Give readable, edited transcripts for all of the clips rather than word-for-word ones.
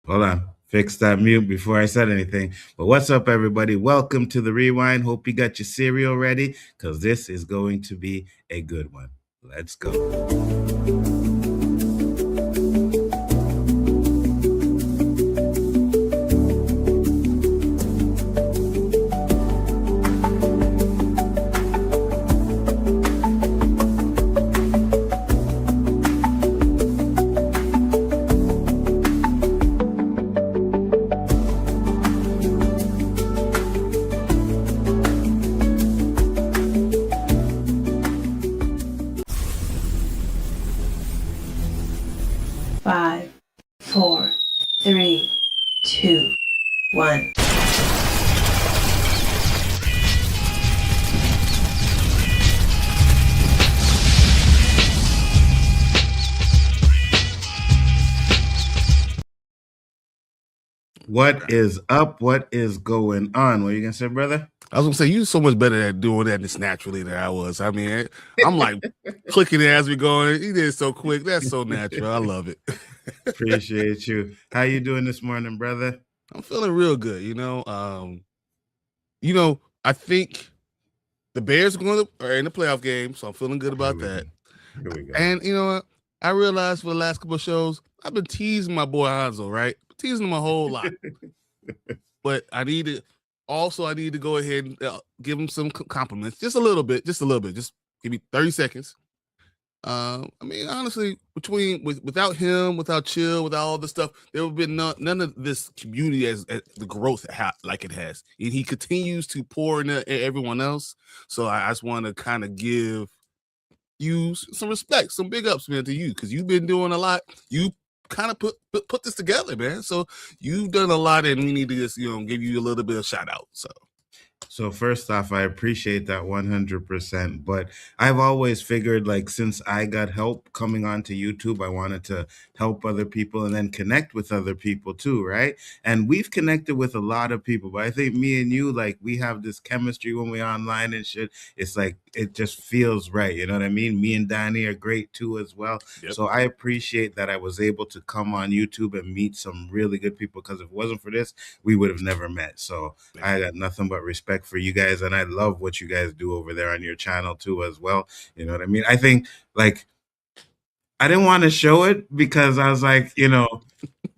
Hold on. Fix that mute before I said anything. But what's up, everybody? Welcome to the Rewind. Hope you got your cereal ready because this is going to be a good one. Let's go. 5, 4, 3, 2, 1. What is up? What is going on? What are you gonna say, brother? I was gonna say you're so much better at doing that just naturally than I was. I mean, I'm like clicking it as we go. He did it so quick. That's so natural. I love it. Appreciate you. How you doing this morning, brother? I'm feeling real good. I think the Bears are in the playoff game, so I'm feeling good about that. Here we go. And you know what? I realized for the last couple of shows, I've been teasing my boy Nzo, right? Teasing him a whole lot. But I need to go ahead and give him some compliments, just a little bit. Just give me 30 seconds. I mean, honestly, without him, without Chill, without all the stuff, there would have been none of this community as the growth like it has. And he continues to pour into everyone else. So I just want to kind of give you some respect, some big ups, man, to you, because you've been doing a lot. You kind of put this together, man. So you've done a lot, and we need to just give you a little bit of shout out. So first off, I appreciate that 100%, but I've always figured, like, since I got help coming onto YouTube, I wanted to help other people and then connect with other people too, right? And we've connected with a lot of people, but I think me and you, like, we have this chemistry when we're online and shit. It's like, it just feels right. You know what I mean? Me and Danny are great too as well. Yep. So I appreciate that I was able to come on YouTube and meet some really good people, because if it wasn't for this, we would have never met. So I got nothing but respect for you guys, and I love what you guys do over there on your channel too as well. You know what I mean? I think, like, I didn't want to show it because I was like,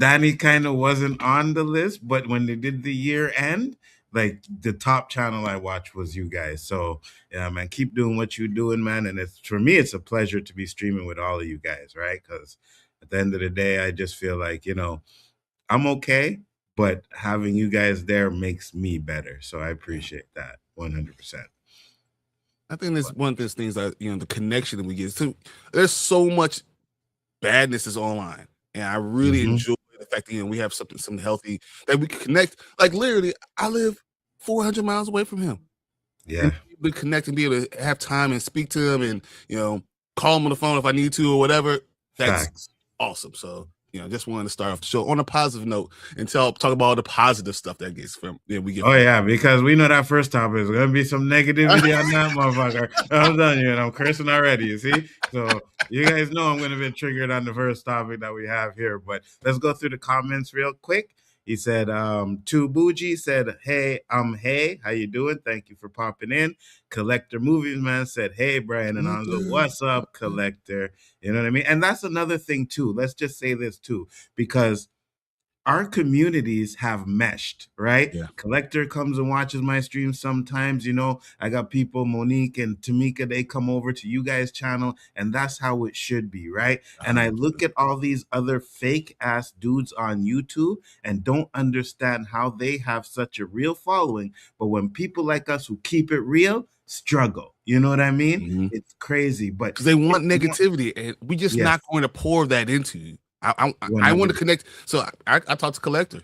Danny kind of wasn't on the list, but when they did the year end, like, the top channel I watched was you guys. So yeah, man, keep doing what you're doing, man. And for me, it's a pleasure to be streaming with all of you guys, right? Because at the end of the day, I just feel like, I'm okay, but having you guys there makes me better. So I appreciate that 100%. I think that's one of those things that, the connection that we get. So there's so much badness is online, and I really enjoy the fact that we have something healthy that we can connect. Like, literally, I live 400 miles away from him. Yeah, we connect and be able to have time and speak to him, and call him on the phone if I need to or whatever. That's awesome. So just wanted to start off the show on a positive note and talk about all the positive stuff that gets from we get. Oh yeah, because we know that first topic is gonna be some negativity on that motherfucker. I'm done, and I'm cursing already. You see, so you guys know I'm gonna be triggered on the first topic that we have here. But let's go through the comments real quick. He said, to Bougie said, hey, how you doing? Thank you for popping in. Collector Movies Man said, hey, Bryon and Nzo, what's up, Collector? You know what I mean? And that's another thing too. Let's just say this too, because our communities have meshed, right? Yeah. Collector comes and watches my streams sometimes. I got people, Monique and Tamika, they come over to you guys' channel, and that's how it should be, right? And I look at all these other fake ass dudes on YouTube and don't understand how they have such a real following, but when people like us who keep it real struggle, you know what I mean? Mm-hmm. It's crazy, but because they want negativity, and we just not going to pour that into you. I want to connect. So I talk to Collector,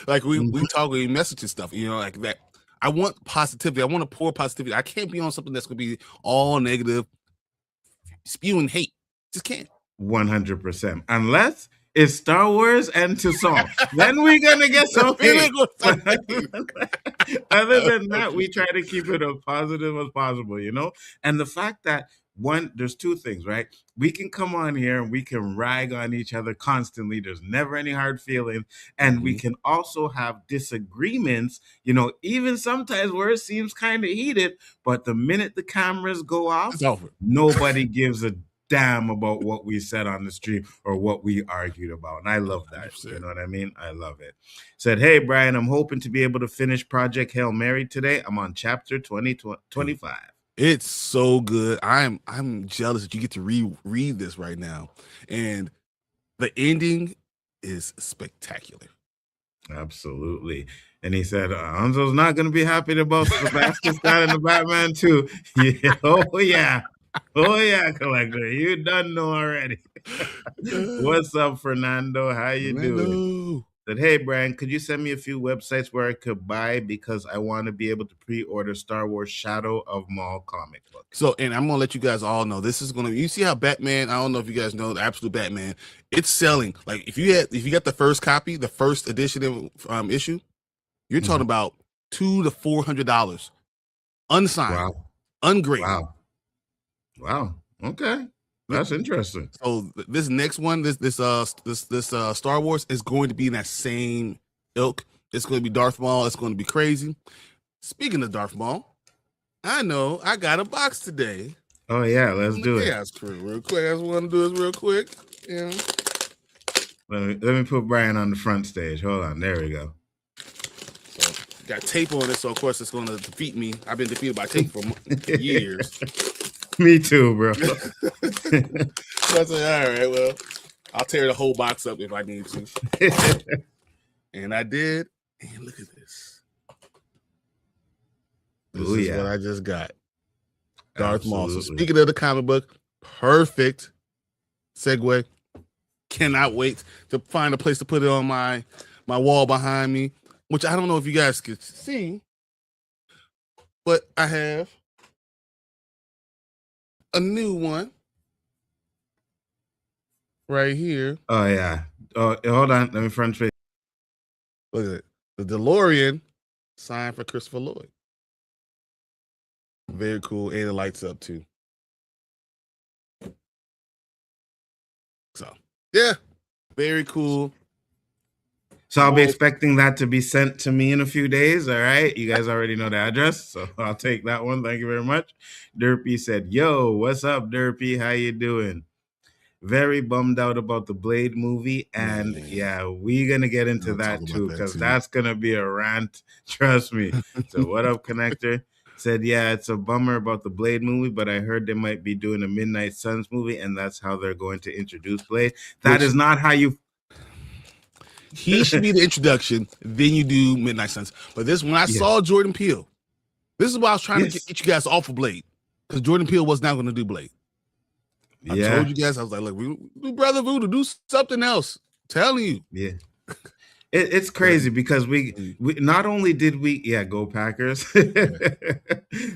like we talk, we message and stuff, like that. I want positivity. I want to pour positivity. I can't be on something that's going to be all negative, spewing hate. Just can't. 100%. Unless it's Star Wars and Toussaint. Then we're going to get some hate. Other than that, we try to keep it as positive as possible, And the fact that there's two things, right? We can come on here and we can rag on each other constantly. There's never any hard feelings. And we can also have disagreements, even sometimes where it seems kind of heated, but the minute the cameras go off, It's over. nobody gives a damn about what we said on the stream or what we argued about. And I love that. 100%. You know what I mean? I love it. Said, hey, Bryon, I'm hoping to be able to finish Project Hail Mary today. I'm on chapter 25. It's so good. I'm jealous that you get to read this right now. And the ending is spectacular. Absolutely. And he said, Nzo's not going to be happy about the basket side and the Batman too. Yeah. Oh, yeah. Oh, yeah, Collector. You done know already. What's up, Fernando? How you doing? Said, hey, Bryon, could you send me a few websites where I could buy because I want to be able to pre-order Star Wars Shadow of Maul comic book. So, and I'm gonna let you guys all know this is gonna. You see how Batman? I don't know if you guys know the Absolute Batman. It's selling. Like if you got the first copy, the first edition issue, you're talking about $200 to $400, unsigned, ungraded. Wow. Okay. That's interesting. So this next one, this Star Wars is going to be in that same ilk. It's going to be Darth Maul. It's going to be crazy. Speaking of Darth Maul, I know I got a box today. Oh yeah, let's do it. Chaos Crew, real quick. I just want to do this real quick. Yeah. Let me put Bryon on the front stage. Hold on. There we go. So got tape on it, so of course it's going to defeat me. I've been defeated by tape for years. Me too, bro. So I said, all right, well, I'll tear the whole box up if I need to. And I did. And look at this. This is what I just got. Darth Maul. So speaking of the comic book, perfect segue. Cannot wait to find a place to put it on my wall behind me, which I don't know if you guys could see, but I have a new one right here. Oh yeah. Oh, hold on. Let me front face. Look at it. The DeLorean signed for Christopher Lloyd. Very cool. And it lights up too. So yeah, very cool. So I'll be expecting that to be sent to me in a few days. All right. You guys already know the address. So I'll take that one. Thank you very much. Derpy said, yo, what's up, Derpy? How you doing? Very bummed out about the Blade movie. And yeah, we're going to get into that too, because that's going to be a rant. Trust me. So what up, Connector? Said, yeah, it's a bummer about the Blade movie, but I heard they might be doing a Midnight Suns movie, and that's how they're going to introduce Blade. That is not how you... He should be the introduction, then you do Midnight Suns. But this, when I saw Jordan Peele, this is why I was trying to get you guys off of Blade, because Jordan Peele was not going to do Blade. I told you guys, I was like, look, we do Brother Voodoo, do something else. I'm telling you. Yeah. It's crazy because we not only did we go Packers.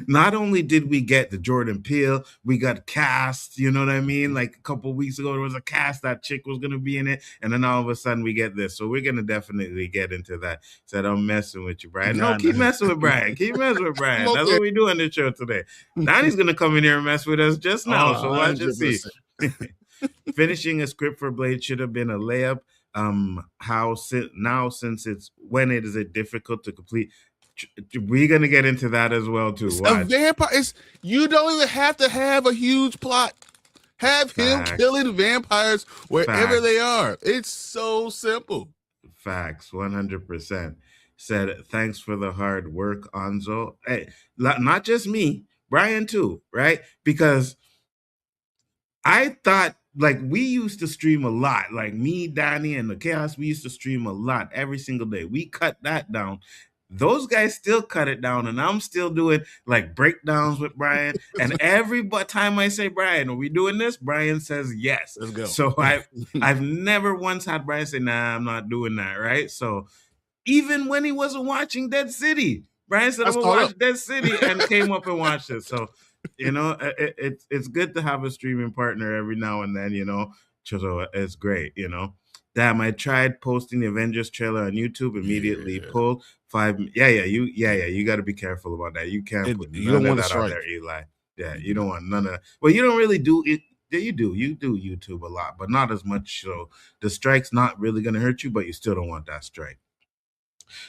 Not only did we get the Jordan Peele, we got cast, you know what I mean? Like a couple of weeks ago, there was a cast, that chick was gonna be in it, and then all of a sudden we get this. So we're gonna definitely get into that. Said I'm messing with you, Bryon. No, keep messing with Bryon. Keep messing with Bryon. Okay. That's what we do on the show today. Donnie's gonna come in here and mess with us just now. So watch and see. Finishing a script for Blade should have been a layup. Since it is difficult to complete, we're gonna get into that as well too. A vampire. You don't even have to have a huge plot. Have him killing vampires wherever they are. It's so simple. Facts, 100%. Said thanks for the hard work, Nzo. Hey, not just me, Bryon too, right? Because I thought, like, we used to stream a lot. Like me, Danny, and the Chaos, we used to stream a lot every single day. We cut that down. Those guys still cut it down, and I'm still doing like breakdowns with Bryon. And every time I say, Bryon, are we doing this? Bryon says yes. Let's go. So I've never once had Bryon say, nah, I'm not doing that, right? So even when he wasn't watching Dead City, Bryon said, I'm gonna watch Dead City, and came up and watched it. So it's good to have a streaming partner every now and then, so it's great, Damn, I tried posting the Avengers trailer on YouTube, immediately pulled 5. You got to be careful about that. You can't put none of that on there, Eli. Yeah, you don't want none of that. Well, you don't really do it. Yeah, you do. You do YouTube a lot, but not as much. So the strike's not really going to hurt you, but you still don't want that strike.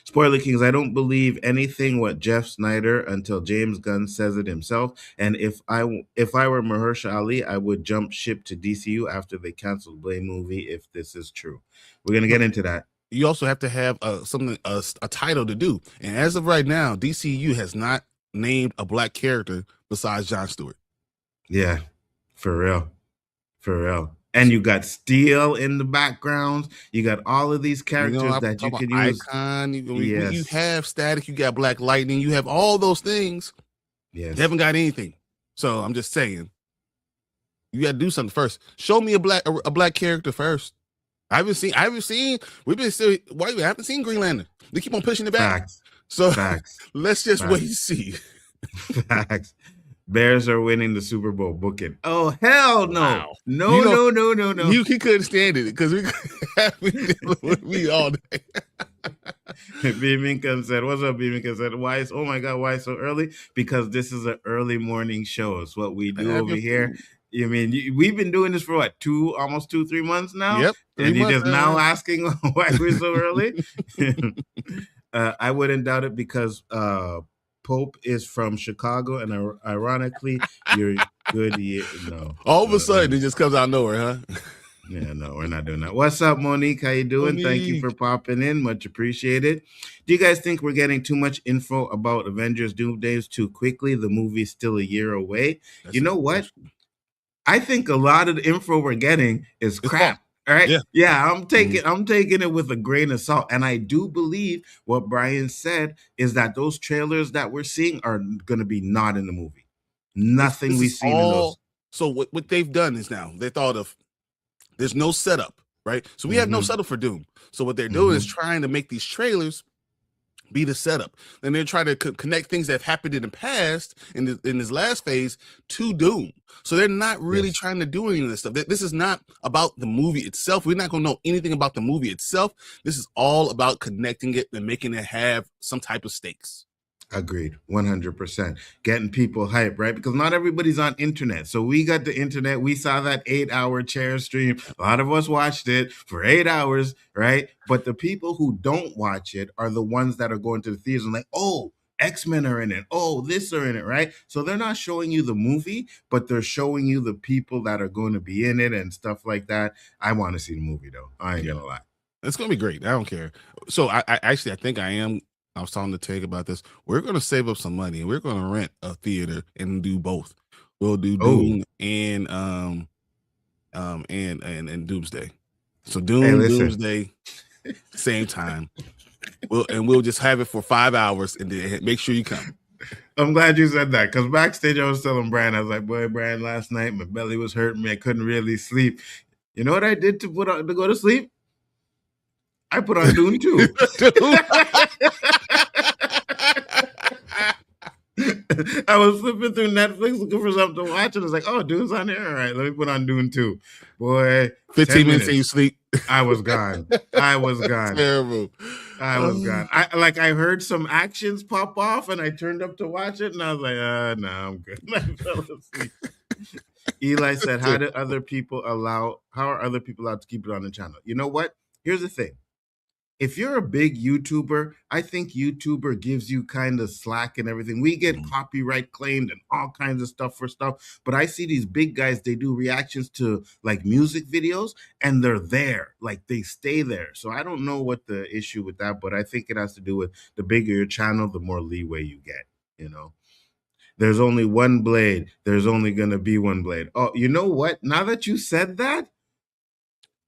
Spoiler Kings, I don't believe anything what Jeff Snyder until James Gunn says it himself. And if I were Mahershala Ali, I would jump ship to DCU after they canceled Blade movie. If this is true, we're gonna get into that. You also have to have something a title to do, and as of right now, DCU has not named a black character besides Jon Stewart. Yeah, for real, for real. And you got Steel in the background. You got all of these characters that you could use. Icon. You have Static. You got Black Lightning. You have all those things. Yes. They haven't got anything. So I'm just saying, you got to do something first. Show me a black character first. I haven't seen. We've been still. Why we haven't seen Green Lantern? They keep on pushing it back. Facts. So Facts. let's just wait and see. Facts. Bears are winning the Super Bowl. Book it. Oh, hell no. Wow. No. He couldn't stand it because we dealing with me all day. B. Minka said, what's up, B. Minka said, oh my God, why so early? Because this is an early morning show. It's what we do over here. You mean, we've been doing this for what, almost 2-3 months now? Yep. And you're just now asking why we're so early? I wouldn't doubt it because Pope is from Chicago, and ironically, you're good. No. All of a sudden, it just comes out of nowhere, huh? Yeah, no, we're not doing that. What's up, Monique? How you doing? Monique. Thank you for popping in. Much appreciated. Do you guys think we're getting too much info about Avengers Doomsday too quickly? The movie's still a year away. You know what? I think a lot of the info we're getting is crap. All right. Yeah, I'm taking it with a grain of salt. And I do believe what Bryon said is that those trailers that we're seeing are going to be not in the movie. Nothing we've seen in those. So what they've done is now they thought of, there's no setup, right? So we have no setup for Doom. So what they're doing is trying to make these trailers be the setup. And they're trying to connect things that have happened in the past in this last phase to Doom. So they're not really trying to do any of this stuff. This is not about the movie itself. We're not going to know anything about the movie itself. This is all about connecting it and making it have some type of stakes. Agreed. 100%. Getting people hyped, right? Because not everybody's on internet. So we got the internet. We saw that 8-hour chair stream. A lot of us watched it for 8 hours, right? But the people who don't watch it are the ones that are going to the theaters and like, oh, X-Men are in it. Oh, this are in it, right? So they're not showing you the movie, but they're showing you the people that are going to be in it and stuff like that. I want to see the movie, though. I ain't going to lie. It's going to be great. I don't care. So I think I am. I was talking to Tig about this. We're going to save up some money and we're going to rent a theater and do both. We'll do Doom and Doomsday. So Doomsday, same time. We'll just have it for 5 hours and then make sure you come. I'm glad you said that because backstage I was telling Bryon, I was like, boy, Bryon, last night my belly was hurting me. I couldn't really sleep. You know what I did to go to sleep? I put on Dune 2. I was flipping through Netflix looking for something to watch, and I was like, oh, Dune's on here. All right, let me put on Dune 2. Boy, 15 minutes and you sleep. I was gone. Terrible. I was gone. I heard some actions pop off, and I turned up to watch it, and I was like, no, I'm good. I fell asleep. Eli said, how are other people allowed to keep it on the channel? You know what? Here's the thing. If you're a big YouTuber, I think YouTuber gives you kind of slack and everything. We get copyright claimed and all kinds of stuff for stuff. But I see these big guys, they do reactions to like music videos and they're there, like they stay there. So I don't know what the issue with that, but I think it has to do with the bigger your channel, the more leeway you get, you know. There's only one blade. There's only going to be one blade. Oh, you know what? Now that you said that,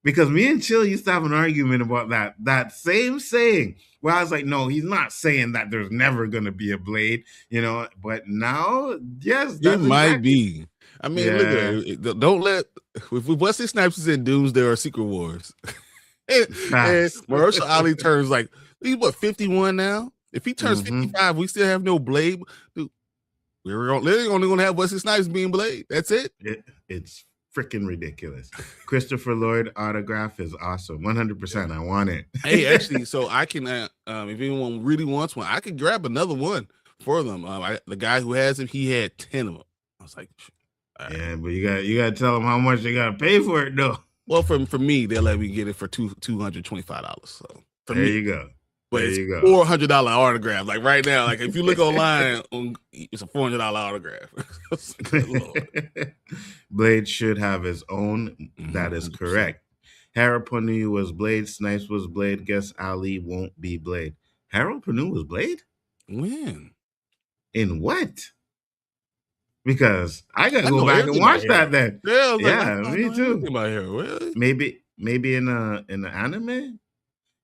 because me and Chill used to have an argument about that same saying where I was like, no, he's not saying that there's never going to be a blade, you know, but now, yes. It might be. I mean, look at it. Don't let, if Wesley Snipes is in Doomsday or Secret Wars, and Mahershala Ali turns like, he's what, 51 now? If he turns 55, we still have no blade. Dude, we're only going to have Wesley Snipes being Blade. That's it. It's freaking ridiculous. Christopher Lloyd autograph is awesome. 100%. I want it. Hey, actually, so I can, if anyone really wants one, I could grab another one for them. The guy who has him, he had 10 of them. was like, yeah, but you got to tell them how much they got to pay for it, though. Well, for me, they'll let me get it for $225. So there you go. But it's $400 autograph. Like right now, like if you look online, it's a $400 autograph. Blade should have his own. That is correct. Harold Panu was Blade. Snipes was Blade. Guess Ali won't be Blade. Harold Panu was Blade? When? In what? Because I gotta go back and watch that then. Yeah, me too. Really? Maybe in the anime.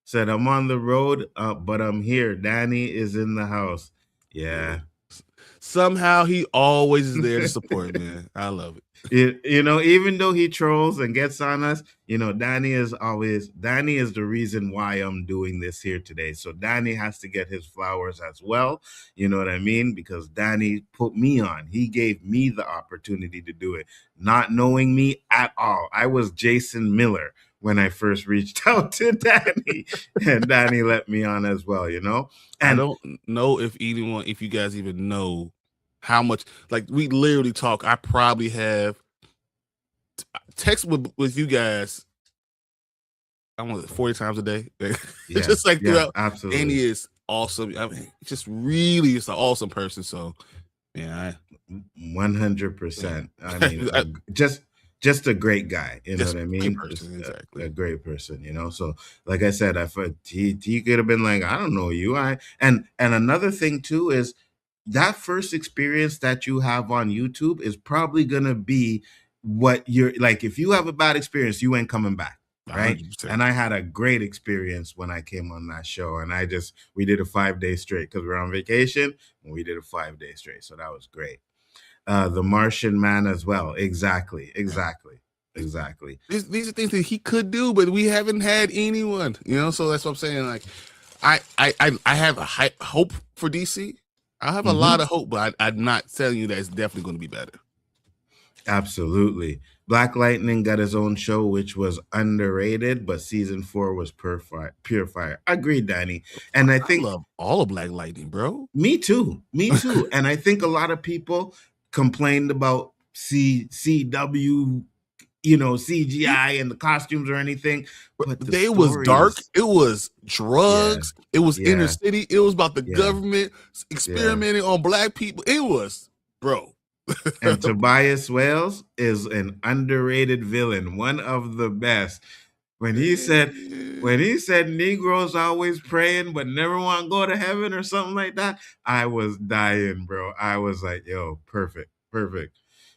Said I'm on the road, but I'm here. Danny is in the house. Yeah. Somehow he always is there to support, man. I love it. You know, even though he trolls and gets on us, you know, Danny is the reason why I'm doing this here today. So Danny has to get his flowers as well. You know what I mean? Because Danny put me on. He gave me the opportunity to do it, not knowing me at all. I was Jason Miller when I first reached out to Danny, and Danny let me on as well, you know? And I don't know if you guys even know how much, like we literally talk. I probably have text with you guys, I want 40 times a day. It's just like throughout. Absolutely. Danny is awesome. I mean, just really is an awesome person. So, yeah. 100%. I mean, just a great guy, you know what I mean? Exactly. A great person, you know. So, like I said, he could have been like, I don't know you. And another thing too is that first experience that you have on YouTube is probably gonna be what you're like. If you have a bad experience, you ain't coming back, right? 100%. And I had a great experience when I came on that show, and we did a 5-day straight because we're on vacation, and we did a 5-day straight, so that was great. The Martian Man as well. Exactly. These are things that he could do, but we haven't had anyone, you know. So that's what I'm saying. Like, I have a hope for DC. I have a lot of hope, but I'm not telling you that it's definitely going to be better. Absolutely. Black Lightning got his own show, which was underrated, but season 4 was pure fire. Agreed, Danny. And I think love all of Black Lightning, bro. Me too. And I think a lot of people complained about CW, you know, CGI and the costumes or anything, but they was dark. It was drugs. It was inner city. It was about the government experimenting on black people. It was, bro. And Tobias Wales is an underrated villain, one of the best. When he said Negroes always praying but never want to go to heaven or something like that, I was dying, bro. I was like, yo, perfect.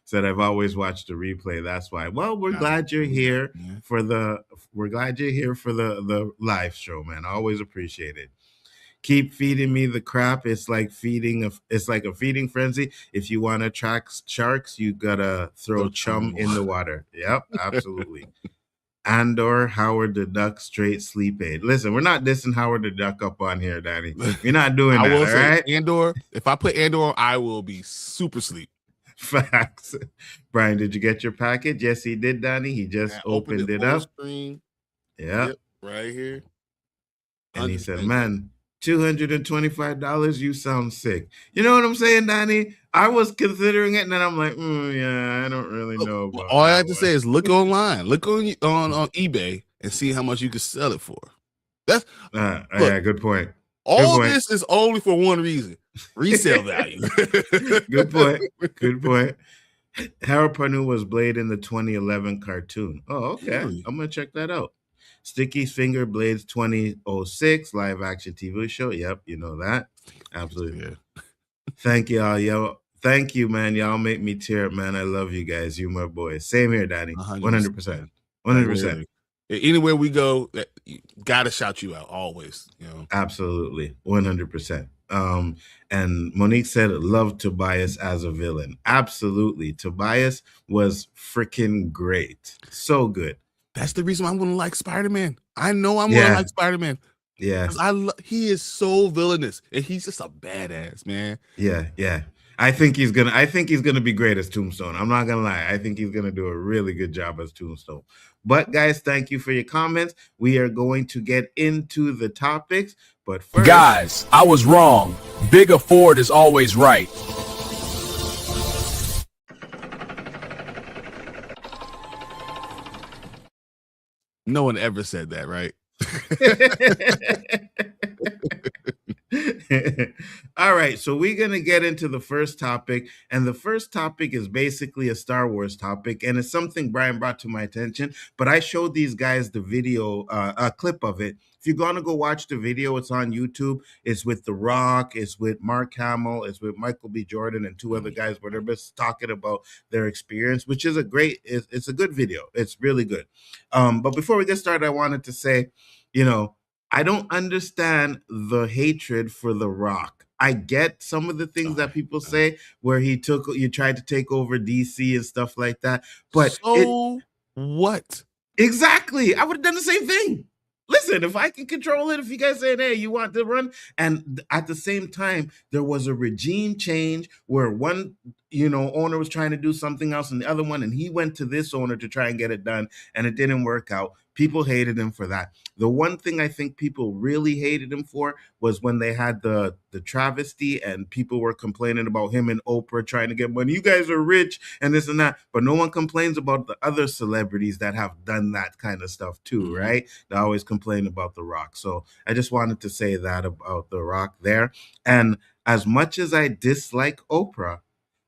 Said I've always watched the replay. That's why. Well, we're glad you're here for the live show, man. I always appreciate it. Keep feeding me the crap. It's like a feeding frenzy. If you want to attract sharks, you gotta throw chum in the water. Yep, absolutely. Andor, Howard the Duck, straight sleep aid. Listen, we're not dissing Howard the Duck up on here, Danny. We're not doing that, all right? Andor, if I put Andor on, I will be super sleep. Facts. Brian, did you get your package? Yes, he did, Danny. He just opened it up. Screen. Yeah. Yep, right here. And he said, man, $225, you sound sick. You know what I'm saying, Danny? I was considering it, and then I'm like, I don't really know about all I have to say is look online. Look on eBay and see how much you can sell it for. That's good point. This is only for one reason. Resale value. Good point. Harold Panu was Blade in the 2011 cartoon. Oh, okay. Really? I'm going to check that out. Sticky's Finger Blades 2006 live action TV show. Yep, you know that. Absolutely. Yeah. Thank you all, yo. Thank you, man. Y'all make me tear up, man. I love you guys. You my boys. Same here, Danny. 100%. 100%. Anywhere we go, gotta shout you out always. You know. Absolutely. 100%. And Monique said, love Tobias as a villain. Absolutely. Tobias was freaking great. So good. That's the reason I'm going to like Spider-Man. I know I'm going to like Spider-Man. Yeah. He is so villainous, and he's just a badass, man. Yeah. I think he's gonna be great as Tombstone. I'm not gonna lie. I think he's gonna do a really good job as Tombstone. But guys, thank you for your comments. We are going to get into the topics, but first, guys, I was wrong. Biggaford is always right. No one ever said that, right? All right, so we're going to get into the first topic, and the first topic is basically a Star Wars topic, and it's something Brian brought to my attention, but I showed these guys the video, a clip of it. If you're going to go watch the video, it's on YouTube. It's with The Rock, it's with Mark Hamill, it's with Michael B. Jordan and two other guys where they're just talking about their experience, which is it's a good video. It's really good. But before we get started, I wanted to say, I don't understand the hatred for The Rock. I get some of the things that people say where you tried to take over DC and stuff like that. But what? Exactly. I would have done the same thing. Listen, if I can control it, if you guys say, hey, you want to run, and at the same time, there was a regime change where one, owner was trying to do something else and the other one, and he went to this owner to try and get it done, and it didn't work out. People hated him for that. The one thing I think people really hated him for was when they had the travesty and people were complaining about him and Oprah trying to get money. You guys are rich and this and that, but no one complains about the other celebrities that have done that kind of stuff too, right? They always complain about The Rock. So I just wanted to say that about The Rock there. And as much as I dislike Oprah,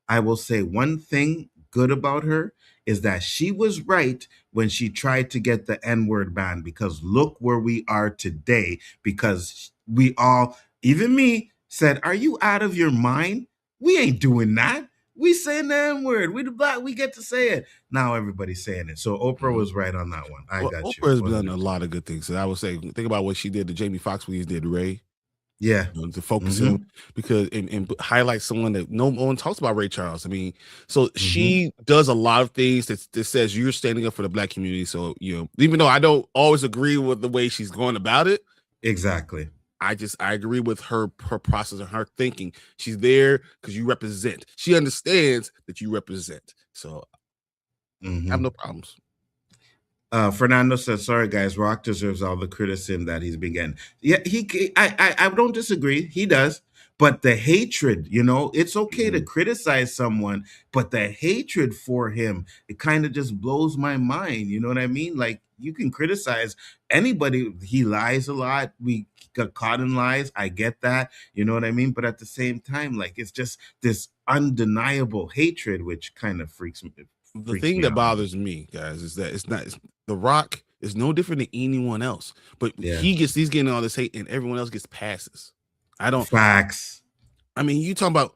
I will say one thing good about her is that she was right when she tried to get the N-word ban, because look where we are today, because we all, even me, said, are you out of your mind? We ain't doing that. We saying the N-word. We the black, we get to say it. Now everybody's saying it. So Oprah was right on that one. I got you. Oprah has done a lot of good things. And I would say, think about what she did to Jamie Foxx when he did Ray. Yeah. To focus him, because and highlight someone that no one talks about, Ray Charles. I mean, so she does a lot of things that says you're standing up for the black community. So, even though I don't always agree with the way she's going about it. Exactly. I agree with her process and her thinking. She's there because you represent. She understands that you represent. So I have no problems. Fernando says, sorry guys, Rock deserves all the criticism that he's been getting. Yeah, I don't disagree. He does. But the hatred, it's okay to criticize someone, but the hatred for him, it kind of just blows my mind. You know what I mean? Like, you can criticize anybody. He lies a lot. We got caught in lies. I get that. You know what I mean? But at the same time, like, it's just this undeniable hatred, which kind of freaks me. The thing that bothers me, guys, is that The Rock is no different than anyone else, but he's getting all this hate, and everyone else gets passes. I don't. Facts. I mean, you talking about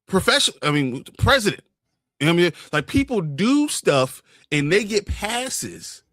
professional? I mean, president. You know what I mean? Like, people do stuff and they get passes.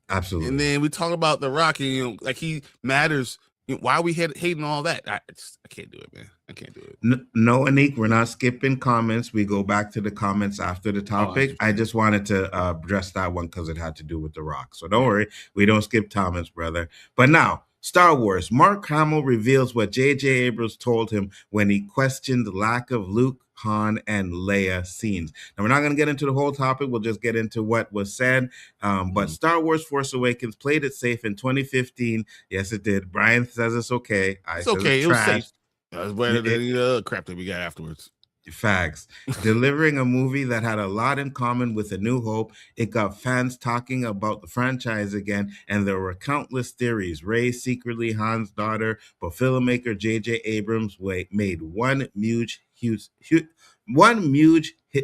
Absolutely. And then we talk about The Rock, and like he matters. Why are we hating all that? I can't do it, man. I can't do it. No, Anik, we're not skipping comments. We go back to the comments after the topic. I just wanted to address that one because it had to do with The Rock. So don't worry. We don't skip comments, brother. But now, Star Wars. Mark Hamill reveals what J.J. Abrams told him when he questioned the lack of Luke, Han, and Leia scenes. Now, we're not going to get into the whole topic. We'll just get into what was said. But Star Wars Force Awakens played it safe in 2015. Yes, it did. Brian says it's okay. It's okay. It was safe. That's better than the crap that we got afterwards. Facts. Delivering a movie that had a lot in common with A New Hope, it got fans talking about the franchise again, and there were countless theories. Rey secretly Han's daughter, but filmmaker J.J. Abrams made one huge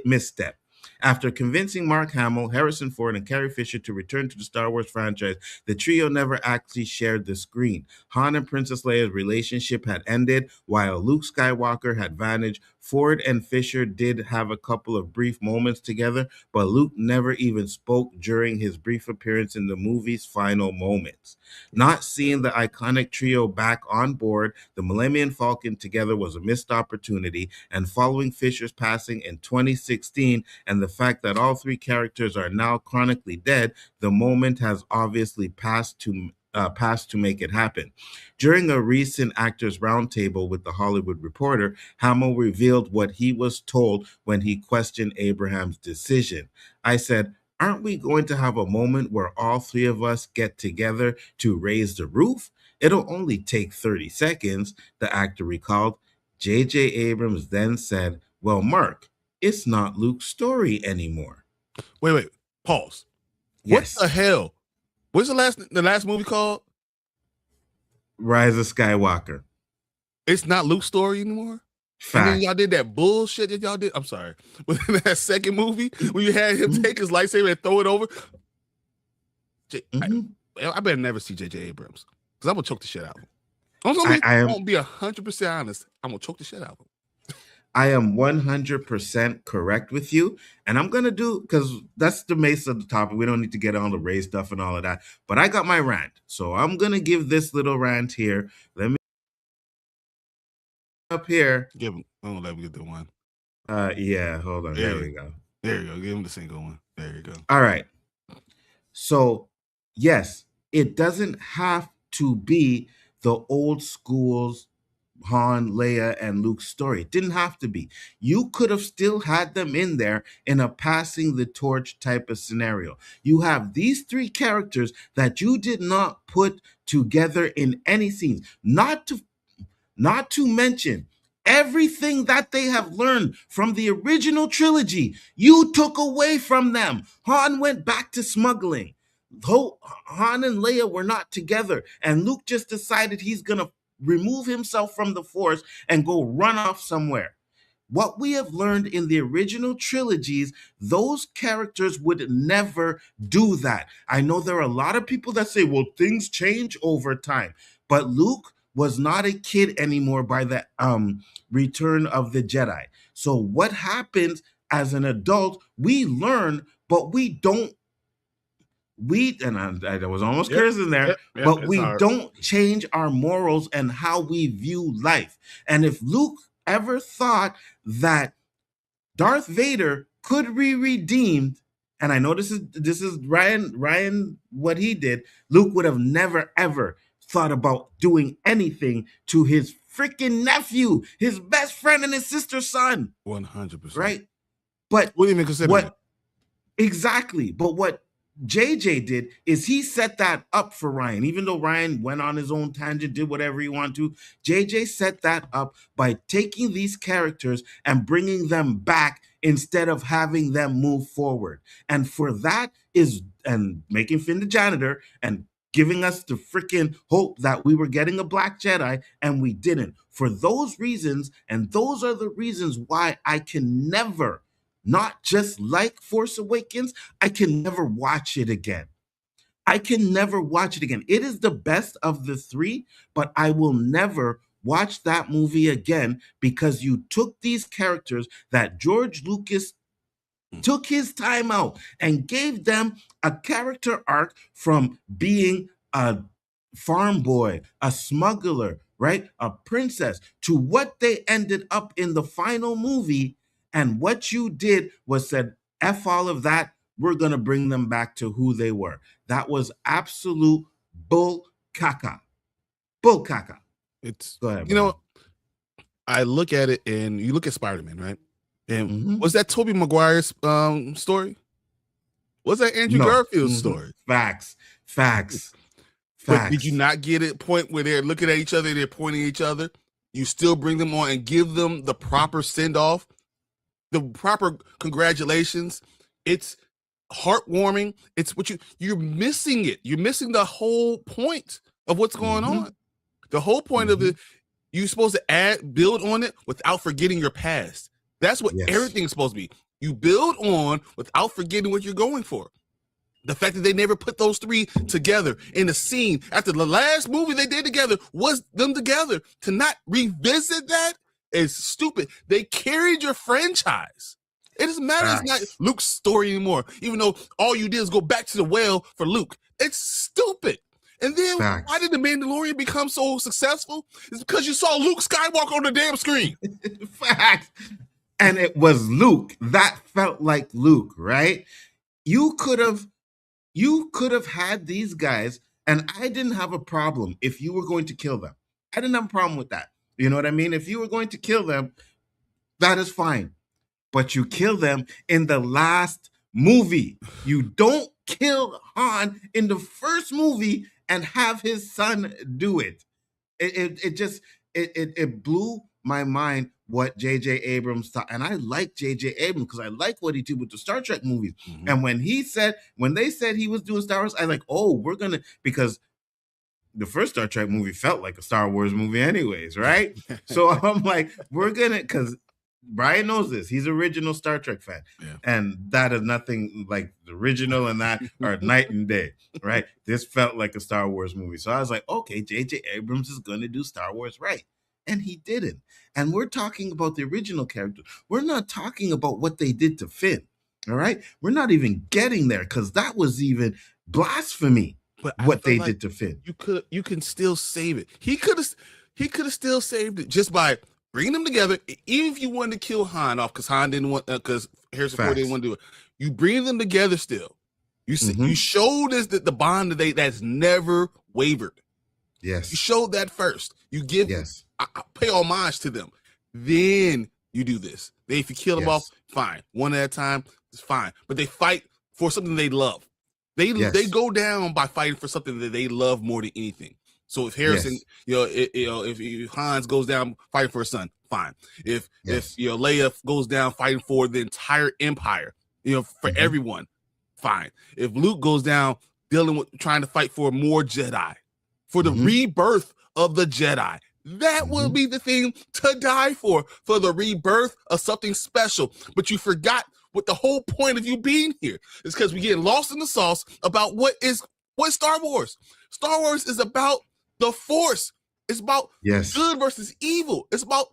misstep. After convincing Mark Hamill, Harrison Ford, and Carrie Fisher to return to the Star Wars franchise, the trio never actually shared the screen. Han and Princess Leia's relationship had ended, while Luke Skywalker had vanished. Ford and Fisher did have a couple of brief moments together, but Luke never even spoke during his brief appearance in the movie's final moments. Not seeing the iconic trio back on board, the Millennium Falcon together was a missed opportunity, and following Fisher's passing in 2016 and the fact that all three characters are now chronically dead, the moment has obviously passed to make it happen. During a recent Actors Roundtable with The Hollywood Reporter, Hamill revealed what he was told when he questioned Abraham's decision. I said, aren't we going to have a moment where all three of us get together to raise the roof? It'll only take 30 seconds, the actor recalled. J.J. Abrams then said, well, Mark, it's not Luke's story anymore. Wait, pause. Yes. What the hell? What's the last movie called? Rise of Skywalker. It's not Luke's story anymore. Fact. And then y'all did that bullshit that y'all did. I'm sorry. Within that second movie, when you had him take his lightsaber and throw it over. I better never see J.J. Abrams because I'm gonna choke the shit out of him. I won't be 100% honest. I'm gonna choke the shit out of him. I am 100% correct with you, and I'm gonna do, because that's the base of the topic. We don't need to get on the race stuff and all of that. But I got my rant, so I'm gonna give this little rant here. Let me up here. Give him. I'm gonna let him get the one. Yeah, hold on. There we go. There you go. Give him the single one. There you go. All right. So, yes, it doesn't have to be the old school's Han, Leia, and Luke's story. It didn't have to be. You could have still had them in there in a passing the torch type of scenario. You have these three characters that you did not put together in any scenes. Not to mention everything that they have learned from the original trilogy, you took away from them. Han went back to smuggling. Han and Leia were not together, and Luke just decided he's going to remove himself from the Force and go run off somewhere. What we have learned in the original trilogies, those characters would never do that. I know there are a lot of people that say, well, things change over time, but Luke was not a kid anymore by the Return of the Jedi. So what happens as an adult, we learn, but we don't. I was almost cursing there, but we don't change our morals and how we view life. And if Luke ever thought that Darth Vader could be redeemed, and I know this is Ryan what he did, Luke would have never ever thought about doing anything to his freaking nephew, his best friend and his sister's son. 100%. Right? But what do you even consider what exactly? But what JJ did is he set that up for Ryan. Even though Ryan went on his own tangent, did whatever he wanted to, JJ set that up by taking these characters and bringing them back instead of having them move forward. And for that and making Finn the janitor and giving us the freaking hope that we were getting a Black Jedi, and we didn't. For those reasons, and those are the reasons why I can never, not just like Force Awakens, I can never watch it again. I can never watch it again. It is the best of the three, but I will never watch that movie again because you took these characters that George Lucas took his time out and gave them a character arc from being a farm boy, a smuggler, right? A princess, to what they ended up in the final movie. And what you did was said, F all of that. We're going to bring them back to who they were. That was absolute bull caca. Bull caca. Go ahead, Brian. I look at it, and you look at Spider-Man, right? And was that Tobey Maguire's story? Was that Andrew Garfield's story? Facts. But did you not get a point where they're looking at each other, they're pointing at each other? You still bring them on and give them the proper send-off, the proper congratulations. It's heartwarming. It's what you're missing it. You're missing the whole point of what's going on. The whole point of it, you're supposed to build on it without forgetting your past. That's what everything's supposed to be. You build on without forgetting what you're going for. The fact that they never put those three together in a scene after the last movie they did together was them together. To not revisit that is stupid. They carried your franchise. It doesn't matter. It's not Luke's story anymore, even though all you did is go back to the well for Luke. It's stupid. And then why did The Mandalorian become so successful? It's because you saw Luke Skywalker on the damn screen. Fact. And it was Luke. That felt like Luke, right? You could have had these guys, and I didn't have a problem if you were going to kill them. I didn't have a problem with that. You know what I mean? If you were going to kill them, that is fine. But you kill them in the last movie. You don't kill Han in the first movie and have his son do it. It blew my mind what J.J. Abrams thought. And I like J.J. Abrams because I like what he did with the Star Trek movies. Mhm. And when they said he was doing Star Wars, I like, oh, we're going to, because the first Star Trek movie felt like a Star Wars movie anyways, right? So I'm like, we're going to, because Bryon knows this. He's an original Star Trek fan. Yeah. And that is nothing like the original and that are night and day, right? This felt like a Star Wars movie. So I was like, okay, J.J. Abrams is going to do Star Wars right. And he didn't. And we're talking about the original character. We're not talking about what they did to Finn, all right? We're not even getting there because that was even blasphemy, But what they did to Finn. You can still save it. He could have still saved it just by bringing them together. Even if you wanted to kill Han off because Han didn't want, because Harrison Ford didn't want to do it, you bring them together still. You showed us that the bond that's never wavered. Yes, you showed that first. You give I pay homage to them. Then you do this. If you kill them off, fine. One at a time, it's fine. But they fight for something they love. They go down by fighting for something that they love more than anything. So if Harrison, if Hans goes down fighting for a son, fine. If Leia goes down fighting for the entire empire, for everyone, fine. If Luke goes down trying to fight for more Jedi, for the rebirth of the Jedi, that will be the thing to die for the rebirth of something special. But you forgot what the whole point of you being here is, because we get lost in the sauce about what's Star Wars. Star Wars is about the Force. It's about good versus evil. It's about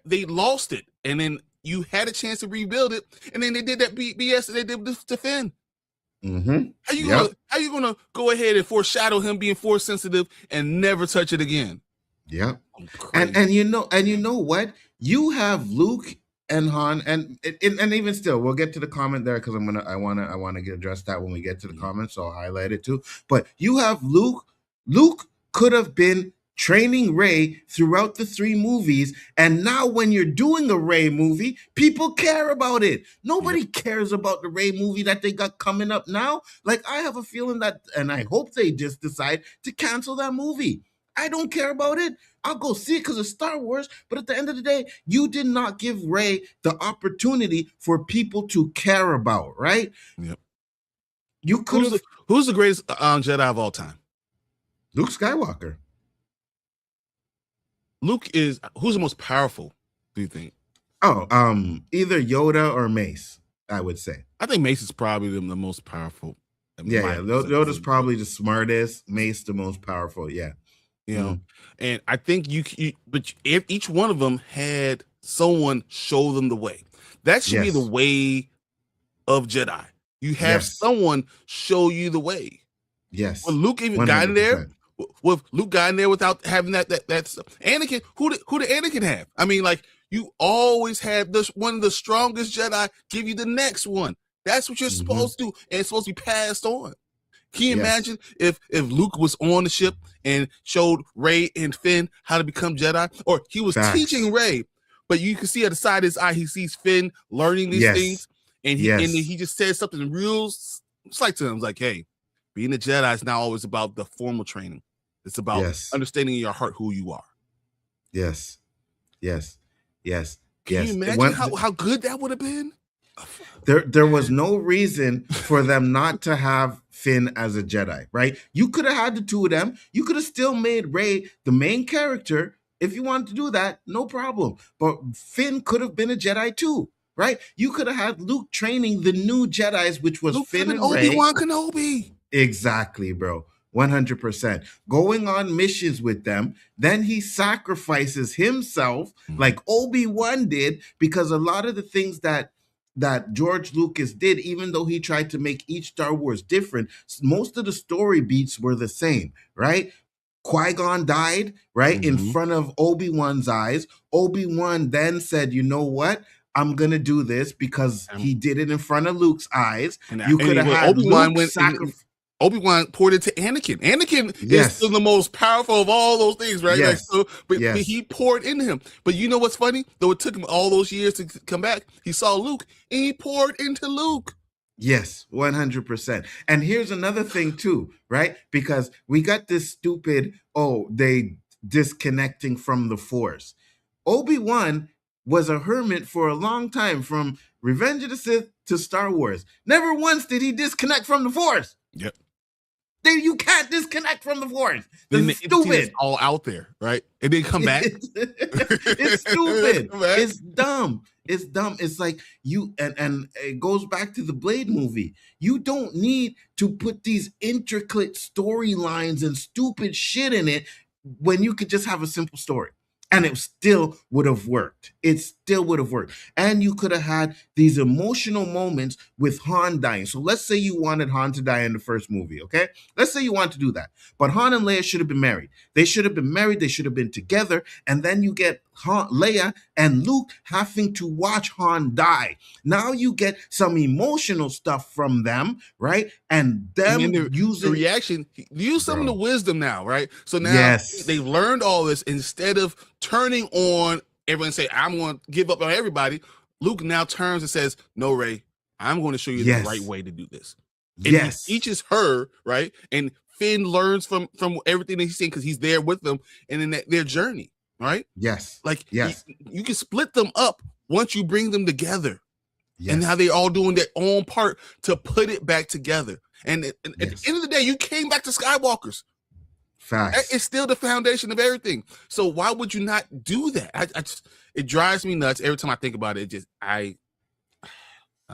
they lost it, and then you had a chance to rebuild it, and then they did that BS that they did to Finn. How you gonna go ahead and foreshadow him being Force sensitive and never touch it again? Yeah, and you know what? You have Luke and Han, and even still, we'll get to the comment there because I want to address that when we get to the comments, so I'll highlight it too. But you have Luke. Luke could have been training Rey throughout the 3 movies, and now when you're doing a Rey movie, people care about it. Nobody cares about the Rey movie that they got coming up now. Like, I have a feeling that, and I hope they just decide to cancel that movie. I don't care about it. I'll go see it because it's Star Wars. But at the end of the day, you did not give Rey the opportunity for people to care about, right? Yep. You could. Who's the greatest Jedi of all time? Luke Skywalker. Who's the most powerful, do you think? Oh, either Yoda or Mace, I would say. I think Mace is probably the most powerful. Yoda's probably the smartest. Mace the most powerful. Yeah. And I think but each one of them had someone show them the way. That should be the way of Jedi. You have someone show you the way. Yes. When Luke even 100%. Got in there, with Luke got in there without having that Anakin. Who did Anakin have? I mean, like, you always have one of the strongest Jedi give you the next one. That's what you're supposed to do, and it's supposed to be passed on. Can you imagine if Luke was on the ship and showed Rey and Finn how to become Jedi, or he was teaching Rey, but you can see at the side of his eye he sees Finn learning these things, and he just says something real slight to him, like, "Hey, being a Jedi is not always about the formal training. It's about understanding in your heart who you are." Yes. Can you imagine how good that would have been? There was no reason for them not to have Finn as a Jedi, right? You could have had the 2 of them. You could have still made Rey the main character if you wanted to do that, no problem. But Finn could have been a Jedi too, right? You could have had Luke training the new Jedis, which was Finn and Rey. Obi-Wan Kenobi. Exactly, bro. 100%. Going on missions with them. Then he sacrifices himself like Obi-Wan did, because a lot of the things that George Lucas did, even though he tried to make each Star Wars different, most of the story beats were the same, right? Qui-Gon died, right, in front of Obi-Wan's eyes. Obi-Wan then said, you know what? I'm going to do this because he did it in front of Luke's eyes. You could have had Obi-Wan Luke sacrifice. Obi-Wan poured it to Anakin. Anakin is still the most powerful of all those things, right? Yes. But he poured into him. But you know what's funny? Though it took him all those years to come back, he saw Luke and he poured into Luke. Yes, 100%. And here's another thing too, right? Because we got this stupid, they disconnecting from the Force. Obi-Wan was a hermit for a long time, from Revenge of the Sith to Star Wars. Never once did he disconnect from the Force. Yep. You can't disconnect from the Force. Then This the is entity is stupid. all out there, right? And then come back. It's stupid. Come back. It's dumb. It's dumb. It's like you and it goes back to the Blade movie. You don't need to put these intricate storylines and stupid shit in it when you could just have a simple story. And it still would have worked. It still would have worked. And you could have had these emotional moments with Han dying. So let's say you wanted Han to die in the first movie, okay? Let's say you want to do that. But Han and Leia should have been married. They should have been married. They should have been together. And then you get Leia and Luke having to watch Han die. Now you get some emotional stuff from them, right? And them using the reaction, use some of the wisdom now, right? So now yes, they've learned all this. Instead of turning on everyone and say, I'm going to give up on everybody, Luke now turns and says, no, Rey, I'm going to show you the right way to do this. And he teaches her, right? And Finn learns from everything that he's seeing because he's there with them and in their journey, right? Yes. Like, you can split them up once you bring them together. Yes. And how they all doing their own part to put it back together. And at the end of the day, you came back to Skywalkers. Facts. It's still the foundation of everything. So why would you not do that? I just, it drives me nuts every time I think about it.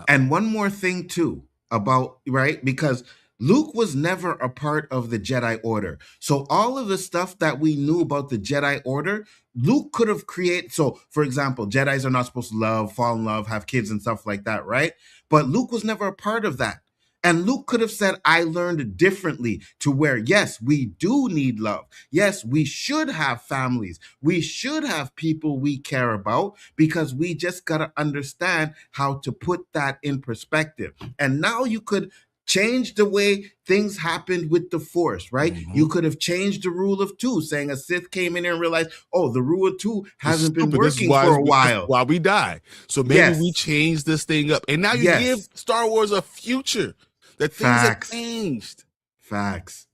And one more thing too about, right? Because Luke was never a part of the Jedi Order. So all of the stuff that we knew about the Jedi Order, Luke could have created. So for example, Jedis are not supposed to love, fall in love, have kids and stuff like that, right? But Luke was never a part of that. And Luke could have said, I learned differently, to where, yes, we do need love. Yes, we should have families. We should have people we care about, because we just got to understand how to put that in perspective. And now you could change the way things happened with the Force, right? Mm-hmm. You could have changed the rule of two, saying a Sith came in here and realized, oh, the rule of two hasn't been working for a while. While we die. So maybe we change this thing up. And now you give Star Wars a future. That things have changed. Facts.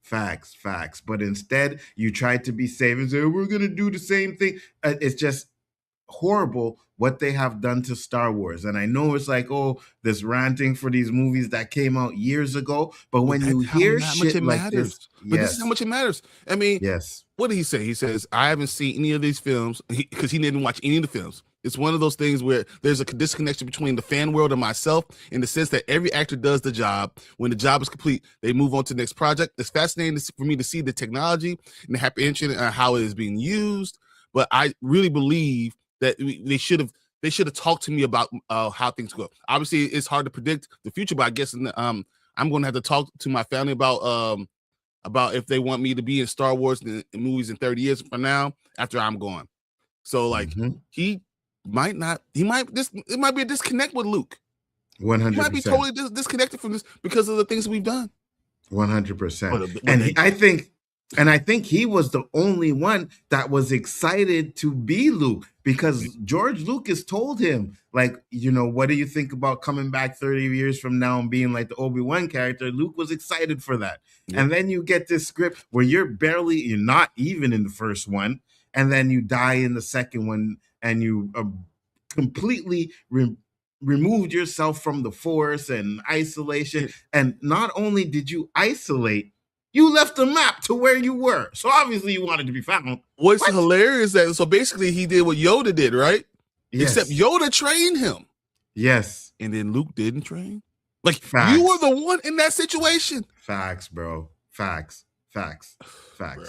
But instead, you tried to be safe and say, we're going to do the same thing. It's just horrible what they have done to Star Wars. And I know it's like, oh, this ranting for these movies that came out years ago. But when you hear shit like this. But this is how much it matters. I mean, what did he say? He says, I haven't seen any of these films, because he didn't watch any of the films. It's one of those things where there's a disconnection between the fan world and myself, in the sense that every actor does the job. When the job is complete, they move on to the next project. It's fascinating for me to see the technology and the happy ending and how it is being used. But I really believe that they should have talked to me about how things go. Obviously, it's hard to predict the future, but I guess I'm going to have to talk to my family about if they want me to be in Star Wars movies in 30 years from now, after I'm gone. So like it might be a disconnect with Luke. 100%. He might be totally disconnected from this because of the things that we've done. 100%. And I think he was the only one that was excited to be Luke, because George Lucas told him, like, you know, what do you think about coming back 30 years from now and being like the Obi-Wan character? Luke was excited for that. Yeah. And then you get this script where you're not even in the first one, and then you die in the second one, and you completely removed yourself from the Force and isolation. And not only did you isolate, you left the map to where you were. So obviously you wanted to be found. What's hilarious that, so basically he did what Yoda did, right? Yes. Except Yoda trained him. Yes. And then Luke didn't train. Like, you were the one in that situation. Facts, bro. Facts. Bro.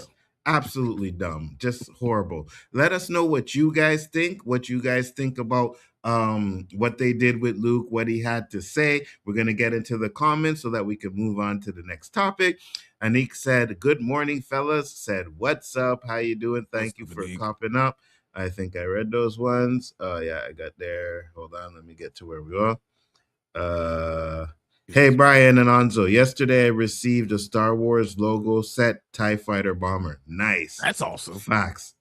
Absolutely dumb. Just horrible. Let us know what you guys think. What you guys think about what they did with Luke, what he had to say. We're going to get into the comments so that we can move on to the next topic. Anik said, good morning, fellas. Said, what's up? How you doing? Thank you for popping up. I think I read those ones. Yeah, I got there. Hold on. Let me get to where we are. Hey, Bryon and Nzo. Yesterday, I received a Star Wars logo set TIE Fighter bomber. Nice. That's awesome. Facts.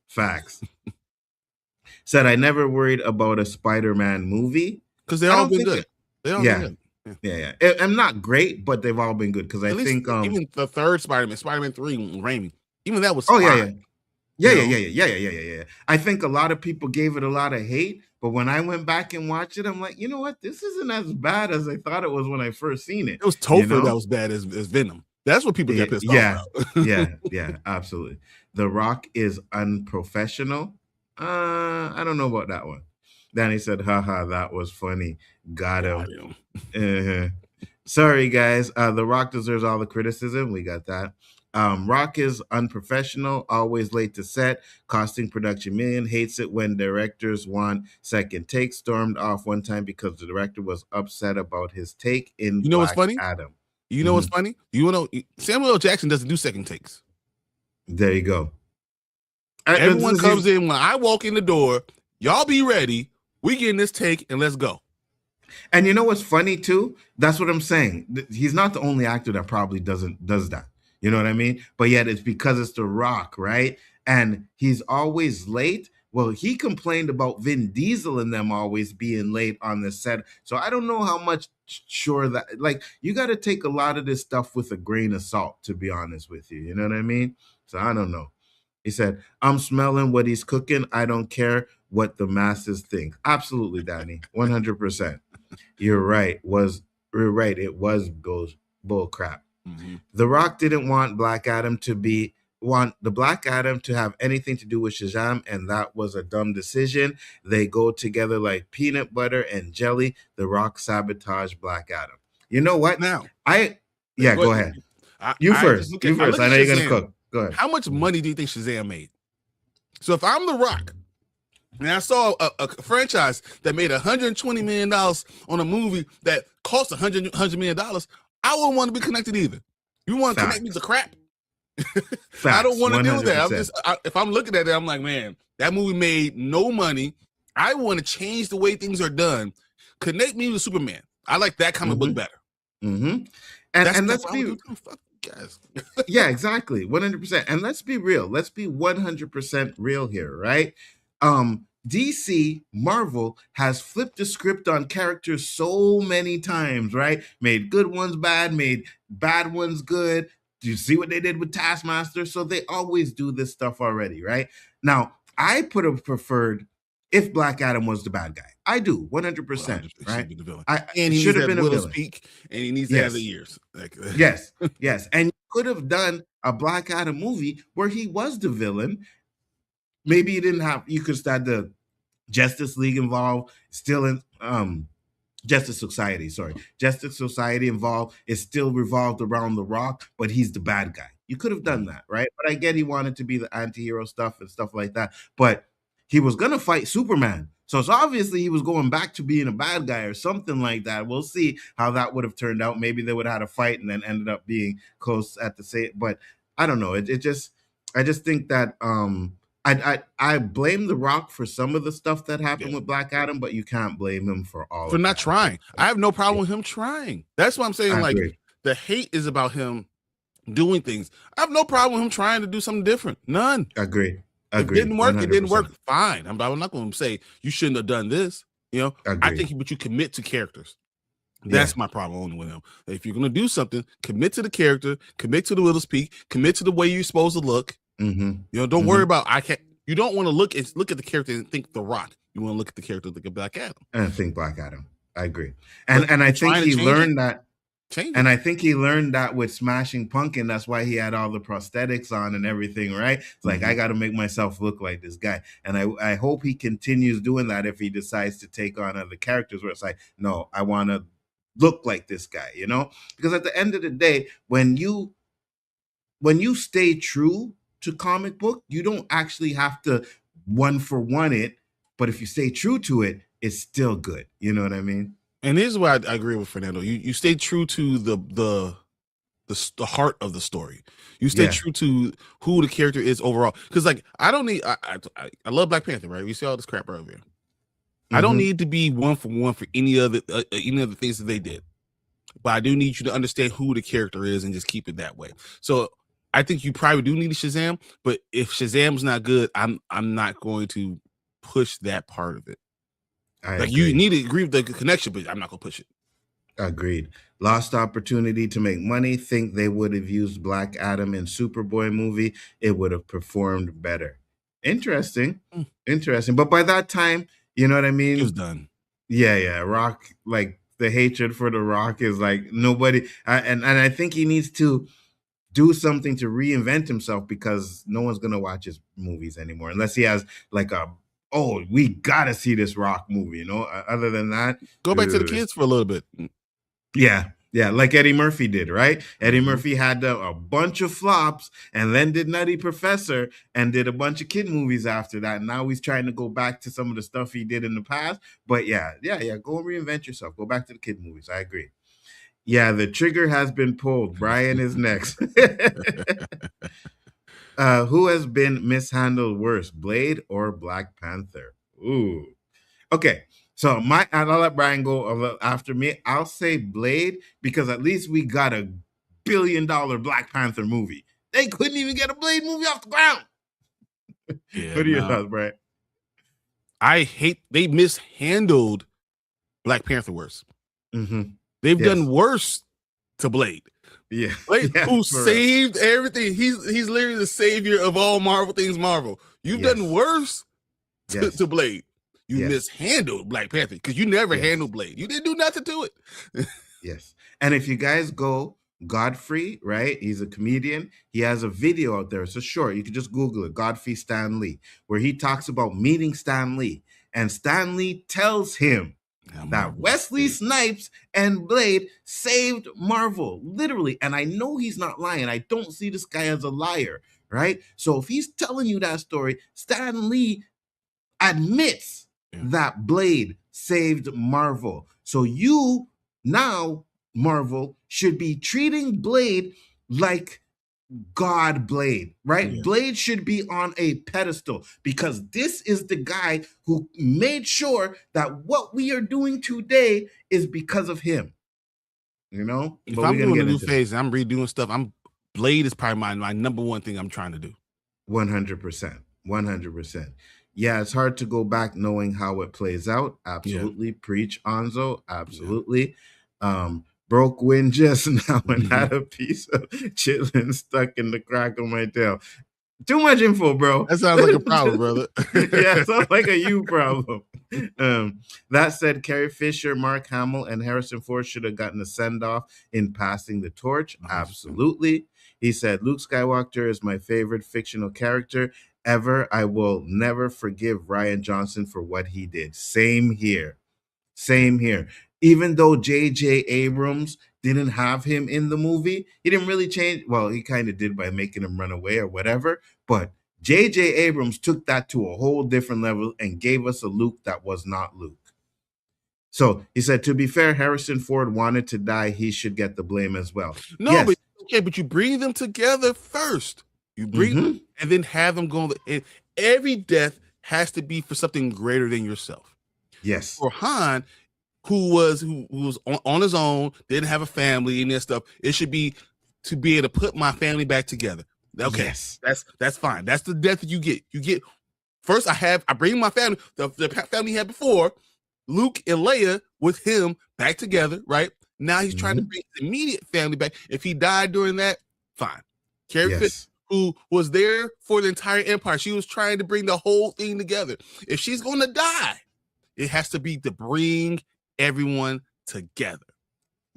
Said, I never worried about a Spider-Man movie. Because they've all been good. They all been good. Yeah. I'm not great, but they've all been good. Because I think even the third Spider-Man 3, Raimi, even that was fine. Yeah, yeah, yeah, yeah, yeah, yeah, yeah, yeah. I think a lot of people gave it a lot of hate, but when I went back and watched it, I'm like, you know what? This isn't as bad as I thought it was when I first seen it. It was You Topher that know? was bad as Venom. That's what people Yeah, get pissed off yeah, about. yeah, absolutely. The Rock is unprofessional. I don't know about that one. Danny said, haha, that was funny. Got Got him. him. Uh-huh. Sorry, guys. The Rock deserves all the criticism. We got that. Rock is unprofessional, always late to set, costing production million. Hates it when directors want second take. Stormed off one time because the director was upset about his take in You know what's Black funny? Adam. You know what's funny? You know Samuel L. Jackson doesn't do second takes. There you go. Everyone comes in when I walk in the door. Y'all be ready. We getting this take and let's go. And you know what's funny too? That's what I'm saying. He's not the only actor that probably does that. You know what I mean? But yet it's because it's The Rock, right? And he's always late. Well, he complained about Vin Diesel and them always being late on the set. So I don't know how much sure that, like, you got to take a lot of this stuff with a grain of salt, to be honest with you. You know what I mean? So I don't know. He said, I'm smelling what he's cooking. I don't care what the masses think. Absolutely, Danny. 100%. You're right. You're right. It was bull crap. Mm-hmm. The Rock didn't want the Black Adam to have anything to do with Shazam, and that was a dumb decision. They go together like peanut butter and jelly. The Rock sabotaged Black Adam. You know what? Now, go ahead. You first. I know you're gonna cook. Go ahead. How much money do you think Shazam made? So if I'm The Rock, and I saw a franchise that made $120 million on a movie that cost $100 million, I wouldn't want to be connected either. You want to connect me to crap? I don't want to deal with that. If I'm looking at it, I'm like, man, that movie made no money. I want to change the way things are done. Connect me to Superman. I like that comic book better. Mm-hmm. And let's be guys. Yeah, exactly. 100%. And let's be real. Let's be 100% real here, right? DC Marvel has flipped the script on characters so many times, right? Made good ones bad, made bad ones good. Do you see what they did with Taskmaster? So they always do this stuff already, right? Now, I would have preferred if Black Adam was the bad guy. I do, 100%, right? Be the villain. And he should have been a villain. Speak, and he needs to have the ears. Yes. And you could have done a Black Adam movie where he was the villain. Maybe you could start the Justice League involved, still in Justice Society involved. It still revolved around The Rock, but he's the bad guy. You could have done that, right? But I get he wanted to be the anti-hero stuff and stuff like that. But he was gonna fight Superman. So it's obviously he was going back to being a bad guy or something like that. We'll see how that would have turned out. Maybe they would have had a fight and then ended up being close at the same. But I don't know. I just think that I blame The Rock for some of the stuff that happened with Black Adam, but you can't blame him for all for not trying. I have no problem with him trying. That's what I'm saying. Like the hate is about him doing things. I have no problem with him trying to do something different. None. Agreed. If it didn't work, 100%. It didn't work. Fine. I'm not going to say you shouldn't have done this. You know, I think, but you commit to characters. That's my problem only with him. If you're going to do something, commit to the character, commit to the Will Speak, commit to the way you're supposed to look. Mm-hmm. You know, don't worry about you don't want to look at the character and think The Rock. You want to look at the character and think of Black Adam. And think Black Adam. I agree. And I think he learned that. And I think he learned that with Smashing Pumpkin. That's why he had all the prosthetics on and everything, right? It's like, I got to make myself look like this guy. And I hope he continues doing that if he decides to take on other characters where it's like, no, I want to look like this guy, you know? Because at the end of the day, when you stay true to comic book, you don't actually have to one for one it. But if you stay true to it, it's still good. You know what I mean? And here's why I agree with Fernando. You stay true to the heart of the story. You stay true to who the character is overall. Because like I love Black Panther, right? We see all this crap right over here. I don't need to be one for any other things that they did, but I do need you to understand who the character is and just keep it that way. So I think you probably do need a Shazam, but if Shazam's not good, I'm not going to push that part of it. You need to agree with the connection, but I'm not gonna push it. Agreed. Lost opportunity to make money. Think they would have used Black Adam in Superboy movie. It would have performed better. Interesting. Interesting. But by that time, you know what I mean? It was done. Yeah. Rock, like the hatred for The Rock is like nobody. And I think he needs to do something to reinvent himself because no one's gonna watch his movies anymore unless he has like we gotta see this Rock movie. You know, other than that, Go back to the kids for a little bit. Yeah, like Eddie Murphy did, right? Eddie Murphy had a bunch of flops and then did Nutty Professor and did a bunch of kid movies after that. And now he's trying to go back to some of the stuff he did in the past. But yeah, go and reinvent yourself. Go back to the kid movies. I agree. Yeah, the trigger has been pulled. Bryon is next. Who has been mishandled worse, Blade or Black Panther? Ooh. Okay. So I'll let Bryon go a little after me. I'll say Blade because at least we got a $1 billion Black Panther movie. They couldn't even get a Blade movie off the ground. Yeah, what are your thoughts, Bryon? I hate they mishandled Black Panther worse. Mm-hmm. They've done worse to Blade. Yeah. Blade, who saved everything. He's literally the savior of all Marvel things Marvel. You've done worse to Blade. You mishandled Black Panther because you never handled Blade. You didn't do nothing to it. Yes. And if you guys go, Godfrey, right? He's a comedian. He has a video out there. It's a short. You can just Google it, Godfrey Stan Lee, where he talks about meeting Stan Lee. And Stan Lee tells him that Wesley Snipes and Blade saved Marvel, literally. And I know he's not lying. I don't see this guy as a liar, right? So if he's telling you that story, Stan Lee admits that Blade saved Marvel. So you now, Marvel, should be treating Blade like God Blade, right? Yeah. Blade should be on a pedestal because this is the guy who made sure that what we are doing today is because of him. You know? If I'm doing a new phase and I'm redoing stuff, Blade is probably my number one thing I'm trying to do. 100%. 100%. Yeah, it's hard to go back knowing how it plays out. Absolutely. Preach, Nzo. Absolutely. Broke wind just now and had a piece of chitlin stuck in the crack of my tail. Too much info, bro. That sounds like a problem, brother. Yeah, it sounds like a you problem. That said, Carrie Fisher, Mark Hamill, and Harrison Ford should have gotten a send-off in passing the torch. 100%. Absolutely. He said, Luke Skywalker is my favorite fictional character ever. I will never forgive Rian Johnson for what he did. Same here. Same here. Even though J.J. Abrams didn't have him in the movie, he didn't really change. Well, he kind of did by making him run away or whatever. But J.J. Abrams took that to a whole different level and gave us a Luke that was not Luke. So he said, to be fair, Harrison Ford wanted to die. He should get the blame as well. No, but you bring them together first. You bring them and then have them go. And every death has to be for something greater than yourself. Yes. For Han, who was on his own, didn't have a family and that stuff, it should be to be able to put my family back together. Okay, yes. That's fine. That's the death that you get. You get first. I bring my family, the family he had before, Luke and Leia with him back together. Right now, he's trying to bring his immediate family back. If he died during that, fine. Carrie Fisher, who was there for the entire empire, she was trying to bring the whole thing together. If she's going to die, it has to be to bring everyone together.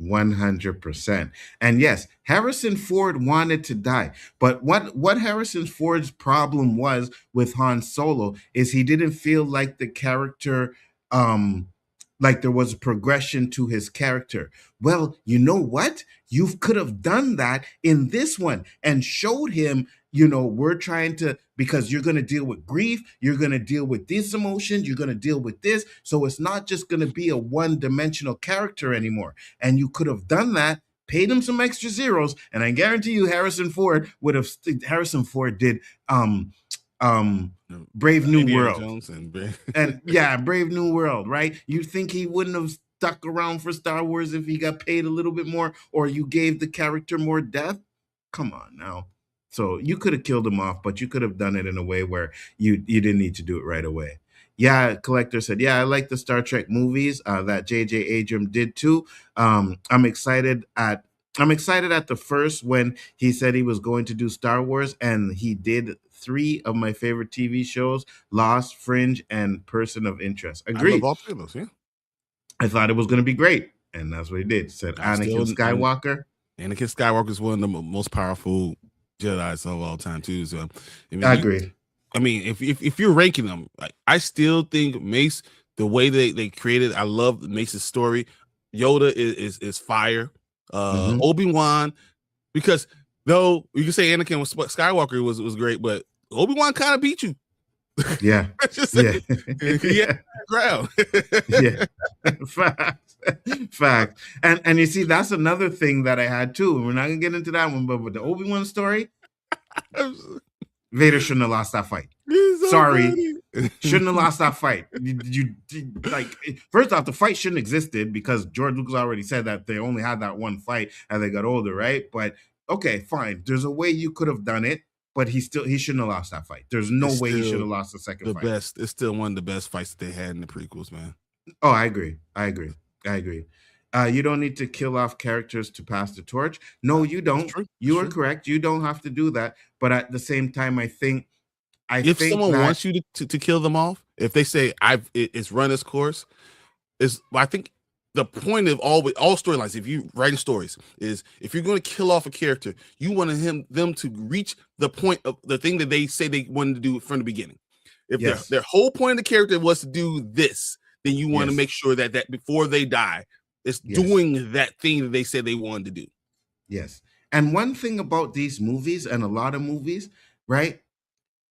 100%. And yes, Harrison Ford wanted to die. But what Harrison Ford's problem was with Han Solo is he didn't feel like the character, like there was a progression to his character. Well, you know what? You could have done that in this one and showed him, we're trying to, because you're going to deal with grief, you're going to deal with these emotions, you're going to deal with this. So it's not just going to be a one-dimensional character anymore. And you could have done that, paid him some extra zeros, and I guarantee you Harrison Ford did Brave New World. Brave New World, right? You'd think he wouldn't have stuck around for Star Wars if he got paid a little bit more, or you gave the character more depth. Come on now. So you could have killed him off, but you could have done it in a way where you didn't need to do it right away. Yeah, Collector said, I like the Star Trek movies that J.J. Abrams did too. I'm excited at the first when he said he was going to do Star Wars, and he did 3 of my favorite TV shows: Lost, Fringe, and Person of Interest. I love Agreed. all 3 of those. Yeah, I thought it was going to be great, and that's what he did. Said Anakin Skywalker. Anakin Skywalker is one of the most powerful Jedi's of all time too. So I agree. If you're ranking them, like, I still think Mace, the way they created, I love Mace's story. Yoda is fire. Obi-Wan, because though you can say Anakin Skywalker was great, but Obi-Wan kind of beat you. Yeah. Just yeah. ground. Yeah. Fact. And you see, that's another thing that I had too. We're not gonna get into that one, but with the Obi-Wan story, Vader shouldn't have lost that fight. Sorry. Shouldn't have lost that fight. You like, first off, the fight shouldn't have existed because George Lucas already said that they only had that one fight as they got older, right? But okay, fine. There's a way you could have done it, but he shouldn't have lost that fight. There's no way he should have lost the second fight. It's still one of the best fights that they had in the prequels, man. Oh, I agree. You don't need to kill off characters to pass the torch. No, you don't. You are correct. You don't have to do that. But at the same time, I think if someone wants you to kill them off, if they say it's run its course, I think the point of all storylines, if you writing stories, is if you're going to kill off a character, you want them to reach the point of the thing that they say they wanted to do from the beginning. If their whole point of the character was to do this, then you want to make sure that before they die, it's doing that thing that they said they wanted to do. Yes. And one thing about these movies and a lot of movies, right?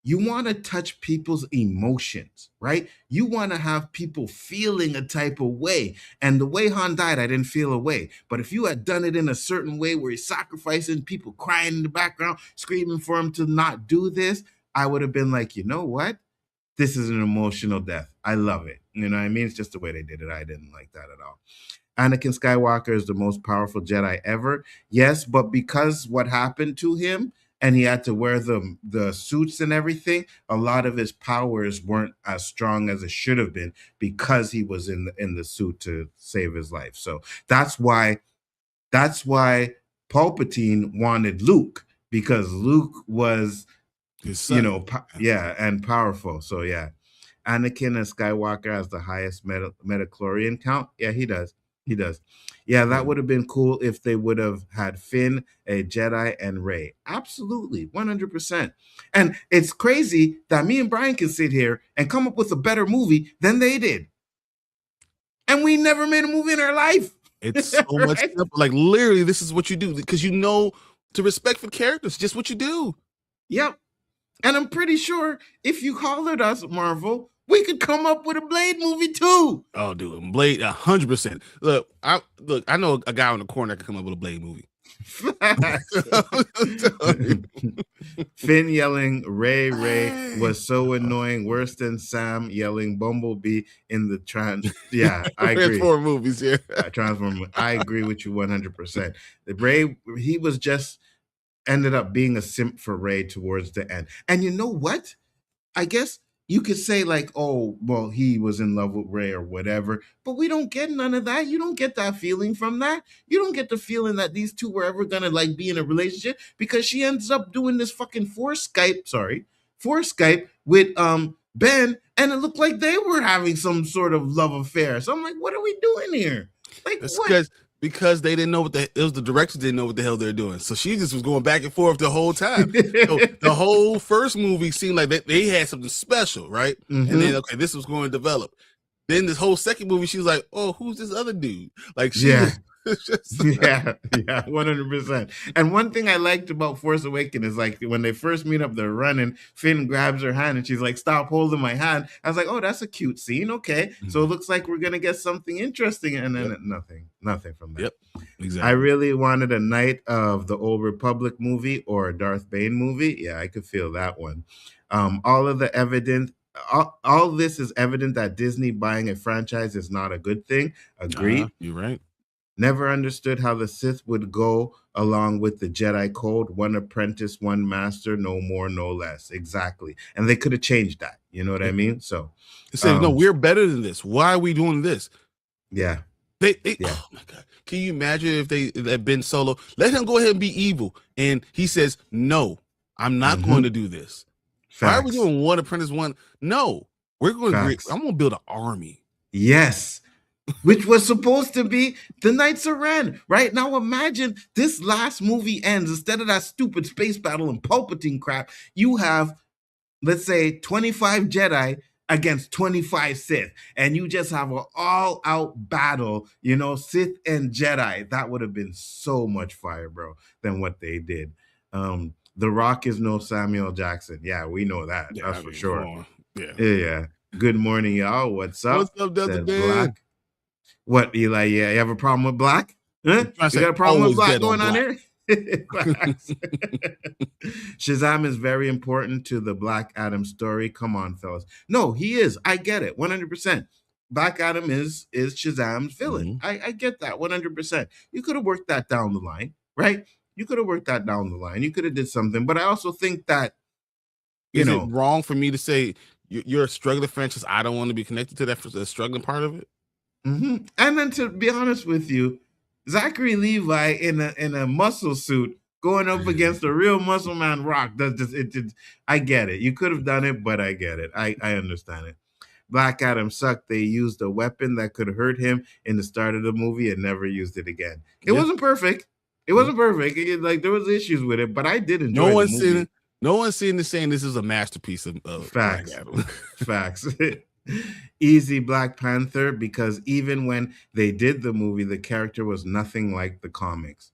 You want to touch people's emotions, right? You want to have people feeling a type of way. And the way Han died, I didn't feel a way. But if you had done it in a certain way where he's sacrificing, people crying in the background, screaming for him to not do this, I would have been like, you know what? This is an emotional death. I love it. You know what I mean? It's just the way they did it. I didn't like that at all. Anakin Skywalker is the most powerful Jedi ever. Yes, but because what happened to him, and he had to wear the suits and everything, a lot of his powers weren't as strong as it should have been because he was in the suit to save his life. So that's why Palpatine wanted Luke, because Luke was, and powerful. So yeah, Anakin and Skywalker has the highest metachlorian count. Yeah, he does. Yeah, that would have been cool if they would have had Finn, a Jedi, and Rey. Absolutely, 100%. And it's crazy that me and Bryon can sit here and come up with a better movie than they did. And we never made a movie in our life. It's so much simple. Like, literally, this is what you do, because you know to respect for characters, just what you do. Yep. And I'm pretty sure if you hollered us, Marvel, we could come up with a Blade movie too. Oh, dude, Blade, 100%. Look, I know a guy on the corner that can come up with a Blade movie. Finn yelling Ray was so annoying, worse than Sam yelling Bumblebee in the I agree. Transform movies, yeah. Transform. I agree with you 100%. Ray, he was just ended up being a simp for Ray towards the end. And you know what? I guess you could say like, oh, well, he was in love with Ray or whatever, but we don't get none of that. You don't get that feeling from that. You don't get the feeling that these two were ever gonna like be in a relationship, because she ends up doing this fucking force Skype with Ben, and it looked like they were having some sort of love affair. So I'm like, what are we doing here? Like, it's what? Because they didn't know it was the directors didn't know what the hell they're doing. So she just was going back and forth the whole time. So the whole first movie seemed like they had something special, right? Mm-hmm. And then, okay, this was going to develop. Then this whole second movie, she was like, oh, who's this other dude? Like, yeah, 100%. And one thing I liked about Force Awakens is like when they first meet up, they're running, Finn grabs her hand and she's like, stop holding my hand. I was like, oh, that's a cute scene. Okay. Mm-hmm. So it looks like we're going to get something interesting. And then nothing from that. Yep, exactly. I really wanted a Knight of the Old Republic movie or a Darth Bane movie. Yeah, I could feel that one. All this is evident that Disney buying a franchise is not a good thing. Agreed. You're right. Never understood how the Sith would go along with the Jedi Code. One apprentice, one master, no more, no less. Exactly. And they could have changed that. You know what I mean? So they say, no, we're better than this. Why are we doing this? Yeah. Yeah. Oh my God. Can you imagine if they had been Solo? Let him go ahead and be evil. And he says, no, I'm not going to do this. Why are we Facts. doing one apprentice, one? No, we're going to Facts. I'm going to build an army. Yes. Which was supposed to be the Knights of Ren, right? Now imagine this last movie ends, instead of that stupid space battle and Palpatine crap, you have, let's say, 25 Jedi against 25 Sith, and you just have an all-out battle, Sith and Jedi. That would have been so much fire, bro, than what they did. The Rock is no Samuel Jackson. Yeah, we know that. Yeah, That's for sure. Yeah. Yeah. Good morning, y'all. What's up? What's up, Delta Says Dan? Black. What, Eli? Yeah, you have a problem with Black? Huh? I You got a problem with always Black bet on going on Black. here? Facts. Shazam is very important to the Black Adam story. Come on, fellas. No, he is. I get it. 100%. Black Adam is Shazam's villain. I get that 100%. You could have worked that down the line, right? You could have worked that down the line. You could have did something. But I also think that, Is it wrong for me to say you're a struggling franchise? I don't want to be connected to that for the struggling part of it. Mm-hmm. And then, to be honest with you, Zachary Levi in a muscle suit going up against a real muscle man Rock. I get it. You could have done it, but I get it. I understand it. Black Adam sucked. They used a weapon that could hurt him in the start of the movie and never used it again. It wasn't perfect. It wasn't perfect. There was issues with it, but I did enjoy the movie. No one's saying this is a masterpiece of Facts. Black Adam. Facts. Easy Black Panther, because even when they did the movie, the character was nothing like the comics.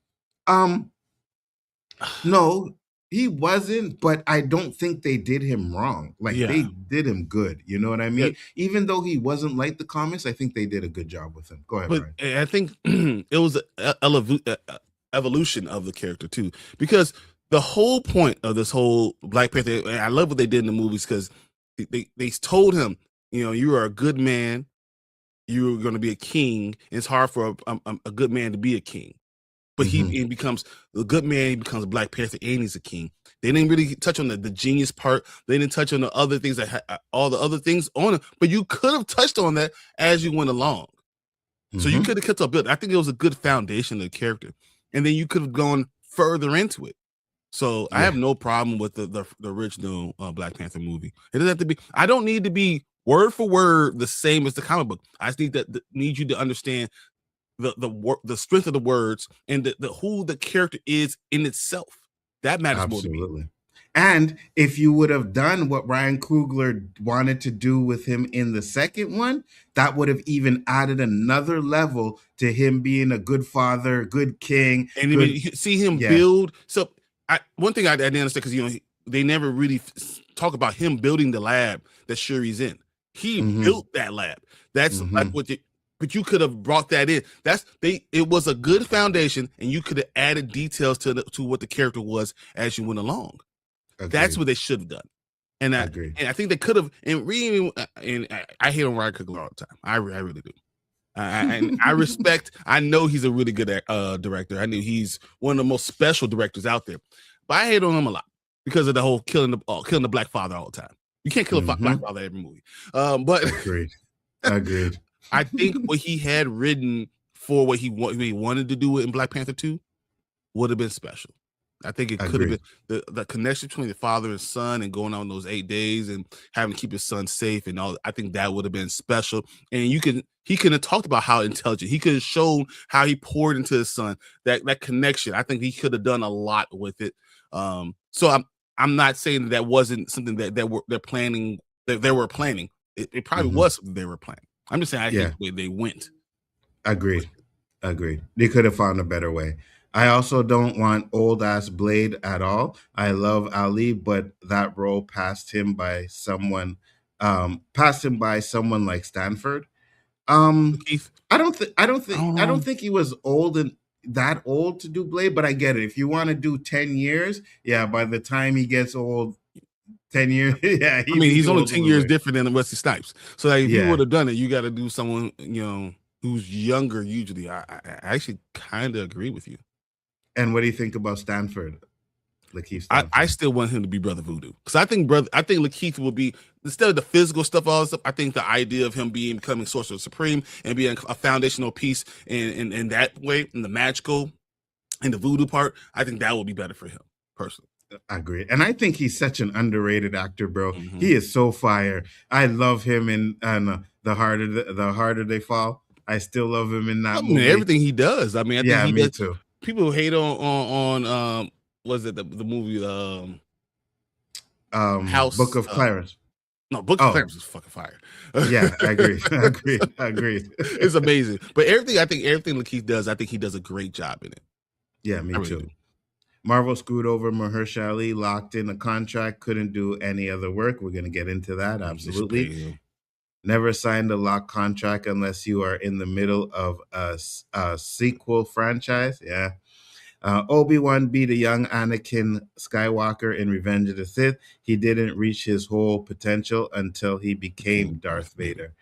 No, he wasn't, but I don't think they did him wrong. They did him good. You know what I mean? Yeah. Even though he wasn't like the comics, I think they did a good job with him. Go ahead, but Bryon. I think it was an evolution of the character too, because the whole point of this whole Black Panther, and I love what they did in the movies, because they told him, you are a good man, you're going to be a king. It's hard for a good man to be a king, but he becomes a good man. He becomes a Black Panther, and he's a king. They didn't really touch on the genius part. They didn't touch on the other things all the other things on it. But you could have touched on that as you went along. So you could have kept up build. I think it was a good foundation of the character, and then you could have gone further into it. So I have no problem with the original Black Panther movie. It doesn't have to be. I don't need to be word for word the same as the comic book. I just need you to understand the strength of the words and the who the character is in itself. That matters more to me. Absolutely. And if you would have done what Ryan Coogler wanted to do with him in the second one, that would have even added another level to him being a good father, good king. And you see him build. So one thing I didn't understand, because they never really talk about him building the lab that Shuri's in. He built that lab. That's like but you could have brought that in. It was a good foundation, and you could have added details to what the character was as you went along. Agreed. That's what they should have done. And I think they could have. And I hate on Ryan Coogler all the time. I really do. And I respect. I know he's a really good director. I knew he's one of the most special directors out there. But I hate on him a lot because of the whole killing the black father all the time. You can't kill a black father every movie. But agreed. I think what he had written for what he wanted to do in Black Panther 2 would have been special. I think it could have been the connection between the father and son, and going on those 8 days and having to keep his son safe and all. I think that would have been special. And he could have talked about how intelligent. He could have shown how he poured into his son, that connection. I think he could have done a lot with it. So I'm not saying that wasn't something that they're planning. That they were planning. It probably was something they were planning. I'm just saying I hate the way they went. Agreed. They could have found a better way. I also don't want old ass Blade at all. I love Ali, but that role passed him by someone like Stanford. I don't think he was that old to do Blade, but I get it. If you want to do 10 years, by the time he gets old, 10 years, he's only 10 years different than Wesley Snipes. So if you would have done it, you got to do someone who's younger. Usually, I actually kind of agree with you. And what do you think about Stanford? Lakeith Stanford? I still want him to be Brother Voodoo, because I think Lakeith will be, instead of the physical stuff, all this stuff. I think the idea of him becoming Sorcerer Supreme and being a foundational piece in that way, in the magical and the voodoo part, I think that will be better for him personally. I agree. And I think he's such an underrated actor, bro. Mm-hmm. He is so fire. I love him in the harder they fall. I still love him in that movie. Everything he does. I mean, I think he me does. too. People hate on was it the movie House Book of Clarence. No, Book of Clarence is fucking fire. Yeah, I agree. I agree. It's amazing. But everything Lakeith does, I think he does a great job in it. Yeah, me too. Marvel screwed over Mahershala Ali, locked in a contract, couldn't do any other work. We're going to get into that. Absolutely. Never signed a lock contract unless you are in the middle of a sequel franchise. Yeah. Obi-Wan beat a young Anakin Skywalker in Revenge of the Sith. He didn't reach his whole potential until he became Darth Vader.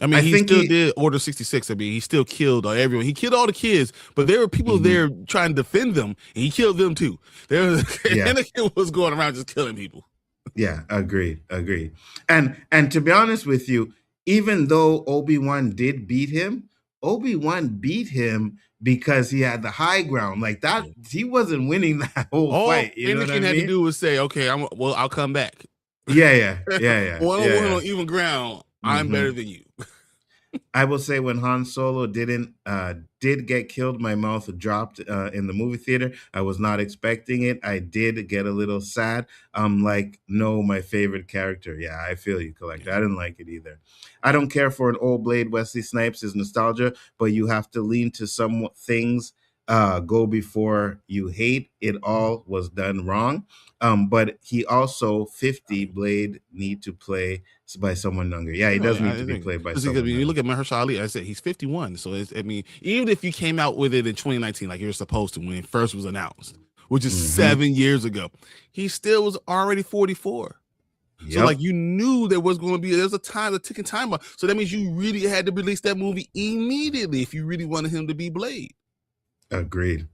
I mean, he still did Order 66. I mean, he still killed everyone. He killed all the kids, but there were people there trying to defend them, and he killed them too. Anakin was going around just killing people. Yeah, agreed. And to be honest with you, even though Obi-Wan did beat him, Obi-Wan beat him because he had the high ground. Like that, he wasn't winning that whole fight. You know what I mean? Anakin had to do was say, "Okay, I'll come back." Yeah. One on even ground. I'm better than you. I will say when Han Solo did get killed, my mouth dropped in the movie theater. I was not expecting it. I did get a little sad. Like, no, my favorite character. Yeah, I feel you, Collector. I didn't like it either. I don't care for an old blade. Wesley Snipes is nostalgia, but you have to lean to some things go before you hate. It all was done wrong. But he also 50 Blade need to play by someone younger. Yeah, he does need to be played by someone younger. You look at Mahershala Ali, I said he's 51. So I mean, even if you came out with it in 2019, like you're supposed to when it first was announced, which is 7 years ago, he still was already 44. So like you knew there was going to be a ticking time bomb. So that means you really had to release that movie immediately if you really wanted him to be Blade. Agreed.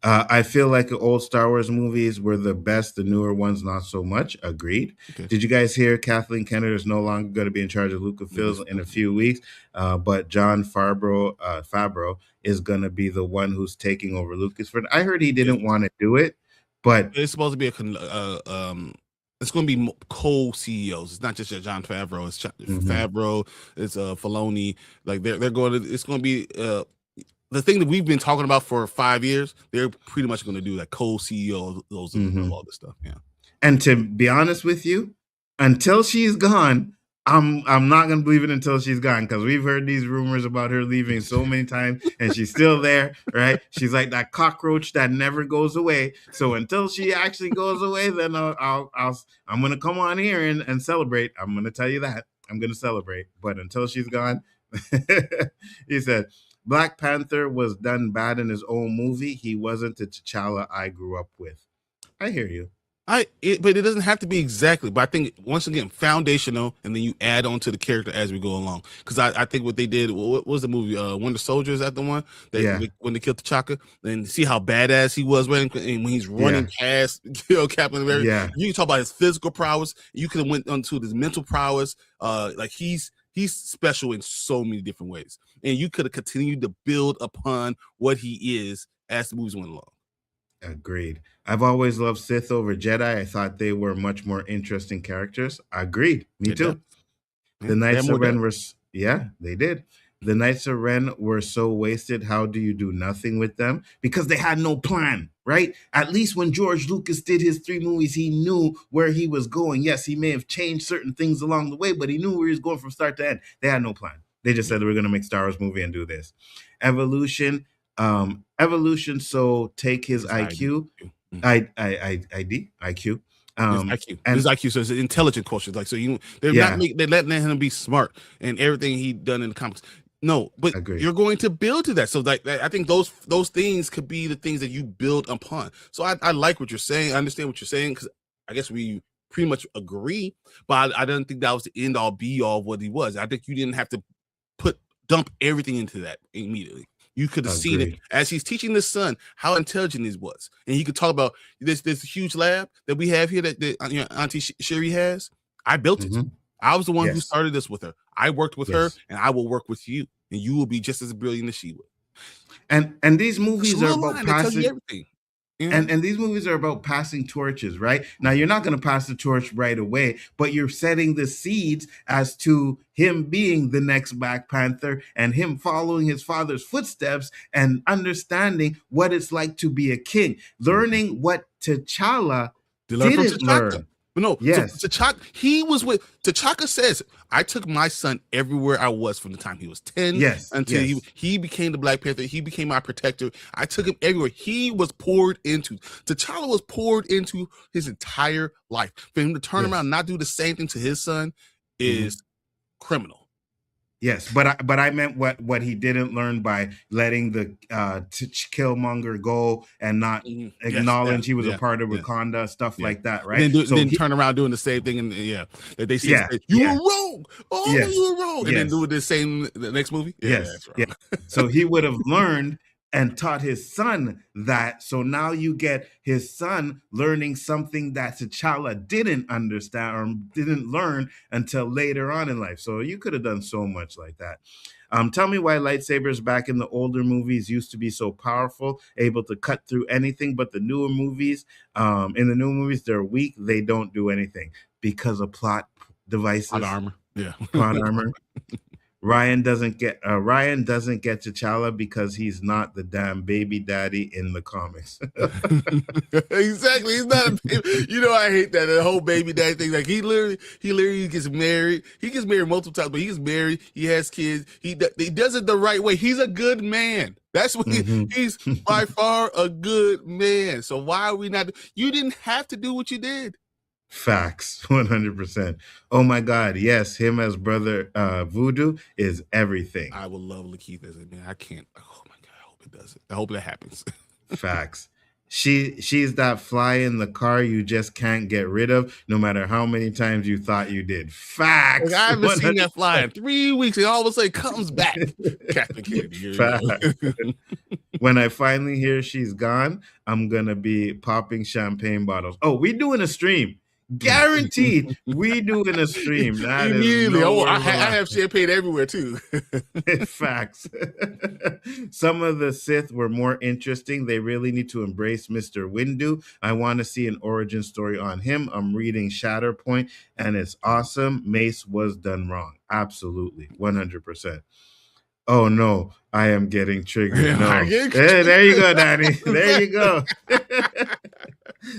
I feel like the old Star Wars movies were the best. The newer ones, not so much. Agreed. Okay. Did you guys hear Kathleen Kennedy is no longer going to be in charge of Lucasfilm in a few weeks? But Jon Favreau is going to be the one who's taking over Lucasfilm. I heard he didn't want to do it, but it's supposed to be it's going to be co-CEOs. It's not just Jon Favreau. It's Favreau. It's Filoni. Like they're going to. It's going to be. The thing that we've been talking about for 5 years, they're pretty much going to do that co-CEO those all this stuff. Yeah. And to be honest with you, until she's gone, I'm not going to believe it until she's gone, because we've heard these rumors about her leaving so many times, and she's still there, right? She's like that cockroach that never goes away. So until she actually goes away, then I'm going to come on here and celebrate. I'm going to tell you that. I'm going to celebrate. But until she's gone, he said, Black Panther was done bad in his own movie. He wasn't the T'Challa I grew up with. I hear you. But it doesn't have to be exactly. But I think, once again, foundational, and then you add on to the character as we go along. Because I think what they did, what was the movie? Winter Soldier, is that the one? When they killed T'Chaka, and see how badass he was when he's running past Captain America. Yeah. You can talk about his physical prowess. You could have went onto his mental prowess. Like he's special in so many different ways. And you could have continued to build upon what he is as the movies went along. Agreed. I've always loved Sith over Jedi. I thought they were much more interesting characters. Agreed. Me too. The Knights of Ren were, they did. The Knights of Ren were so wasted. How do you do nothing with them? Because they had no plan, right? At least when George Lucas did his 3 movies, he knew where he was going. Yes, he may have changed certain things along the way, but he knew where he was going from start to end. They had no plan. They just said they were going to make Star Wars movie and do this. Evolution. So take his IQ. IQ. IQ. His IQ, so it's an intelligent quotient. Like, so they're letting him be smart and everything he done in the comics. No, but you're going to build to that. So like, I think those things could be the things that you build upon. So I like what you're saying. I understand what you're saying, because I guess we pretty much agree. But I don't think that was the end all be all of what he was. I think you didn't have to dump everything into that immediately. You could have seen it as he's teaching his son how intelligent he was, and he could talk about this huge lab that we have here that Auntie Sherry has. I built it. I was the one who started this with her. I worked with her, and I will work with you, and you will be just as brilliant as she would. And these movies are about passing everything. And these movies are about passing torches, right? Now you're not going to pass the torch right away, but you're setting the seeds as to him being the next Black Panther and him following his father's footsteps and understanding what it's like to be a king, learning what T'Challa didn't learn. No, Yes. so T'Chaka says, I took my son everywhere I was from the time he was 10 until he became the Black Panther. He became my protector. I took him everywhere. T'Challa was poured into his entire life. For him to turn around and not do the same thing to his son is criminal. Yes, but I meant what he didn't learn by letting the Killmonger go and not acknowledge he was a part of Wakanda, stuff like that, right? Then turn around doing the same thing, and that they say you were wrong. Oh, you were wrong, and then do the next movie. So he would have learned and taught his son that. So now you get his son learning something that T'Challa didn't understand or didn't learn until later on in life. So you could have done so much like that. Tell me why lightsabers back in the older movies used to be so powerful, able to cut through anything, but the newer movies, in the new movies, they're weak. They don't do anything because of plot devices. Plot armor. Yeah. Plot armor. Ryan doesn't get T'Challa because he's not the damn baby daddy in the comics. Exactly, he's not a baby. You know, I hate that the whole baby daddy thing. Like he literally gets married. He gets married multiple times, but he gets married. He has kids. He does it the right way. He's a good man. That's what he's by far a good man. So why are we not? You didn't have to do what you did. Facts, 100%. Oh my God, yes, him as brother Voodoo is everything. I would love LOWKEY as it, man. I can't. Oh my God, I hope it does it. I hope that happens. Facts. She's that fly in the car you just can't get rid of, no matter how many times you thought you did. Facts. Like, I haven't seen that fly in 3 weeks, and all of a sudden comes back. Captain Kennedy. Facts. When I finally hear she's gone, I'm gonna be popping champagne bottles. Oh, we doing a stream. Guaranteed, we doing a stream. That immediately. I have champagne everywhere too. Facts. Some of the Sith were more interesting. They really need to embrace Mr. Windu. I want to see an origin story on him. I'm reading Shatterpoint, and it's awesome. Mace was done wrong. Absolutely, 100%. Oh no, I am getting triggered. No. Hey, there you go, Danny. There you go.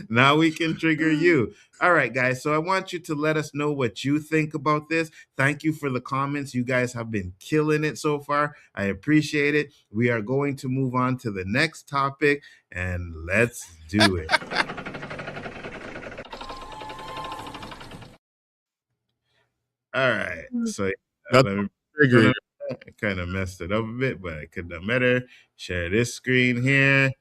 Now we can trigger you. All right, guys. So I want you to let us know what you think about this. Thank you for the comments. You guys have been killing it so far. I appreciate it. We are going to move on to the next topic, and let's do it. All right. So let me trigger it. I kind of messed it up a bit, but I could have done better. Share this screen here.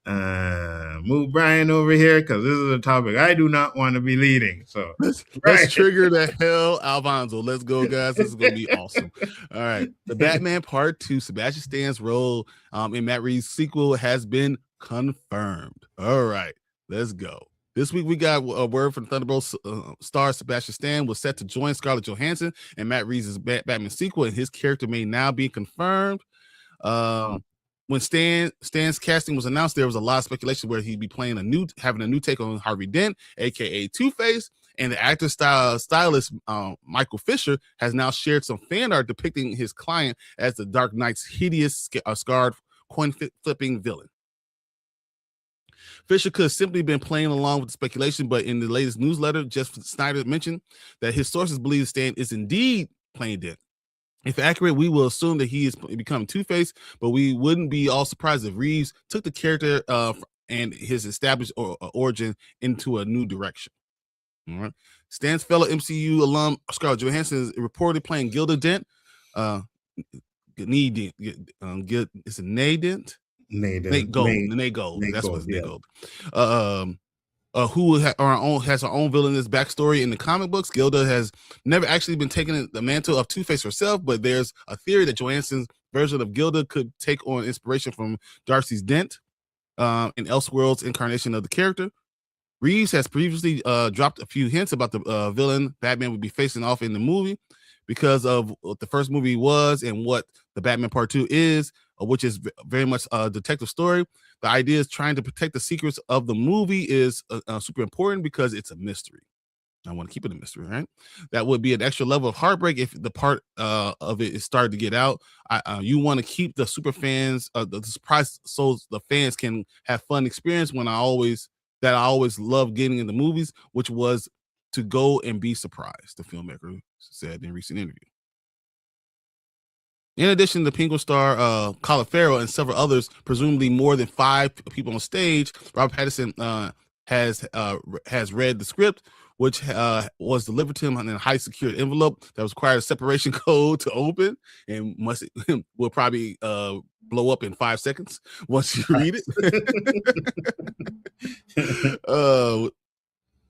Move Brian over here because this is a topic I do not want to be leading. So let's trigger the hell Alfonso. Let's go, guys. This is gonna be awesome. All right, the Batman Part 2, Sebastian Stan's role in Matt Reeves' sequel has been confirmed. All right, let's go. This week we got a word from Thunderbolt star Sebastian Stan was set to join Scarlett Johansson in Matt Reeves' Batman sequel, and his character may now be confirmed. When Stan's casting was announced, there was a lot of speculation where he'd be playing having a new take on Harvey Dent, aka Two-Face, and the actor stylist Michael Fisher has now shared some fan art depicting his client as the Dark Knight's hideous, scarred, coin-flipping villain. Fisher could have simply been playing along with the speculation, but in the latest newsletter, Jeff Snyder mentioned that his sources believe Stan is indeed playing Dent. If accurate, we will assume that he is becoming Two-Face, but we wouldn't be all surprised if Reeves took the character and his established origin into a new direction. All right. Stan's fellow MCU alum Scarlett Johansson is reportedly playing Gilda Dent. Nate Dent? Nate Gold. That's what's Nate Gold. Who has her own villainous backstory in the comic books. Gilda has never actually been taking the mantle of Two-Face herself, but there's a theory that Johansson's version of Gilda could take on inspiration from Darcy's Dent, an Elseworlds incarnation of the character. Reeves has previously dropped a few hints about the villain Batman would be facing off in the movie because of what the first movie was and what the Batman Part 2 is, which is very much a detective story. The idea is trying to protect the secrets of the movie is super important because it's a mystery. I want to keep it a mystery, right? That would be an extra level of heartbreak if the part of it is started to get out. You want to keep the super fans, the surprise, so the fans can have fun experience. I always love getting in the movies, which was to go and be surprised. The filmmaker said in a recent interview. In addition to Penguin star Colin Farrell and several others, presumably more than 5 people on stage, Robert Pattinson has read the script, which was delivered to him in a high secured envelope that required a separation code to open, and will probably blow up in 5 seconds once you read it.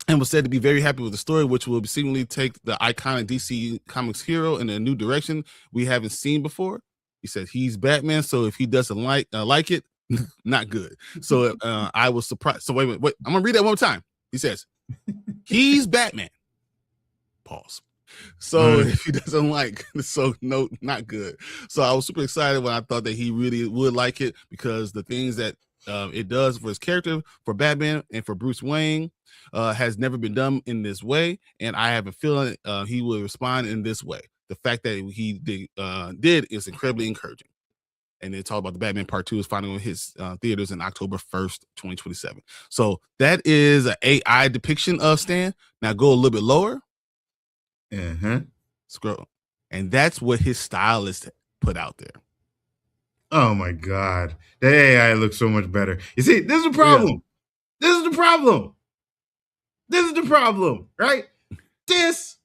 And was said to be very happy with the story, which will seemingly take the iconic DC Comics hero in a new direction we haven't seen before. He said he's Batman, so if he doesn't like it, not good. So I was surprised. So wait, I'm gonna read that one more time. He says he's Batman. Pause. So if he doesn't like, so no, not good. So I was super excited when I thought that he really would like it, because the things that it does for his character, for Batman, and for Bruce Wayne has never been done in this way, and I have a feeling he will respond in this way. The fact that he did is incredibly encouraging. And they talk about the Batman Part 2 is finally on his theaters in October 1st, 2027. So that is an AI depiction of Stan. Now go a little bit lower. Scroll. And that's what his stylist put out there. Oh my God. The AI looks so much better. You see, this is the problem. Yeah. This is the problem. This is the problem, right? This,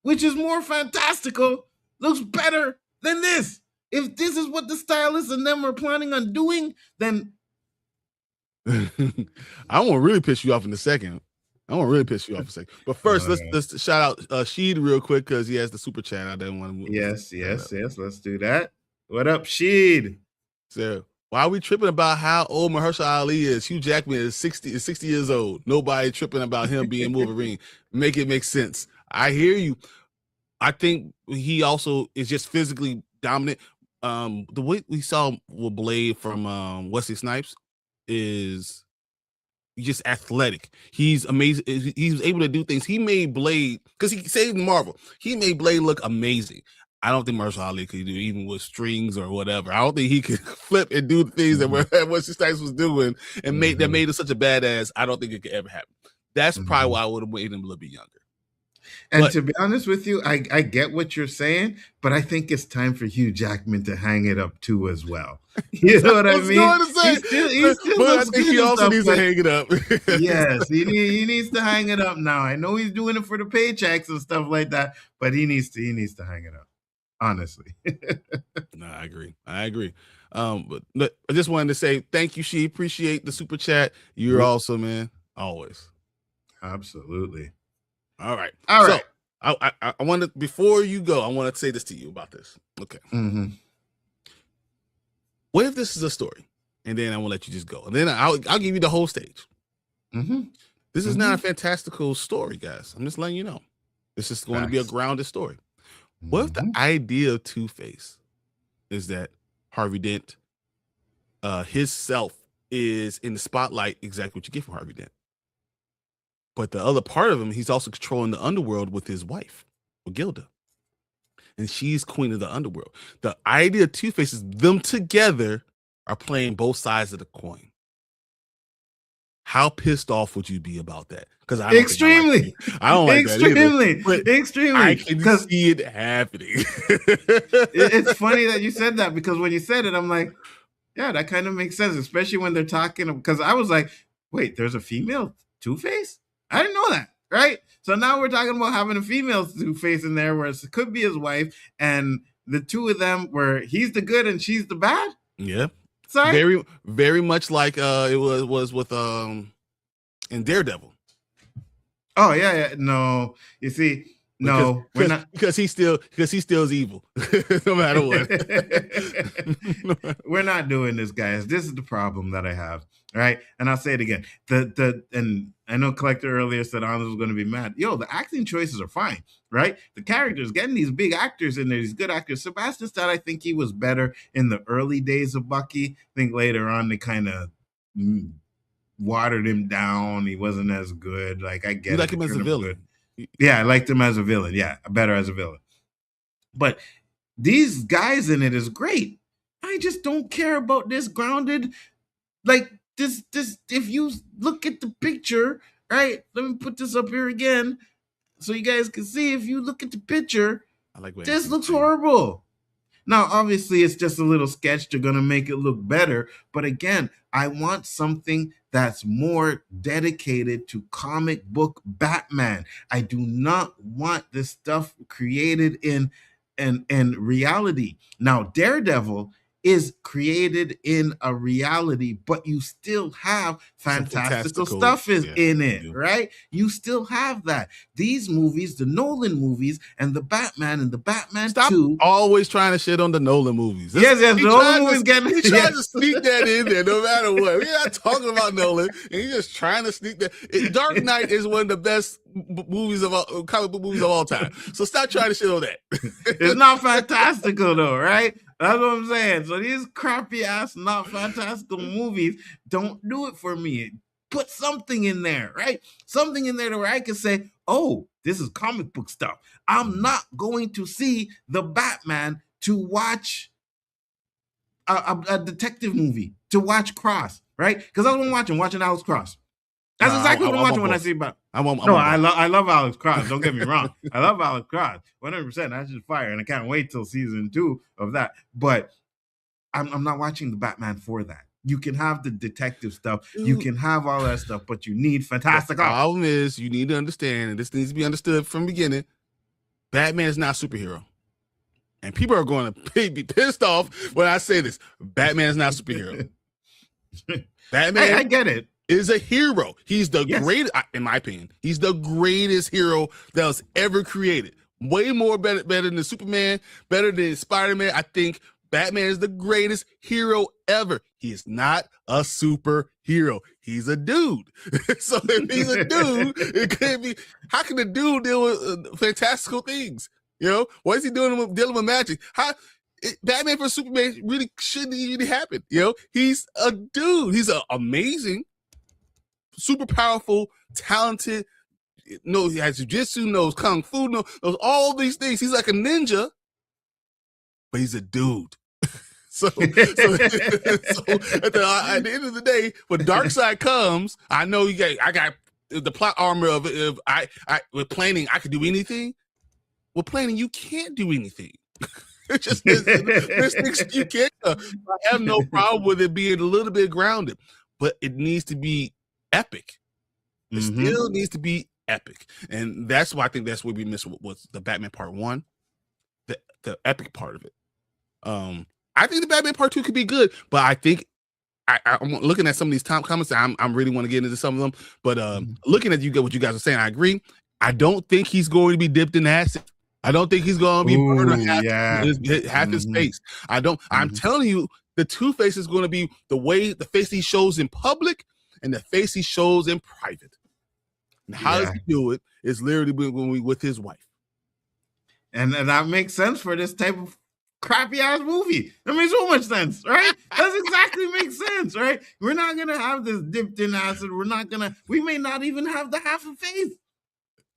which is more fantastical, looks better than this. If this is what the stylists and them are planning on doing, then I won't really piss you off in a second. But first, let's shout out Sheed real quick, because he has the super chat. I didn't want to. Yes. Let's do that. What up, Sheed? So why are we tripping about how old Mahershala Ali is? Hugh Jackman is 60 years old. Nobody tripping about him being Wolverine. Make it make sense. I hear you. I think he also is just physically dominant. The way we saw with Blade from Wesley Snipes is just athletic. He's amazing. He was able to do things. He made Blade, because he saved Marvel. He made Blade look amazing. I don't think Mahershala Ali could do, even with strings or whatever. I don't think he could flip and do the things that Wesley Snipes was doing and made it such a badass. I don't think it could ever happen. That's probably why I would have made him a little bit younger. And to be honest with you, I get what you're saying, but I think it's time for Hugh Jackman to hang it up too as well. You know what I mean? But I think he also needs to hang it up. Yes, he needs to hang it up now. I know he's doing it for the paychecks and stuff like that, but he needs to hang it up. Honestly. No, I agree. But I just wanted to say thank you, She. Appreciate the super chat. You're awesome, man. Always. Absolutely. All right. So, I wanted, before you go, I want to say this to you about this. Okay. What if this is a story, and then I will let you just go, and then I'll give you the whole stage. This is not a fantastical story, guys. I'm just letting you know. This is going to be a grounded story. What if the idea of Two-Face is that Harvey Dent, his self, is in the spotlight, exactly what you get from Harvey Dent? But the other part of him, he's also controlling the underworld with his wife, Gilda. And she's queen of the underworld. The idea of Two-Face is them together are playing both sides of the coin. How pissed off would you be about that? Because I don't extremely. I don't like that either. Extremely. I can see it happening. It's funny that you said that, because when you said it, I'm like, yeah, that kind of makes sense, especially when they're talking. Because I was like, wait, there's a female Two-Face? I didn't know that, right? So now we're talking about having a female Two-Face in there, where it could be his wife, and the two of them, where he's the good and she's the bad. Yeah. Sorry? Very, very much like it was with in Daredevil. Oh yeah. No, you see, No, we're not. Because he still is evil, no matter what. We're not doing this, guys. This is the problem that I have. Right. And I'll say it again. And I know Collector earlier said Anders was going to be mad. Yo, the acting choices are fine, right? The characters, getting these big actors in there, these good actors. Sebastian Stan, I think he was better in the early days of Bucky. I think later on they kind of watered him down. He wasn't as good. Like, I get you like him as a villain. Yeah, I liked him as a villain. Yeah, better as a villain. But these guys in it is great. I just don't care about this grounded, like this. If you look at the picture, right? Let me put this up here again so you guys can see. If you look at the picture, this looks horrible. Now, obviously, it's just a little sketch. They're going to make it look better. But again, I want something that's more dedicated to comic book Batman. I do not want this stuff created in reality. Now, Daredevil is created in a reality, but you still have fantastical stuff in it, right? You still have that. These movies, the Nolan movies, and the Batman and the Batman 2. Always trying to shit on the Nolan movies. Yes, the Nolan movies getting. He tried to sneak that in there no matter what. We're not talking about Nolan, and he's just trying to sneak that. Dark Knight is one of the best movies of all, comic book movies of all time. So stop trying to shit on that. It's not fantastical though, right? That's what I'm saying. So these crappy ass, not fantastical movies don't do it for me. Put something in there, right? Something in there where I can say, oh, this is comic book stuff. I'm not going to see the Batman to watch a detective movie, to watch Cross, right? Because that's what I'm watching Alex Cross. That's exactly what I'm watching when I see Batman. I love Alex Cross. Don't get me wrong. I love Alex Cross. 100%. That's just fire. And I can't wait till season 2 of that. But I'm not watching the Batman for that. You can have the detective stuff. You can have all that stuff, but you need fantastic. The problem is you need to understand, and this needs to be understood from the beginning, Batman is not a superhero. And people are going to be pissed off when I say this. Batman is not a superhero. Batman, I get it. Is a hero. He's the greatest, in my opinion. He's the greatest hero that was ever created. Way more better than Superman, better than Spider-Man. I think Batman is the greatest hero ever. He is not a superhero. He's a dude. So if he's a dude, it can't be. How can a dude deal with fantastical things? You know, what is he dealing with magic? Batman versus Superman really shouldn't even happen. You know, he's a dude. He's an amazing, super powerful, talented. He has jiu-jitsu, knows kung fu, knows all these things. He's like a ninja, but he's a dude. So at the end of the day, when Darkseid comes, I know I got the plot armor of with planning, I could do anything. With planning, you can't do anything. It's just there's things you can't. I have no problem with it being a little bit grounded, but it needs to be epic. It still needs to be epic, and that's why I think that's what we missed with the Batman Part 1, the epic part of it. I think the Batman Part 2 could be good, but I think I'm looking at some of these comments. I'm really want to get into some of them, but looking at what you guys are saying, I agree. I don't think he's going to be dipped in acid. I don't think he's going to be burned half his face. I'm telling you, the Two-Face is going to be the face he shows in public and the face he shows in private. And how does he do it? It's literally with his wife. And that makes sense for this type of crappy ass movie. That makes so much sense, right? That's exactly makes sense, right? We're not gonna have this dipped in acid. We may not even have the half a face.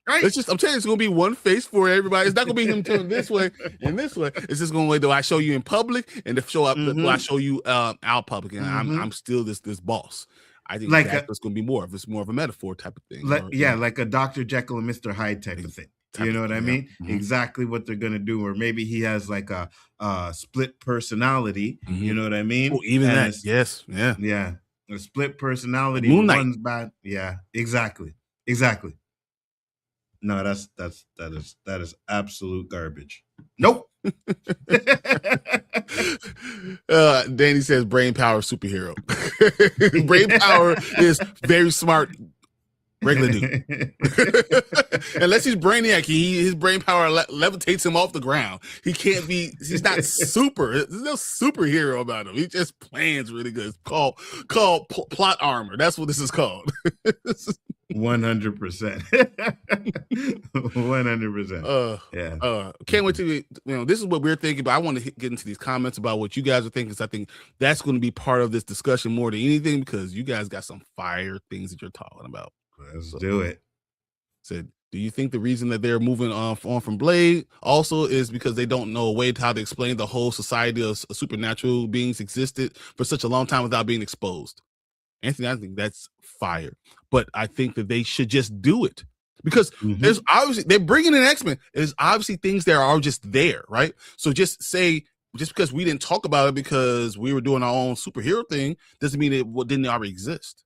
Right? I'm telling you, it's gonna be one face for everybody. It's not gonna be him turning this way and this way. It's just gonna be do I show you in public and to show up do I show you out public and I'm still this boss. I think like that's gonna be more of a metaphor type of thing. Like a Dr. Jekyll and Mr. Hyde type of thing. You know what I mean? Exactly what they're gonna do, or maybe he has like a split personality. You know what I mean? Oh, even and that, yes, a split personality. One's bad. Yeah, exactly. No, that is absolute garbage. Nope. Danny says brain power superhero. Brain power is very smart Regular dude. Unless he's Brainiac, his brain power levitates him off the ground. He's not super. There's no superhero about him. He just plans really good. It's called plot armor. That's what this is called. 100%. 100%. Yeah. Can't wait to, this is what we're thinking, but I want to get into these comments about what you guys are thinking, because I think that's going to be part of this discussion more than anything, because you guys got some fire things that you're talking about. Let's do it. Said, do you think the reason that they're moving on from Blade also is because they don't know a way to how to explain the whole society of supernatural beings existed for such a long time without being exposed? Anthony, I think that's fire, but I think that they should just do it, because there's obviously, they're bringing in X-Men. There's obviously things that are just there, right? So just because we didn't talk about it because we were doing our own superhero thing doesn't mean it didn't already exist.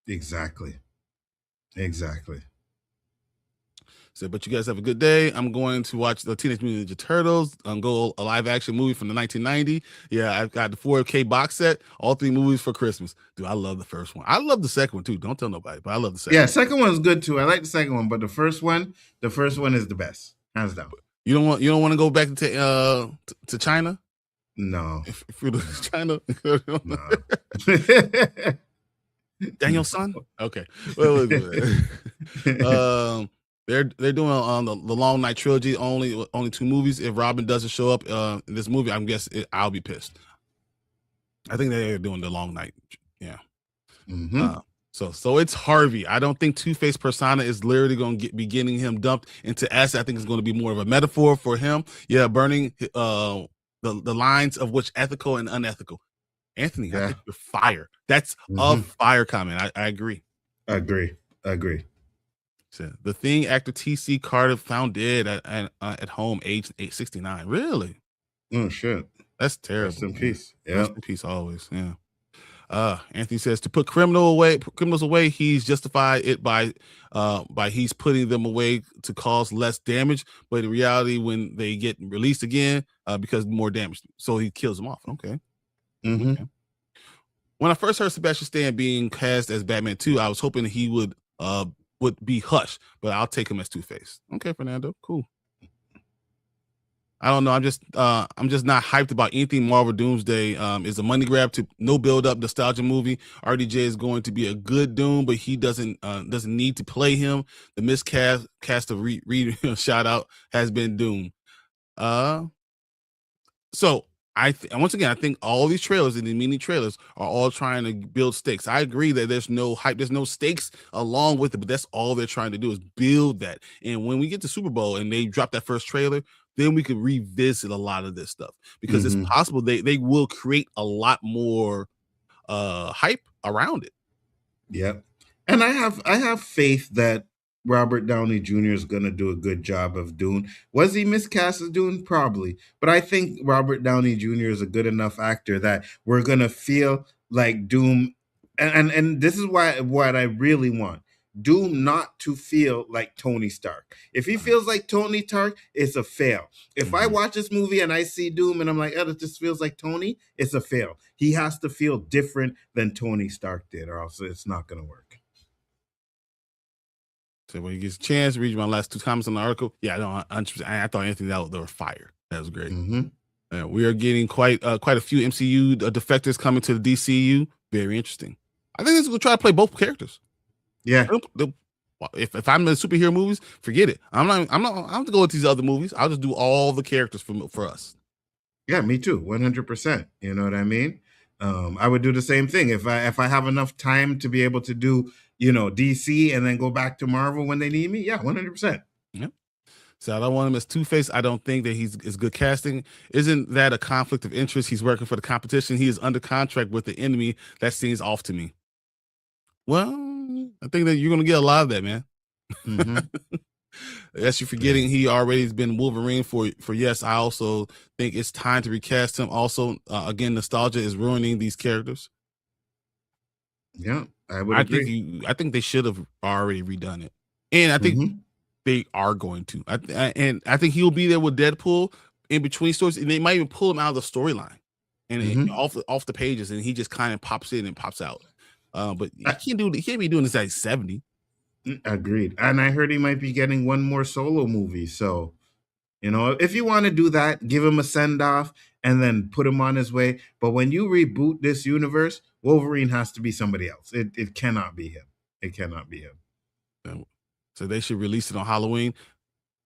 Exactly. So, but you guys have a good day. I'm going to watch the Teenage Mutant Ninja Turtles, go a live action movie from the 1990. Yeah, I've got the 4K box set, all 3 movies for Christmas. Dude, I love the first one. I love the second one too. Don't tell nobody, but I love the second. Yeah, second one's good too. I like the second one, but the first one is the best, hands down. You don't want to go back to China? No. If you go to China, no. Daniel's son. Okay. Well, they're doing the Long Night trilogy, only 2 movies. If Robin doesn't show up in this movie, I'm guessing I'll be pissed. I think they're doing the Long Night. Yeah. So it's Harvey. I don't think Two-Face persona is literally going to be getting him dumped into acid. I think it's going to be more of a metaphor for him. Yeah, burning the lines of which ethical and unethical. Anthony, I think you're fire. That's a fire comment. I agree. Agree. So, the Thing actor T.C. Carter found dead at home, age 69. Really? Oh shit. That's terrible. Rest in peace. Yeah. Rest in peace always. Yeah. Anthony says, to put criminals away, he's justified it by he's putting them away to cause less damage, but in reality, when they get released again, because more damage, so he kills them off. Okay. Okay. When I first heard Sebastian Stan being cast as Batman 2, I was hoping he would be Hush, but I'll take him as Two-Face. Okay, Fernando, cool. I don't know. I'm just not hyped about anything Marvel Doomsday. Is a money grab to no build up nostalgia movie. RDJ is going to be a good Doom, but he doesn't need to play him. The miscast of Reed shout out has been Doom. So once again, I think all these trailers and the mini trailers are all trying to build stakes. I agree that there's no hype, there's no stakes along with it, but that's all they're trying to do is build that. And when we get to Super Bowl and they drop that first trailer, then we can revisit a lot of this stuff, because it's possible they will create a lot more hype around it. Yep. And I have faith that Robert Downey Jr. is going to do a good job of Dune. Was he miscast as Dune? Probably. But I think Robert Downey Jr. is a good enough actor that we're going to feel like Doom. And this is what I really want. Doom not to feel like Tony Stark. If he feels like Tony Stark, it's a fail. If I watch this movie and I see Doom and I'm like, oh, it just feels like Tony, it's a fail. He has to feel different than Tony Stark did, or else it's not going to work. So when he gets a chance, read my last 2 comments on the article. Yeah, I thought Anthony, they were fire. That was great. We are getting quite a few MCU defectors coming to the DCU. Very interesting. I think this is going to try to play both characters. Yeah. If I'm in the superhero movies, forget it. I'm not going to go with these other movies. I'll just do all the characters for us. Yeah, me too. 100%. You know what I mean? I would do the same thing if I have enough time to be able to do, DC and then go back to Marvel when they need me. Yeah, 100%. Yep. So I don't want him as Two-Face. I don't think that he's good casting. Isn't that a conflict of interest? He's working for the competition. He is under contract with the enemy. That seems off to me. Well, I think that you're going to get a lot of that, man. Yes, you're forgetting he already has been Wolverine for yes. I also think it's time to recast him. Also, again, nostalgia is ruining these characters. Yeah, I would agree. I think they should have already redone it, and I think they are going to. I think he'll be there with Deadpool in between stories, and they might even pull him out of the storyline and off the pages, and he just kind of pops in and pops out. But he can't be doing this at 70. Agreed. And I heard he might be getting one more solo movie. So, if you want to do that, give him a send off and then put him on his way. But when you reboot this universe, Wolverine has to be somebody else. It cannot be him. It cannot be him. So they should release it on Halloween.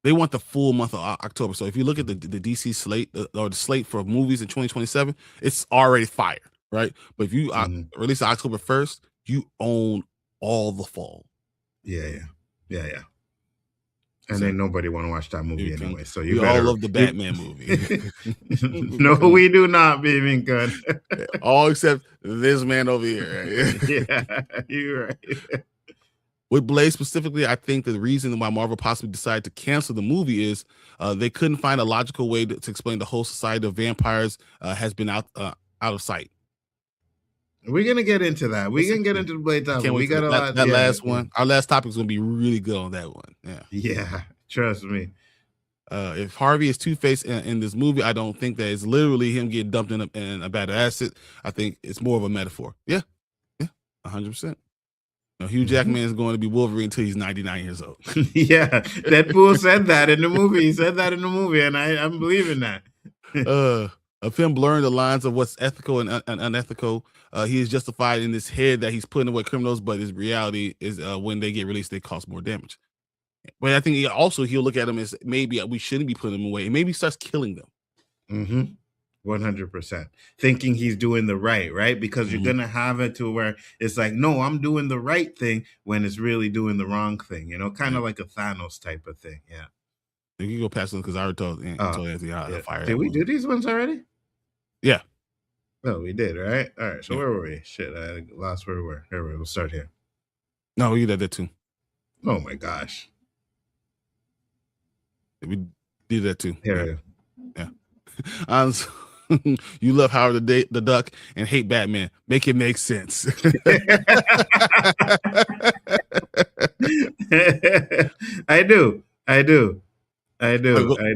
They want the full month of October. So if you look at the DC slate or the slate for movies in 2027, it's already fire, right? But if you release it October 1st, you own all the fall. Yeah. And then nobody want to watch that movie anyway. So we all love the Batman movie. No, we do not, baby. Good. All except this man over here. Right? Yeah, you're right. With Blade specifically, I think the reason why Marvel possibly decided to cancel the movie is they couldn't find a logical way to explain the whole society of vampires has been out of sight. We're gonna get into that. We're gonna get into the Blade topic. We got a lot. That last one. Our last topic is gonna be really good on that one. Yeah. Trust me. If Harvey is Two-Face in this movie, I don't think that it's literally him getting dumped in a bad acid. I think it's more of a metaphor. Yeah, 100%. Hugh Jackman is going to be Wolverine until he's 99 years old. Yeah, Deadpool said that in the movie. He said that in the movie, and I'm believing that. Of him blurring the lines of what's ethical and unethical, he is justified in his head that he's putting away criminals, but his reality is when they get released, they cause more damage. But I think he'll look at them as maybe we shouldn't be putting them away, and maybe he starts killing them. 100%. Thinking he's doing the right? Because you're gonna have it to where it's like, no, I'm doing the right thing when it's really doing the wrong thing. Kind of like a Thanos type of thing. Yeah. You can go past them because I already told Anthony how to fire. Did we do these ones already? Yeah. Oh, we did, right? All right. So where were we? Shit, I lost where we were. Here we go. We'll start here. No, we did that too. Oh my gosh. We did that too. Here. Yeah. You love Howard the Duck and hate Batman. Make it make sense. I do.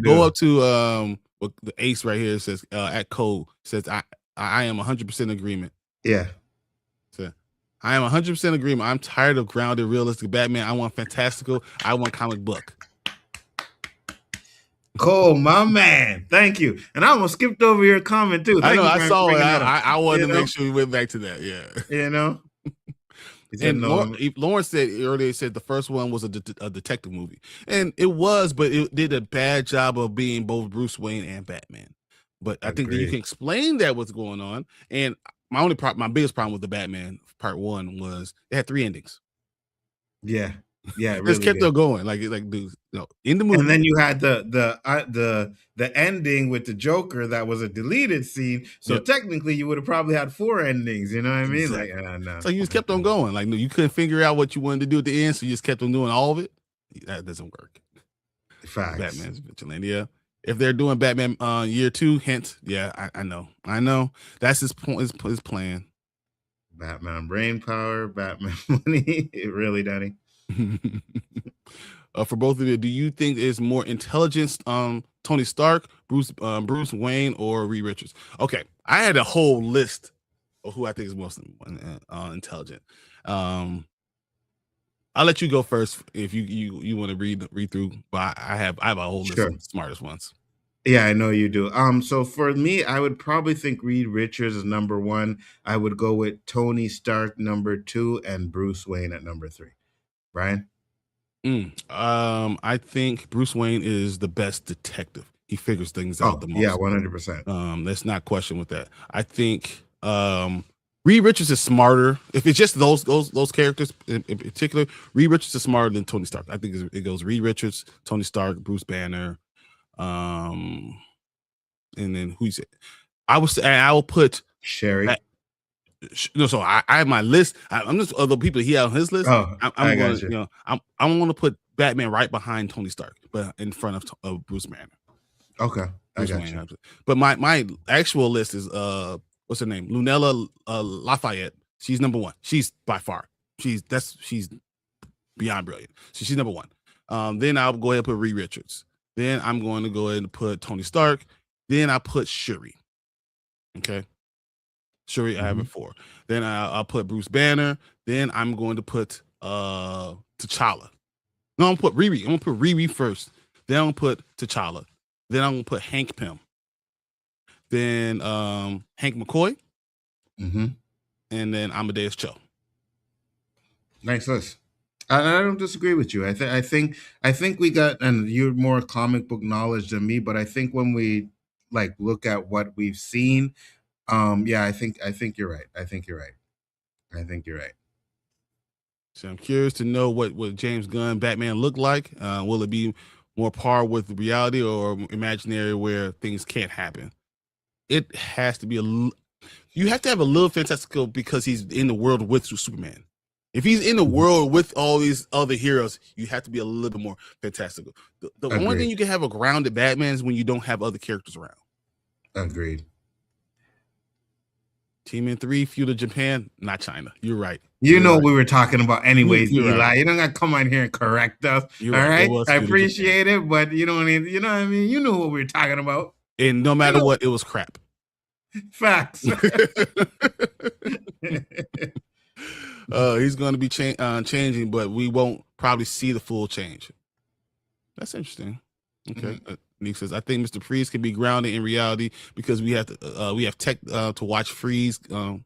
Go up to the ace right here. It says at code says I am 100% agreement. Yeah. So I am 100% agreement. I'm tired of grounded, realistic Batman. I want fantastical. I want comic book. Cole, my man. Thank you. And I almost skipped over your comment too. I know. I saw it. I wanted to make sure we went back to that. Yeah. And Lauren said earlier, said the first one was a detective movie, and it was, but it did a bad job of being both Bruce Wayne and Batman. But I think that you can explain that what's going on. And my biggest problem with the Batman Part 1 was it had 3 endings. Yeah. It really just kept on going, like dude, in the movie. And then you had the ending with the Joker that was a deleted scene. So technically, you would have probably had 4 endings. You know what I mean? Exactly. No. So you just kept on going. Like you couldn't figure out what you wanted to do at the end, so you just kept on doing all of it. That doesn't work. Facts. Batman's vigilante. Yeah. If they're doing Batman year 2, hint. Yeah, I know. That's his point. His plan. Batman brain power. Batman money. Really, Danny. For both of you, do you think it's more intelligence Tony Stark, Bruce Wayne, or Reed Richards? Okay, I had a whole list of who I think is most intelligent. I'll let you go first if you want to read through, but I have a whole list of the smartest ones. Yeah, I know you do. So for me, I would probably think Reed Richards is number 1. I would go with Tony Stark number 2 and Bruce Wayne at number 3. Bryan? I think Bruce Wayne is the best detective. He figures things out the most. Yeah, 100%. Let's not question with that. I think Reed Richards is smarter. If it's just those characters in particular, Reed Richards is smarter than Tony Stark. I think it goes Reed Richards, Tony Stark, Bruce Banner, and then who's it? I will put Sherry. No, so I have my list. I'm just other people he had on his list. I'm going to put Batman right behind Tony Stark, but in front of Bruce Banner. Okay, I got you. But my actual list is what's her name? Lunella Lafayette. She's number 1. She's by far. She's beyond brilliant. So she's number 1. Then I'll go ahead and put Reed Richards. Then I'm going to go ahead and put Tony Stark. Then I put Shuri. Okay. Shuri, I have it 4. Then I'll put Bruce Banner. Then I'm going to put T'Challa. No, I'm gonna put Riri. I'm gonna put Riri first. Then I'm gonna put T'Challa. Then I'm gonna put Hank Pym. Then Hank McCoy. Mm-hmm. And then Amadeus Cho. Nice list. I don't disagree with you. I think we got, and you're more comic book knowledge than me, but I think when we like look at what we've seen, yeah, I think you're right. I think you're right. So I'm curious to know what James Gunn Batman looked like. Will it be more par with reality or imaginary where things can't happen? It has to be you have to have a little fantastical because he's in the world with Superman. If he's in the world with all these other heroes, you have to be a little bit more fantastical. The only thing you can have a grounded Batman is when you don't have other characters around. Agreed. Team in 3, feudal Japan, not China. You're right. You know what we were talking about anyways, Eli. Right. You don't got to come on here and correct us. All right? I appreciate it, but you don't need, you know what I mean? You know what we were talking about. And no matter what, it was crap. Facts. He's going to be changing, but we won't probably see the full change. That's interesting. Okay. Nick says, I think Mr. Freeze can be grounded in reality because we have tech to watch Freeze, to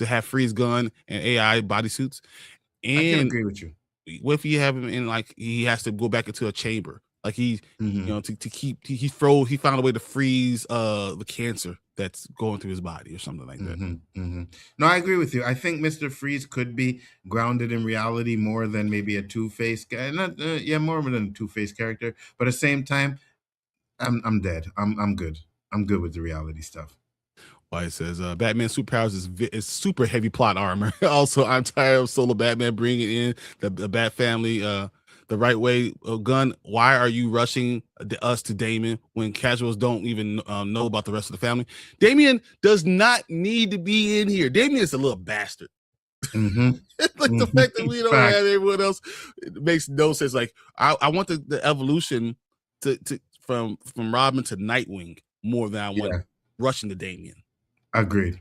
have Freeze gun and AI bodysuits. And I can agree with you. What if you have him in like he has to go back into a chamber? Like he, you know, to keep he found a way to freeze the cancer that's going through his body or something like that. No, I agree with you. I think Mr. Freeze could be grounded in reality more than maybe a Two-Face guy. Not more than a Two-Face character, but at the same time, I'm dead. I'm good. I'm good with the reality stuff. Why it says Batman's superpowers is super heavy plot armor. Also, I'm tired of solo Batman bringing in the Bat family the right way. Gun, why are you rushing us to Damien when casuals don't even know about the rest of the family? Damien does not need to be in here. Damien is a little bastard. Like the fact that we don't have everyone else, it makes no sense. Like I want the evolution to from Robin to Nightwing more than I want rushing to Damien. Agreed.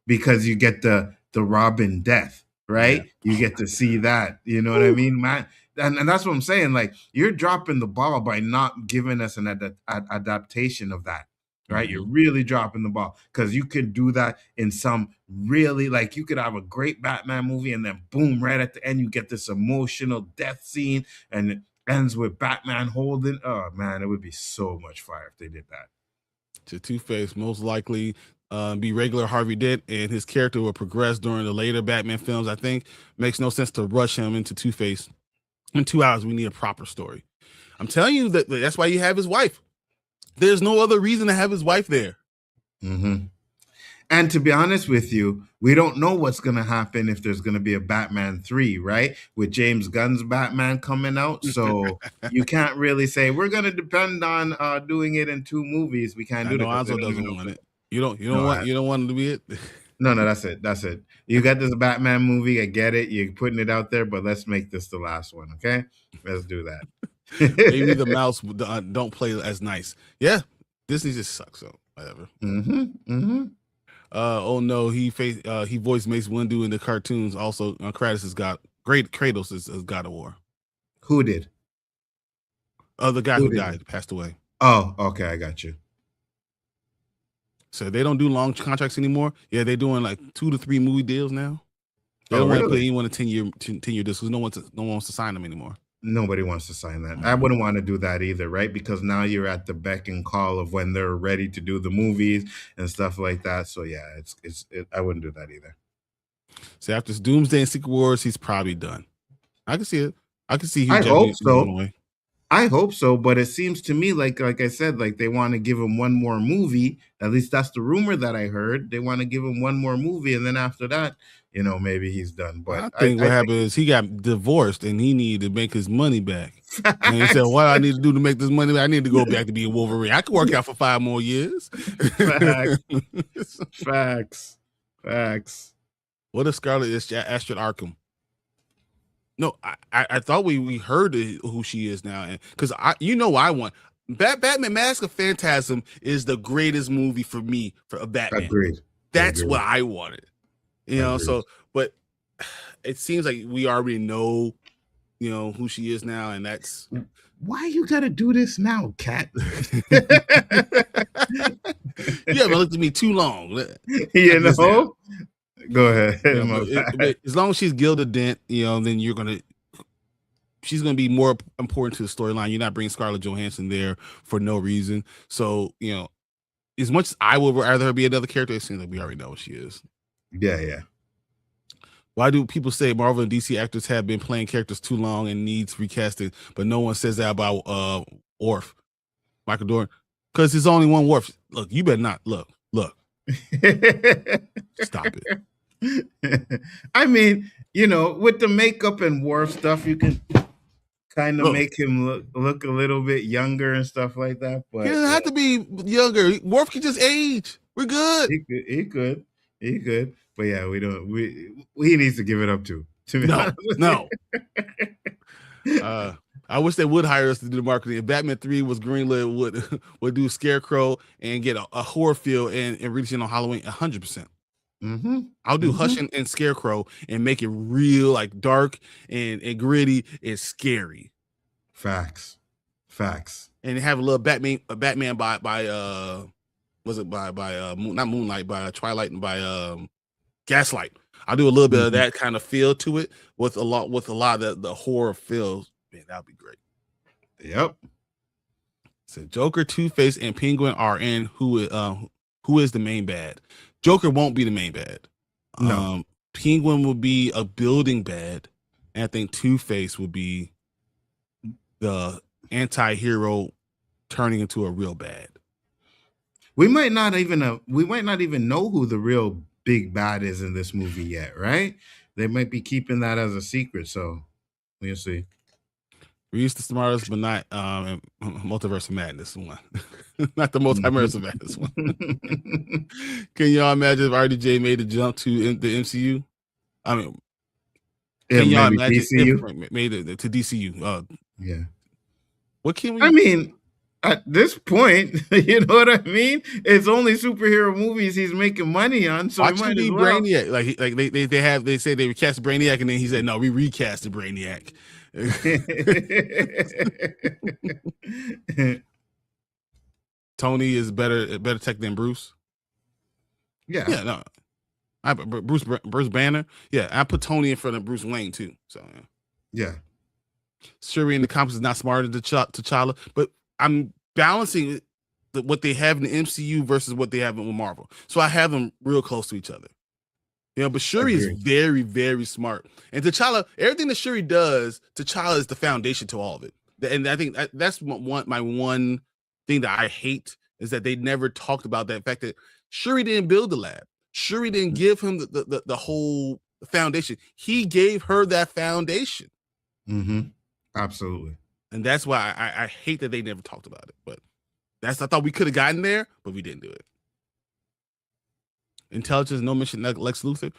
Because you get the Robin death, right? You get to see that. You know what I mean, man? And that's what I'm saying. Like, you're dropping the ball by not giving us an adaptation of that, right? You're really dropping the ball because you could do that in some really, like, you could have a great Batman movie and then boom, right at the end, you get this emotional death scene and it ends with Batman holding. Oh, man, it would be so much fire if they did that. To Two-Face, most likely be regular Harvey Dent, and his character will progress during the later Batman films. I think makes no sense to rush him into Two-Face. In 2 hours, we need a proper story. I'm telling you that's why you have his wife. There's no other reason to have his wife there. And to be honest with you, we don't know what's going to happen if there's going to be a Batman 3, right? With James Gunn's Batman coming out. So you can't really say we're going to depend on doing it in 2 movies. We can't do that. Nzo doesn't want it. You don't want it to be it? No, that's it. You got this Batman movie. I get it. You're putting it out there, but let's make this the last one, okay? Let's do that. Maybe the mouse don't play as nice. Yeah, Disney just sucks, so whatever. Oh no, he voiced Mace Windu in the cartoons. Also, Kratos is God of War. Who did? The guy who died, passed away. Oh, okay, I got you. So they don't do long contracts anymore. Yeah, they're doing like 2 to 3 movie deals now. They don't want to put anyone a 10-year deal because no one wants to sign them anymore. Nobody wants to sign that. I wouldn't want to do that either, right? Because now you're at the beck and call of when they're ready to do the movies and stuff like that. So yeah, I wouldn't do that either. So after Doomsday and Secret Wars, he's probably done. I can see it. I can see. I hope so. I hope so, but it seems to me like I said, like they want to give him one more movie. At least that's the rumor that I heard. They want to give him one more movie, and then after that, maybe he's done. But I think what happened is he got divorced and he needed to make his money back. And he said, "What I need to do to make this money back? I need to go back to being Wolverine. I can work out for 5 more years." Facts. What if Scarlet is Astrid Arkham? No, I thought we heard who she is now, and because I want Batman Mask of Phantasm is the greatest movie for me for a Batman. Agreed. That's what I wanted, So, but it seems like we already know, who she is now, and that's why you gotta do this now, Cat. You haven't looked at me too long. Go ahead. But as long as she's Gilda Dent, then she's gonna be more important to the storyline. You're not bringing Scarlett Johansson there for no reason. So as much as I would rather her be another character, it seems like we already know what she is. Yeah. Why do people say Marvel and DC actors have been playing characters too long and needs recasting, but no one says that about Worf, Michael Dorn? Because there's only one Worf. Look, you better not. Look. Stop it. I mean, with the makeup and Worf stuff, you can kind of make him look a little bit younger and stuff like that. But he doesn't have to be younger. Worf can just age. We're good. He could. But yeah, he needs to give it up to me. No. I wish they would hire us to do the marketing. If Batman 3 was greenlit, would do Scarecrow and get a horror feel and release it on Halloween 100%. Mm-hmm. I'll do Hush and Scarecrow and make it real, like dark and gritty and scary. Facts. And have a little Batman by was it by not Moonlight, by Twilight and by Gaslight. I'll do a little bit of that kind of feel to it with a lot of the horror feels. Man, that'd be great. Yep. So Joker, Two-Face, and Penguin are in who is the main bad. Joker won't be the main bad. No. Penguin will be a building bad, and I think Two-Face will be the anti-hero turning into a real bad. We might not even know who the real big bad is in this movie yet, right? They might be keeping that as a secret, so we'll see. Reese the smartest, but not Multiverse of Madness one. Not the Multiverse of Madness one. Can y'all imagine if RDJ made a jump to the MCU? I mean, can y'all imagine if made it to DCU? Yeah. What can we? I mean, at this point, you know what I mean? It's only superhero movies he's making money on, so watch him be Brainiac. Like they say they recast Brainiac, and then he said, "No, we recasted Brainiac." Tony is better tech than Bruce. Yeah. No. Bruce Banner. Yeah, I put Tony in front of Bruce Wayne too. So yeah. Shuri in the comics is not smarter than T'Challa, but I'm balancing what they have in the MCU versus what they have in Marvel. So I have them real close to each other. But Shuri is very, very smart. And T'Challa, everything that Shuri does, T'Challa is the foundation to all of it. And I think that's my one thing that I hate is that they never talked about that fact that Shuri didn't build the lab. Shuri didn't give him the whole foundation. He gave her that foundation. Mm-hmm. Absolutely. And that's why I hate that they never talked about it. But I thought we could have gotten there, but we didn't do it. Intelligence, no mention Lex Luthor.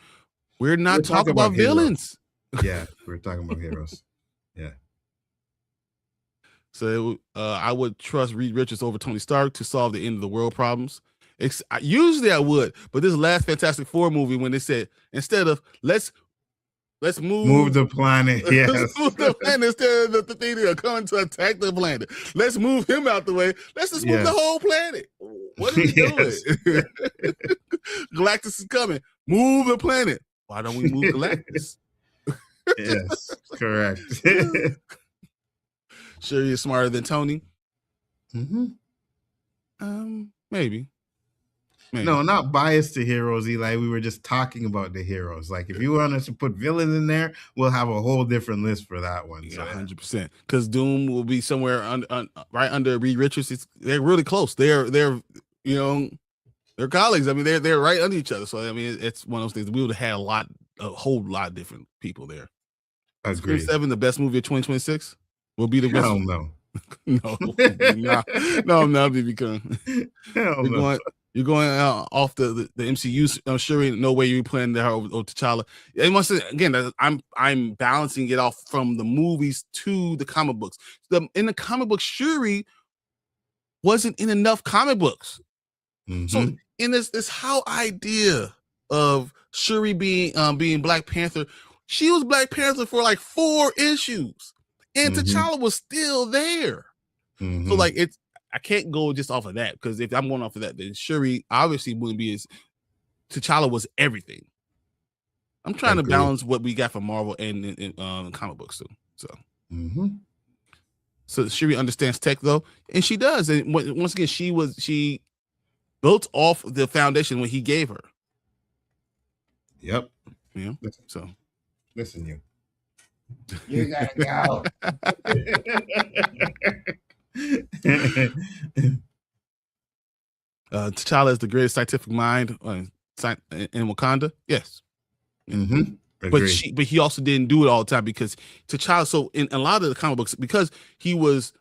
We're not talking about villains. Yeah, we're talking about heroes. Yeah. So I would trust Reed Richards over Tony Stark to solve the end of the world problems. Usually I would, but this last Fantastic Four movie, when they said instead of let's move the planet, yes. Let's move the planet instead of the thing that are coming to attack the planet. Let's move him out the way. Let's just move the whole planet. What are we doing? Galactus is coming. Move the planet. Why don't we move Galactus? Yes, correct. Sure, you're smarter than Tony. Maybe. No, not biased to heroes, Eli. We were just talking about the heroes. Like, if you want us to put villains in there, we'll have a whole different list for that one. Yeah, 100%. Because Doom will be somewhere right under Reed Richards. They're really close. They're colleagues. I mean, they're right under each other. So I mean, it's one of those things. We would have had a whole lot of different people there. Agreed. Scream 7, the best movie of 2026, will be the best. Hell no. No, I'm not become. Hell no. You're going off the MCU. I'm sure no way you're playing there over T'Challa. And once again, I'm balancing it off from the movies to the comic books. In the comic book, Shuri wasn't in enough comic books. Mm-hmm. So in this whole idea of Shuri being Black Panther, She was Black Panther for like 4 issues, and T'Challa was still there. So like I can't go just off of that, because if I'm going off of that, then Shuri obviously wouldn't be as T'Challa was everything. I'm trying to balance what we got from Marvel and comic books too. So. So Shuri understands tech though, and she does. And once again, she built off the foundation when he gave her. Yep. Yeah. So listen, you gotta go. T'Challa is the greatest scientific mind in Wakanda. Yes. But he also didn't do it all the time, because T'Challa. So in a lot of the comic books, because he was.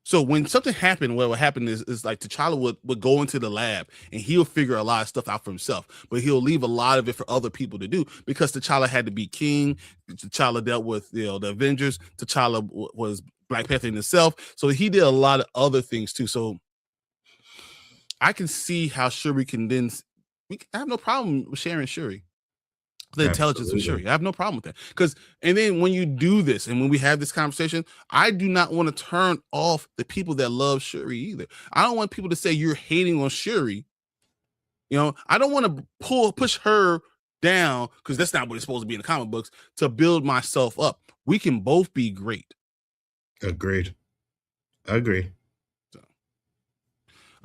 So when something happened, what would happen is like T'Challa would go into the lab and he'll figure a lot of stuff out for himself, but he'll leave a lot of it for other people to do, because T'Challa had to be king. T'Challa dealt with the Avengers. T'Challa was Black Panther in himself, so he did a lot of other things too. So I can see how Shuri can then. I have no problem with sharing Shuri. The intelligence of Shuri. I have no problem with that. And then when you do this and when we have this conversation, I do not want to turn off the people that love Shuri either. I don't want people to say you're hating on Shuri. I don't want to push her down, because that's not what it's supposed to be in the comic books, to build myself up. We can both be great. Agreed. I agree.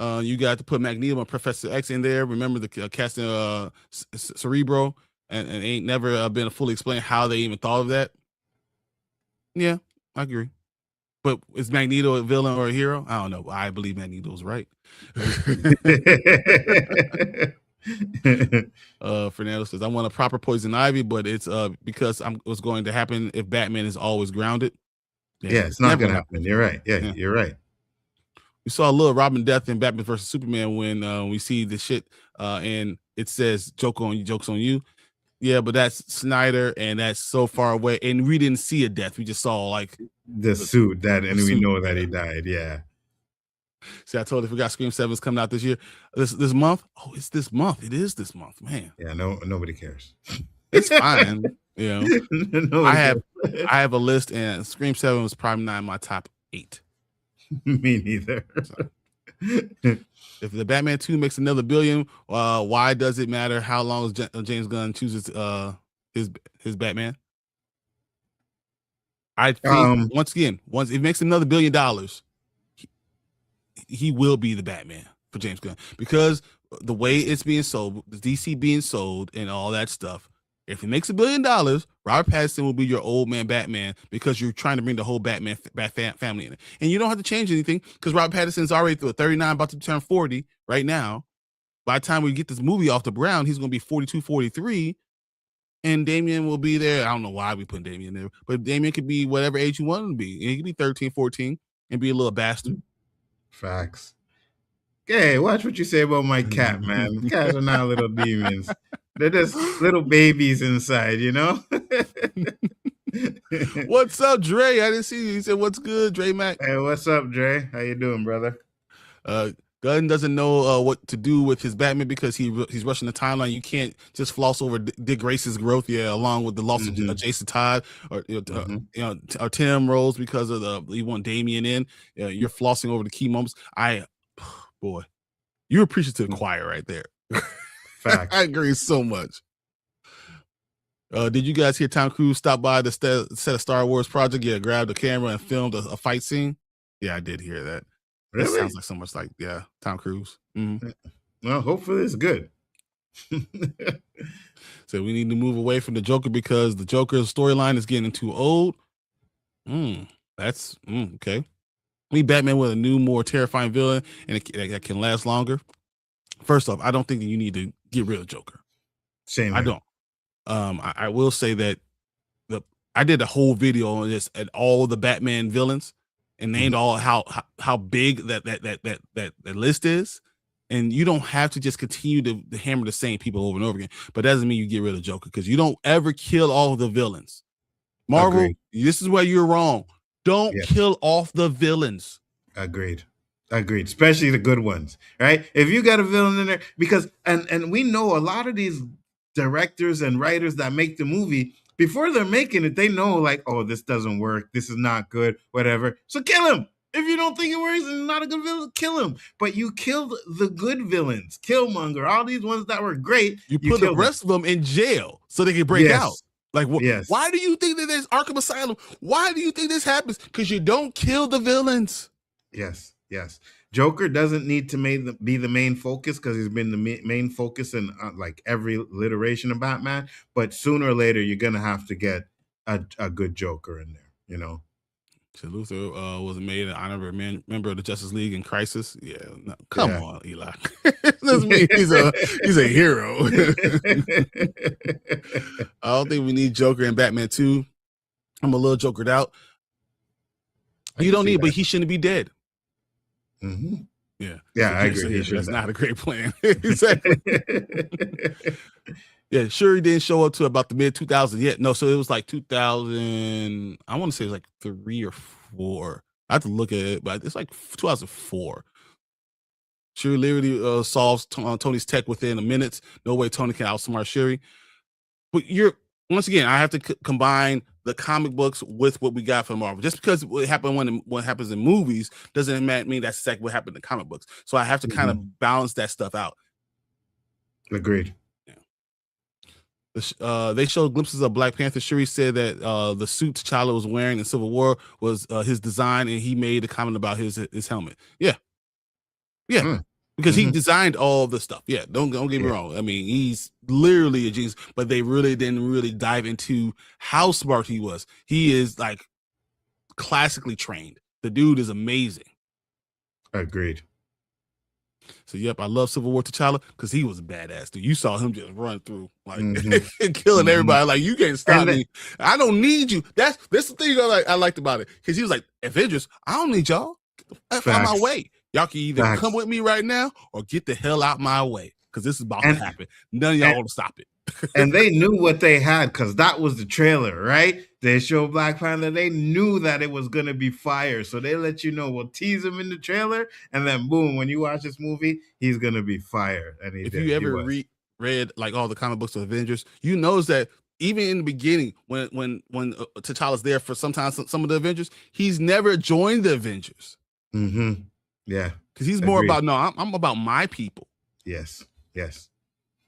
You got to put Magneto and Professor X in there. Remember the casting Cerebro. And ain't never been fully explained how they even thought of that. Yeah, I agree. But is Magneto a villain or a hero? I don't know. I believe Magneto's right. Fernando says, I want a proper Poison Ivy, but it's because what's going to happen if Batman is always grounded. Yeah, it's not going to happen. You're right. Yeah, you're right. We saw a little Robin death in Batman versus Superman when we see the shit and it says joke's on you. Yeah, but that's Snyder, and that's so far away, and we didn't see a death. We just saw like the suit and we know that he died. Yeah. See, I told you, we got Scream 7's coming out this year, this month. Oh, it's this month. It is this month, man. Yeah, nobody cares. It's fine. I have a list, and Scream 7 was probably not in my top 8. Me neither. So. If the Batman 2 makes another $1 billion, why does it matter how long James Gunn chooses his Batman? I think once it makes another $1 billion, he will be the Batman for James Gunn, because the way it's being sold, the DC being sold, and all that stuff. If it makes $1 billion, Robert Pattinson will be your old man Batman, because you're trying to bring the whole Batman family in it. And you don't have to change anything, because Robert Pattinson's already 39, about to turn 40 right now. By the time we get this movie off the ground, he's going to be 42, 43. And Damian will be there. I don't know why we put Damian there, but Damian could be whatever age you want him to be. He could be 13, 14 and be a little bastard. Facts. Hey, watch what you say about my cat, man. Cats are not little demons. They're just little babies inside, What's up, Dre? I didn't see you. He said, what's good, Dre Mac? Hey, what's up, Dre? How you doing, brother? Gunn doesn't know what to do with his Batman, because he's rushing the timeline. You can't just floss over Dick Grace's growth, along with the loss of Jason Todd or or Tim Rose, because of you want Damian in. You're flossing over the key moments. Boy, you're preaching to the choir right there. Fact. I agree so much. Did you guys hear Tom Cruise stop by the set of Star Wars project? Yeah, grabbed a camera and filmed a fight scene. Yeah, I did hear that. Really? That sounds like so much like Tom Cruise. Mm-hmm. Well, hopefully it's good. So we need to move away from the Joker, because the Joker's storyline is getting too old. That's okay. We need Batman with a new, more terrifying villain, and that can last longer. First off, I don't think that you need to get rid of Joker. Same. I don't. I will say that I did a whole video on this at all the Batman villains and named all how big that list is. And you don't have to just continue to hammer the same people over and over again. But that doesn't mean you get rid of Joker, because you don't ever kill all of the villains. Marvel, this is where you're wrong. Don't kill off the villains. Agreed. Especially the good ones, right? If you got a villain in there, because and we know a lot of these directors and writers that make the movie, before they're making it, they know like, oh, this doesn't work. This is not good, whatever. So kill him. If you don't think it works and not a good villain, kill him. But you killed the good villains, Killmonger, all these ones that were great. You put the rest of them in jail so they can break out. Like, why do you think that there's Arkham Asylum? Why do you think this happens? Because you don't kill the villains. Yes. Joker doesn't need to be the main focus because he's been the main focus in like every iteration of Batman. But sooner or later, you're gonna have to get a good Joker in there. You know. So Luthor was made an honorary member of the Justice League in Crisis. Yeah, no, come on, Eli. Doesn't mean he's a hero. I don't think we need Joker and Batman 2. I'm a little jokered out. You don't need, but he shouldn't be dead. Mm-hmm. Yeah, I agree. That's not a great plan. Exactly. Yeah, Shuri didn't show up to about the mid 2000s yet. No, so it was like 2000. I want to say it was like 3 or 4. I have to look at it, but it's like 2004. Shuri literally solves Tony's tech within a minute. No way Tony can outsmart Shuri. But once again, I have to combine the comic books with what we got from Marvel. Just because what happens in movies doesn't mean that's exactly what happened in comic books. So I have to kind of balance that stuff out. Agreed. They showed glimpses of Black Panther. Shuri said that the suit T'Challa was wearing in Civil War was his design, and he made a comment about his helmet. Yeah. Because he designed all the stuff. Yeah, don't get me wrong. I mean, he's literally a genius, but they really didn't dive into how smart he was. He is like classically trained. The dude is amazing. Agreed. So, yep, I love Civil War T'Challa because he was a badass dude. You saw him just run through, like, killing everybody. Like, you can't stop me. I don't need you. That's the thing I liked about it. Because he was like, Avengers, I don't need y'all. Get the F out my way. Y'all can either come with me right now or get the hell out my way. Because this is about to happen. None of y'all want to stop it. And they knew what they had because that was the trailer, right? They showed Black Panther. They knew that it was going to be fire. So they let you know, we'll tease him in the trailer. And then boom, when you watch this movie, he's going to be fire. And if you ever read like all the comic books of Avengers, you notice that even in the beginning, when T'Challa's there for sometimes some of the Avengers, he's never joined the Avengers. Mm-hmm. Yeah. Because he's more about, I'm about my people. Yes.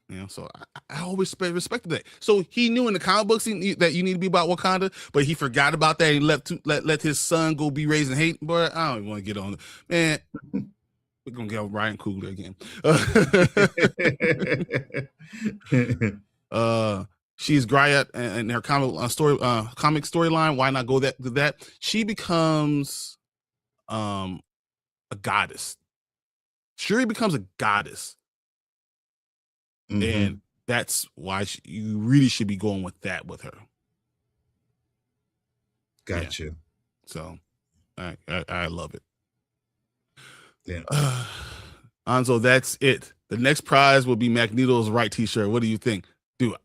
You know, so I always respected that. So he knew in the comic books that you need to be about Wakanda, but he forgot about that and let his son go be raising hate. Boy, I don't even want to get on it. Man, we're going to get on Ryan Coogler again. She's Gryat in her comic storyline. Why not go to that? She becomes a goddess. Shuri becomes a goddess. And that's why you really should be going with that with her. Got you. So I love it. Yeah. Nzo, that's it. The next prize will be Magneto's right t-shirt. What do you think? Dude,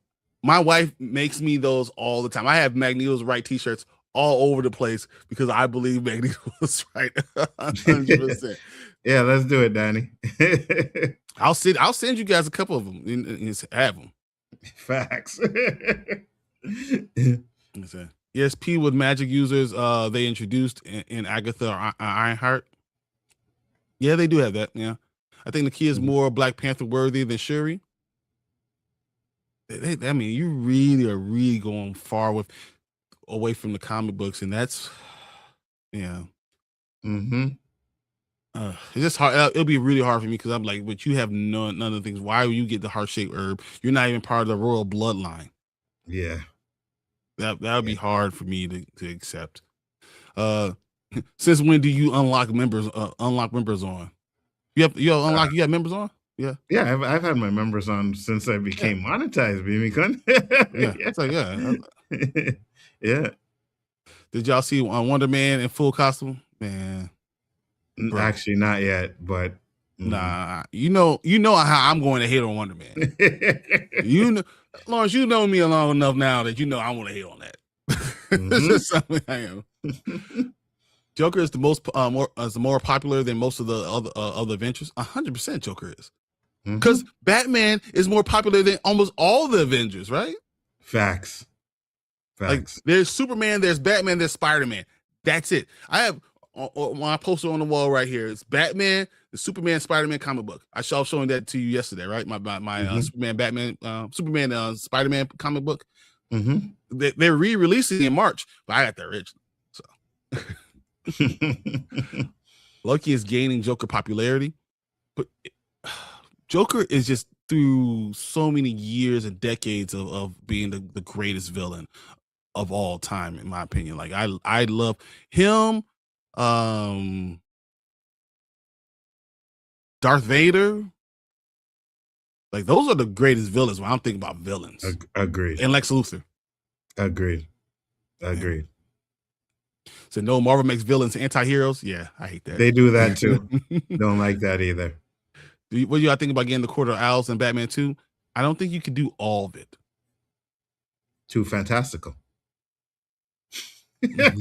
my wife makes me those all the time. I have Magneto's right t-shirts all over the place because I believe Magneto was right 100%. Yeah, let's do it, Danny. I'll send you guys a couple of them and have them. Facts. ESP with magic users they introduced in Agatha or Ironheart. Yeah, they do have that. Yeah, I think the key is more Black Panther worthy than Shuri. I mean, you really are going far away from the comic books, and that's it's just hard. It'll be really hard for me because I'm like, but you have none of the things. Why would you get the heart-shaped herb? You're not even part of the royal bloodline. Yeah, that would be hard for me to accept. Since when do you unlock members? Unlock members on? You have members on? Yeah. I've had my members on since I became monetized. Baby, it's like yeah. Did y'all see Wonder Man in full costume? Man. Bro. Actually, not yet, but nah, you know how I'm going to hate on Wonder Man. You know, Lawrence, you know me long enough now that you know I want to hate on that. This is something I am. Joker is the more popular than most of the other Avengers. 100% Joker is, because Batman is more popular than almost all the Avengers, right? Facts. Facts. Like there's Superman, there's Batman, there's Spider-Man. That's it. I have my poster on the wall right here. It's Batman, the Superman, Spider-Man comic book. I was showing that to you yesterday, right? My Superman, Batman, Superman, Spider-Man comic book. They're re-releasing in March, but I got the original. So LOWKEY is gaining Joker popularity, but Joker is just through so many years and decades of being the greatest villain of all time, in my opinion. Like I love him, Darth Vader. Like those are the greatest villains when I'm thinking about villains. Agreed. And Lex Luthor. Agreed. Yeah. So no, Marvel makes villains anti-heroes. Yeah, I hate that. They do that too. Don't like that either. What do y'all think about getting the Court of Owls and Batman 2? I don't think you could do all of it. Too fantastical. I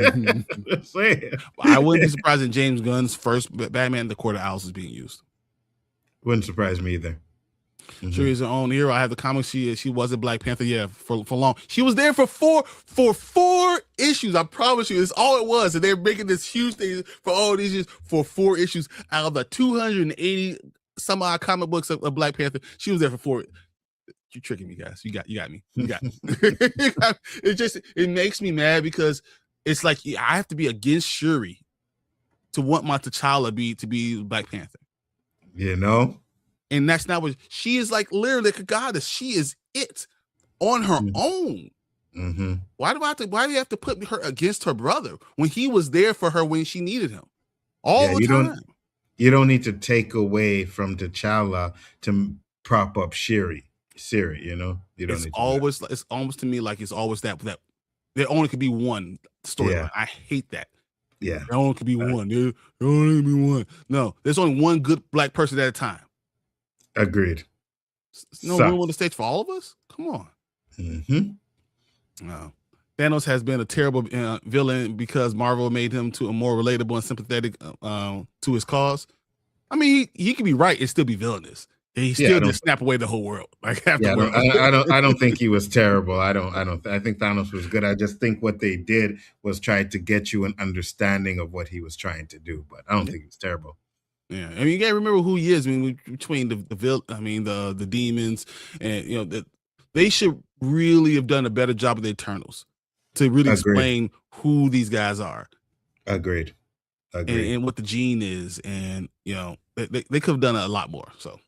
wouldn't be surprised if James Gunn's first Batman, the Court of Owls, is being used. Wouldn't surprise me either. Sure, he's her own hero. I have the comics. She wasn't Black Panther, yeah, for long. She was there for four issues. I promise you, it's all it was. And they're making this huge thing for all these years for 4 issues out of the 280 some odd comic books of Black Panther. She was there for 4. You're tricking me, guys. You got me. You got me. It makes me mad because it's like I have to be against Shuri to want my T'Challa to be Black Panther. You know? And that's not what she is, like literally like a goddess. She is it on her own. Why do you have to put her against her brother when he was there for her when she needed him all the time? You don't need to take away from T'Challa to prop up Shuri, you know? You don't it's need to always it's almost to me like it's always that there only could be one storyline. Yeah. I hate that. Yeah. There only could be one. There only could be one. No, there's only one good Black person at a time. Agreed. No room on the stage for all of us? Come on. No. Thanos has been a terrible villain because Marvel made him to a more relatable and sympathetic to his cause. I mean, he could be right and still be villainous. He still didn't snap away the whole world. Like half the world. I don't think he was terrible. I think Thanos was good. I just think what they did was try to get you an understanding of what he was trying to do. But I don't think he was terrible. Yeah, I mean, you gotta remember who he is. I mean, between the demons, and that they should really have done a better job of the Eternals to really explain who these guys are. Agreed. And what the gene is, and they could have done a lot more. So,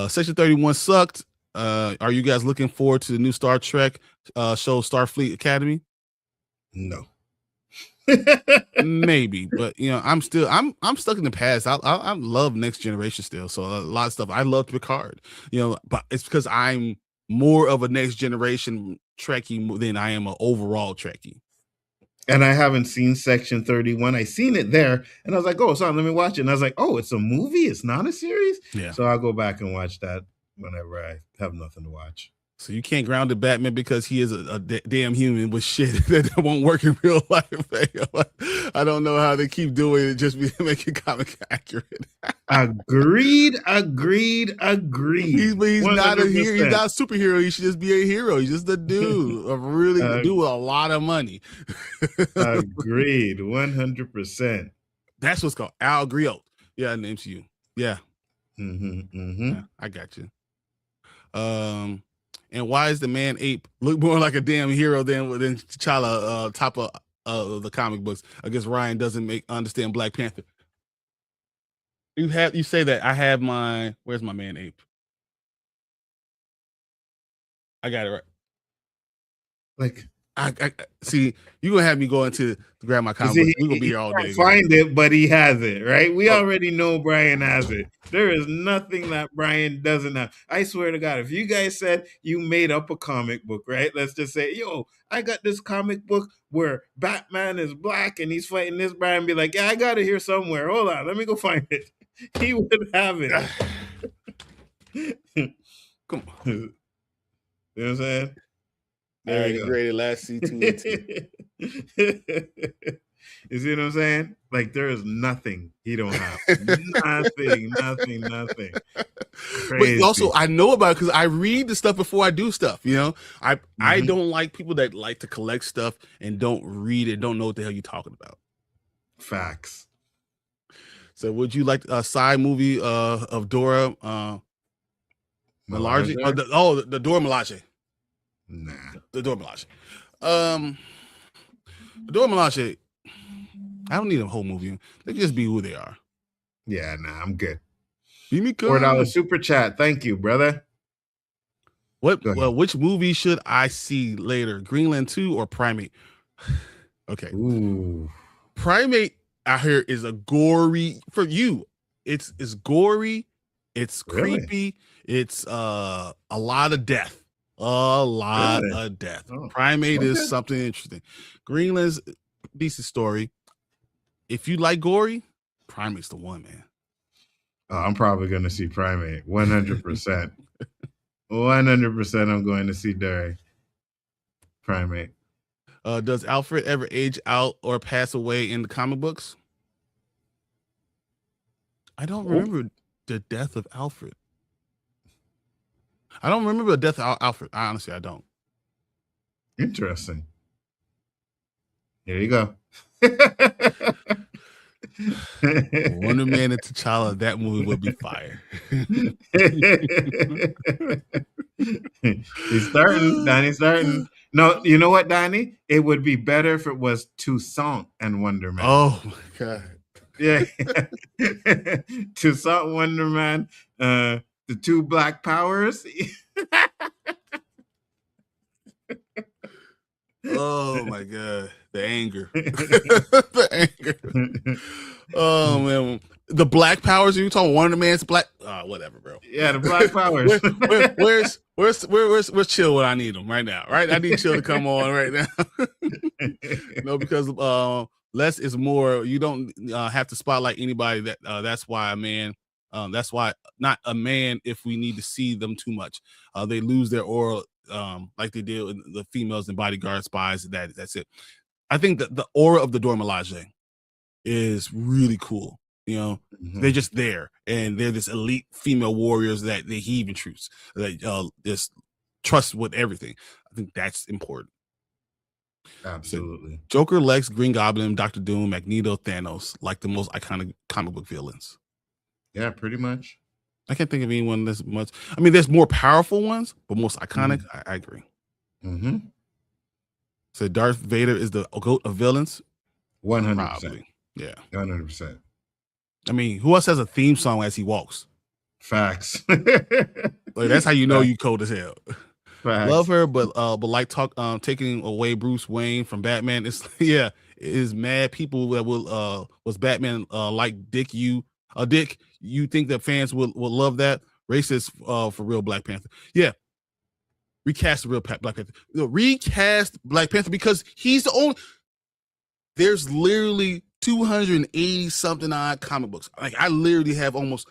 Section 31 sucked. Are you guys looking forward to the new Star Trek show, Starfleet Academy? No. Maybe, but I'm stuck in the past. I love Next Generation still, so a lot of stuff. I love Picard, but it's because I'm more of a Next Generation Trekkie than I am an overall Trekkie. And I haven't seen Section 31. I seen it there, and I was like, "Oh, so let me watch it." And I was like, "Oh, it's a movie. It's not a series." Yeah. So I'll go back and watch that whenever I have nothing to watch. So you can't ground the Batman because he is a damn human with shit that won't work in real life. I don't know how they keep doing it, just make it comic accurate. Agreed. He's not a hero. He's not a superhero. He should just be a hero. He's just a dude, a really dude with a lot of money. Agreed, 100%. That's what's called Al Griot. Yeah, name's you. Yeah. Yeah, I got you. And why is the man ape look more like a damn hero than T'Challa top of the comic books? I guess Ryan doesn't understand Black Panther. You say that. I have where's my man ape? I got it right. Like I see you gonna have me going to grab my comic books. We're gonna be here all day. Find it, but he has it, right? We already know Bryan has it. There is nothing that Bryan doesn't have. I swear to God, if you guys said you made up a comic book, right? Let's just say, yo, I got this comic book where Batman is black and he's fighting this. Bryan be like, yeah, I got it here somewhere. Hold on, let me go find it. He would have it. Come on. You know what I'm saying? There you go. Graded last C2. You see what I'm saying? Like there is nothing he don't have. Nothing. But also, Crazy. I know about it because I read the stuff before I do stuff. You know, I Mhm. don't like people that like to collect stuff and don't read it, don't know what the hell you're talking about. Facts. So, would you like a side movie of Dora Milaje? The Dora Milaje. Nah. The Dora Milaje. The Dora Milaje. I don't need a whole movie. They can just be who they are. Yeah, nah, I'm good. Mimika. $4 super chat. Thank you, brother. Which movie should I see later? Greenland 2 or Primate? Okay. Ooh. Primate, I hear, is a gory for you. It's gory, it's creepy, it's a lot of death. Of death. Oh, Primate is something interesting. Greenland's decent story. If you like gory, Primate's the one, man. Oh, I'm probably going to see Primate. 100%. 100% I'm going to see Derry. Primate. Does Alfred ever age out or pass away in the comic books? I don't remember the death of Alfred. I don't remember the death of Alfred. Honestly, I don't. Interesting. Here you go. Wonder Man and T'Challa, that movie would be fire. He's starting. Donnie's starting. No, you know what, Donnie? It would be better if it was Toussaint and Wonder Man. Oh my god. Yeah. Toussaint Wonder Man, the two Black Powers. Oh my god. The anger. The anger. Oh man. The Black Powers, you talking Wonder Man's black whatever, bro. Yeah, the Black Powers. Where's Chill when I need him right now, right? I need Chill to come on right now. No, because less is more. You don't have to spotlight anybody. That's why a man. That's why not a man if we need to see them too much. They lose their aura, like they did with the females and bodyguard spies. That's it. I think that the aura of the Dora Milaje is really cool. You know, they're just there, and they're this elite female warriors that he even troops, that just trust with everything. I think that's important. Absolutely. So, Joker, Lex, Green Goblin, Dr. Doom, Magneto, Thanos, like the most iconic comic book villains. Yeah, pretty much. I can't think of anyone that's much. I mean, there's more powerful ones, but most iconic. I agree. So Darth Vader is the GOAT of villains. 100%. Yeah. 100%. I mean, who else has a theme song as he walks? Facts. Like that's how you know you cold as hell. Facts. Love her, but like taking away Bruce Wayne from Batman. It's it is mad people that will was Batman like Dick. Dick, you think that fans will love that? Racist for real Black Panther. Yeah. Recast the real Black Panther. Recast Black Panther because he's the only. There's literally 280 something odd comic books. Like I literally have almost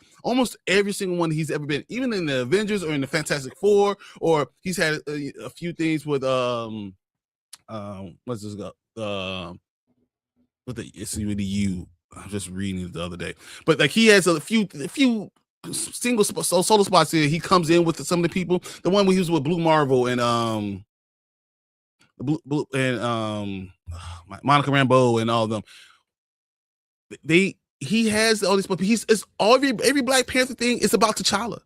every single one he's ever been, even in the Avengers or in the Fantastic Four, or he's had a few things with what's this with the it's with the U. I'm just reading it the other day, but like he has a few single solo spots here. He comes in with some of the people. The one where he was with Blue Marvel and Monica Rambeau and all of them. He has all these, but it's all every Black Panther thing is about T'Challa.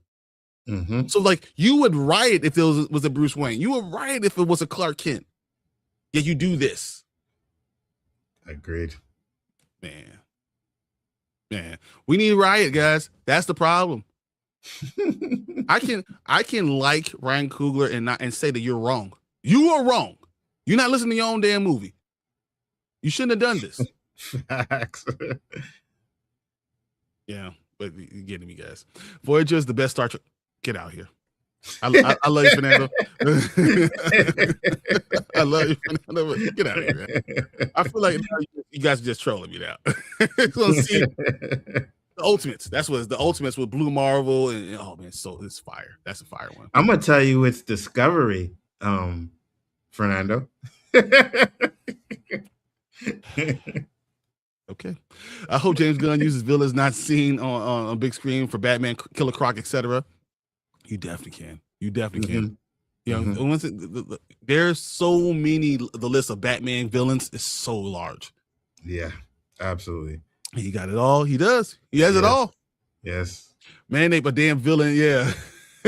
So like you would riot if there was a Bruce Wayne. You would riot if it was a Clark Kent. Yet you do this. Agreed. Man, we need riot, guys. That's the problem. I can like Ryan Coogler and say that you're wrong. You are wrong. You're not listening to your own damn movie. You shouldn't have done this. Facts. Yeah, but you're getting me, guys. Voyager is the best Star Trek. Get out here. I love you, Fernando. I love you, Fernando. Get out of here, man. I feel like you guys are just trolling me now. See, the Ultimates. That's what it's the Ultimates with Blue Marvel and oh man, so it's fire. That's a fire one. I'm gonna tell you it's Discovery, Fernando. Okay. I hope James Gunn uses villains not seen on a big screen for Batman, Killer Croc, etc. You definitely can. You definitely can. You know, there's so many. The list of Batman villains is so large. Yeah, absolutely. He got it all. He does. He has it all. Yes. Man ain't a damn villain. Yeah.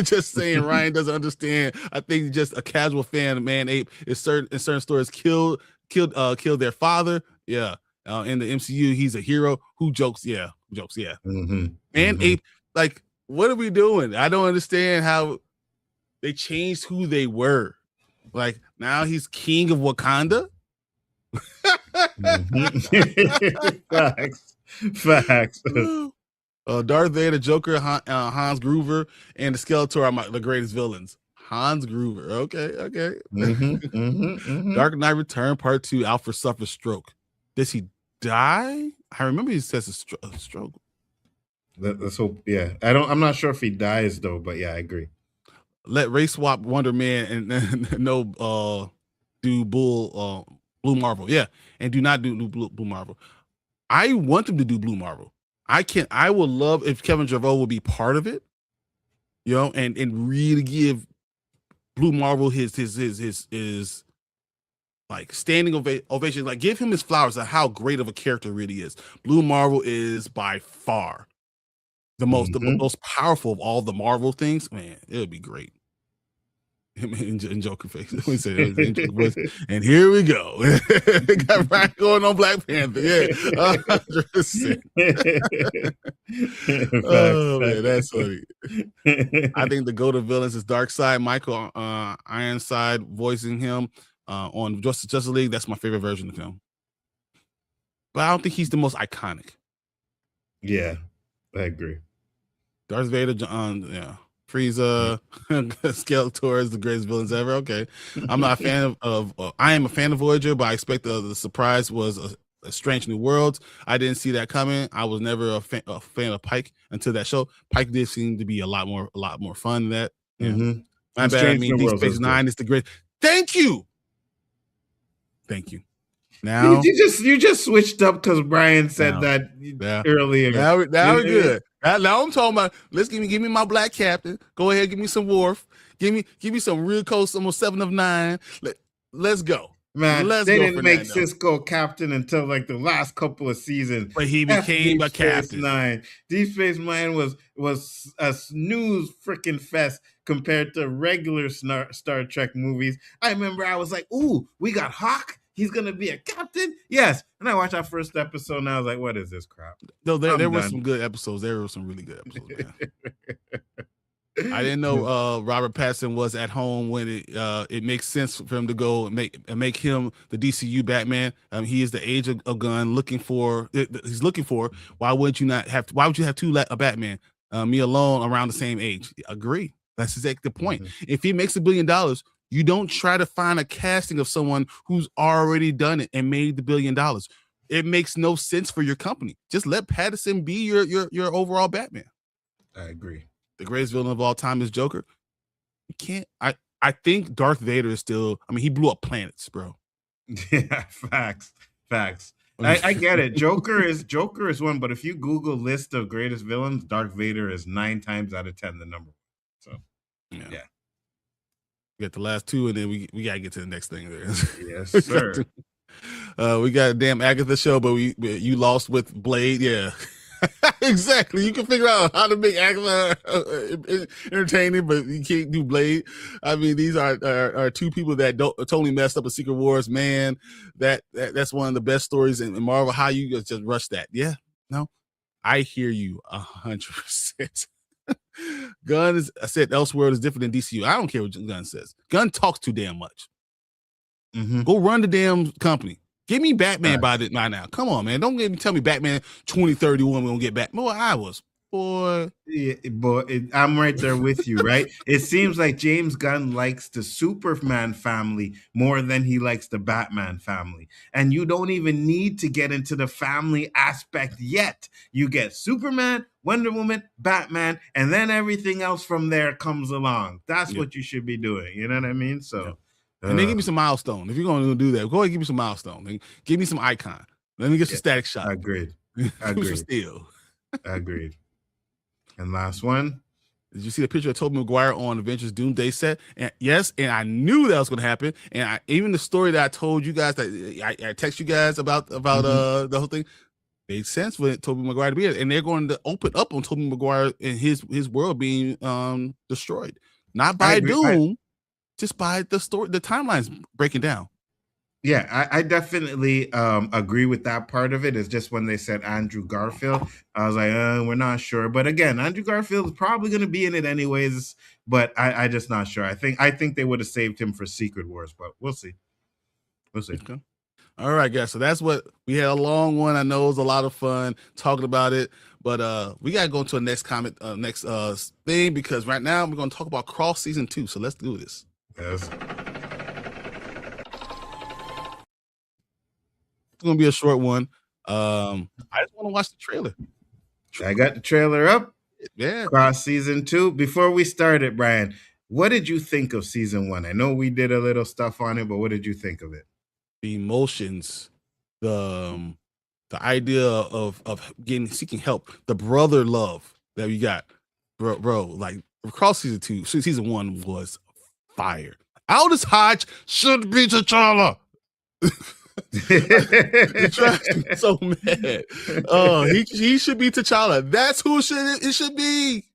Just saying Ryan doesn't understand. I think just a casual fan of Man Ape is in certain stories killed their father. Yeah. In the MCU, he's a hero. Who jokes? Yeah. Jokes. Yeah. Man Ape, like, what are we doing? I don't understand how they changed who they were. Like, now he's king of Wakanda. Facts. Darth Vader, Joker, Hans Gruber, and the Skeletor are the greatest villains. Hans Gruber. Okay. Dark Knight Return Part 2. Alfred suffers stroke. Does he die? I remember he says a stroke. Let's hope. Yeah, I'm not sure if he dies though, but yeah, I agree. Let race swap Wonder Man and no do Blue Marvel. Yeah, and do not do Blue Marvel. I want them to do Blue Marvel. I would love if Kevin Jervois would be part of it, you know, and really give Blue Marvel his like standing ovation, like give him his flowers on how great of a character really is. Blue Marvel is by far the most powerful of all the Marvel things. Man, it would be great. Him in Joker face. And here we go. Got Ryan going on Black Panther. Yeah, 100%. Oh man, that's funny. I think the go-to villains is Darkseid, Michael Ironside voicing him on Justice League. That's my favorite version of him. But I don't think he's the most iconic. Yeah, I agree. Darth Vader, yeah. Frieza, Skeletor is the greatest villains ever. Okay, I'm not a fan of I am a fan of Voyager, but I expect the surprise was a Strange New Worlds. I didn't see that coming. I was never a fan of Pike until that show. Pike did seem to be a lot more fun than that. Yeah. My bad. I mean, Deep Space Nine is the great. Thank you. Now you just switched up because Brian said that earlier. Now we're good. Now I'm talking about. Let's give me my Black Captain. Go ahead, give me some Worf. Give me some real close, almost 7 of 9. Let's go, man. They didn't make Cisco captain until like the last couple of seasons, but he became a captain. Deep Space Nine was a snooze freaking fest compared to regular Star Trek movies. I remember I was like, "Ooh, we got Hawk. He's gonna be a captain." Yes. And I watched our first episode and I was like, what is this crap? No, there were some good episodes. There were some really good episodes, man. I didn't know Robert Pattinson was at home when it makes sense for him to go and make him the DCU Batman. He is the age of gun he's looking for. Why would you have two Batman? Me alone around the same age. Agree. That's exactly the point. If he makes $1 billion, you don't try to find a casting of someone who's already done it and made the $1 billion. It makes no sense for your company. Just let Pattinson be your overall Batman. I agree. The greatest villain of all time is Joker. You can't. I think Darth Vader is still. I mean, he blew up planets, bro. Yeah, facts. I get it. Joker is one, but if you Google list of greatest villains, Darth Vader is 9 times out of 10 the number. So yeah. We got the last 2, and then we gotta get to the next thing there. Yes, sir. We got a damn Agatha show, but you lost with Blade. Yeah, exactly. You can figure out how to make Agatha entertaining, but you can't do Blade. I mean, these are 2 people that totally messed up a Secret Wars. Man, that's one of the best stories in Marvel. How you just rush that? Yeah, no, I hear you 100%. Gunn is, I said, Elseworld is different than DCU. I don't care what Gunn says. Gunn talks too damn much. Go run the damn company. Give me Batman by now. Come on, man. Don't tell me Batman 2031 we're gonna get back. Boy, I'm right there with you, right? It seems like James Gunn likes the Superman family more than he likes the Batman family. And you don't even need to get into the family aspect yet. You get Superman, Wonder Woman, Batman, and then everything else from there comes along. That's what you should be doing. You know what I mean? So, and then give me some milestone. If you're going to do that, go ahead and give me some milestone. Give me some icon. Let me get some Static Shock. Agreed. Steel. Agreed. And last one. Did you see the picture of Tobey Maguire on Avengers Doomsday set? And yes, and I knew that was going to happen. And even the story that I told you guys, that I text you guys about the whole thing, made sense for Tobey Maguire to be it. And they're going to open up on Tobey Maguire and his world being destroyed, not by Doom, just by the story, the timelines breaking down. Yeah, I definitely agree with that part of it. It's just when they said Andrew Garfield, I was like, we're not sure. But again, Andrew Garfield is probably going to be in it anyways. But I just not sure. I think they would have saved him for Secret Wars, but we'll see. We'll see. Okay. All right, guys. So that's what we had. A long one. I know it was a lot of fun talking about it, but we gotta go into a next next thing, because right now we're gonna talk about Cross Season 2. So let's do this. Yes. It's gonna be a short one. I just want to watch the trailer. I got the trailer up. Yeah. Cross Season 2. Before we started, Bryan, what did you think of Season 1? I know we did a little stuff on it, but what did you think of it? The emotions, the idea of seeking help, the brother love that we got, bro. Like Cross Season 1 was fire. Aldous Hodge should be T'Challa. It drives me so mad. Oh, he should be T'Challa. That's who it should be.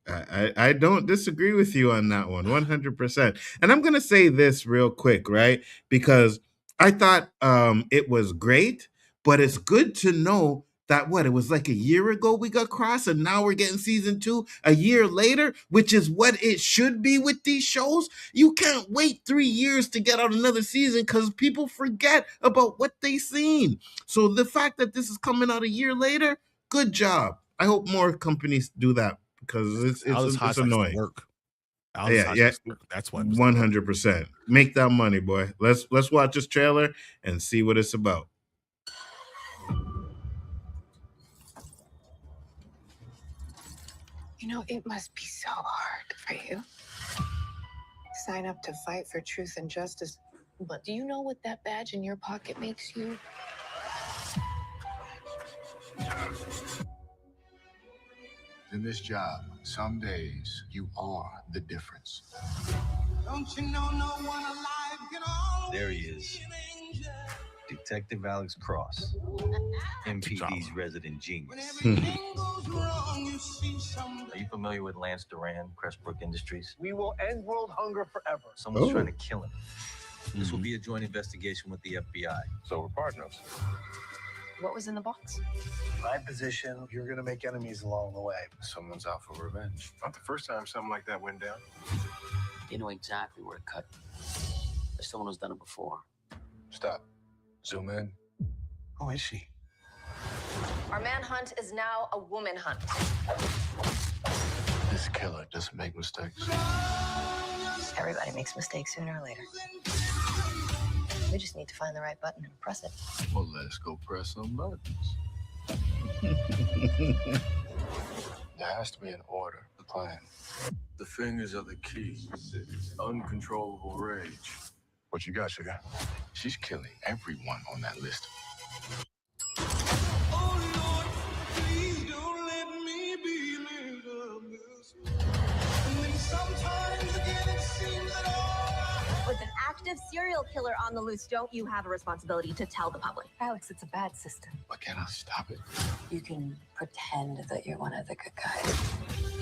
I don't disagree with you on that one, 100%. And I'm gonna say this real quick, right? Because I thought it was great, but it's good to know that it was like a year ago we got Cross, and now we're getting Season 2 a year later, which is what it should be with these shows. You can't wait 3 years to get out another season because people forget about what they seen. So the fact that this is coming out a year later, good job. I hope more companies do that, because it's annoying. Yeah. That's why. 100%. Make that money, boy. Let's watch this trailer and see what it's about. You know, it must be so hard for you. Sign up to fight for truth and justice. But do you know what that badge in your pocket makes you? In this job, some days you are the difference. Don't you know no one alive can always There he is. be an angel? Detective Alex Cross, MPD's resident genius. When everything goes wrong, you see somebody. Are you familiar with Lance Duran, Crestbrook Industries? We will end world hunger forever. Someone's trying to kill him. This will be a joint investigation with the FBI. So we're partners. What was in the box? My position, you're gonna make enemies along the way. Someone's out for revenge. Not the first time something like that went down. You know exactly where to cut. There's someone who's done it before. Stop. Zoom in. Who is she? Our manhunt is now a woman hunt. This killer doesn't make mistakes. Everybody makes mistakes sooner or later. We just need to find the right button and press it. Well, let's go press some buttons. There has to be an order, a plan. The fingers are the key. Uncontrollable rage. What you got, sugar? She's killing everyone on that list. Oh Lord, please don't let me be misunderstood. And then sometimes again it seems that all With an active serial killer on the loose, don't you have a responsibility to tell the public? Alex, it's a bad system. But can I stop it? You can pretend that you're one of the good guys.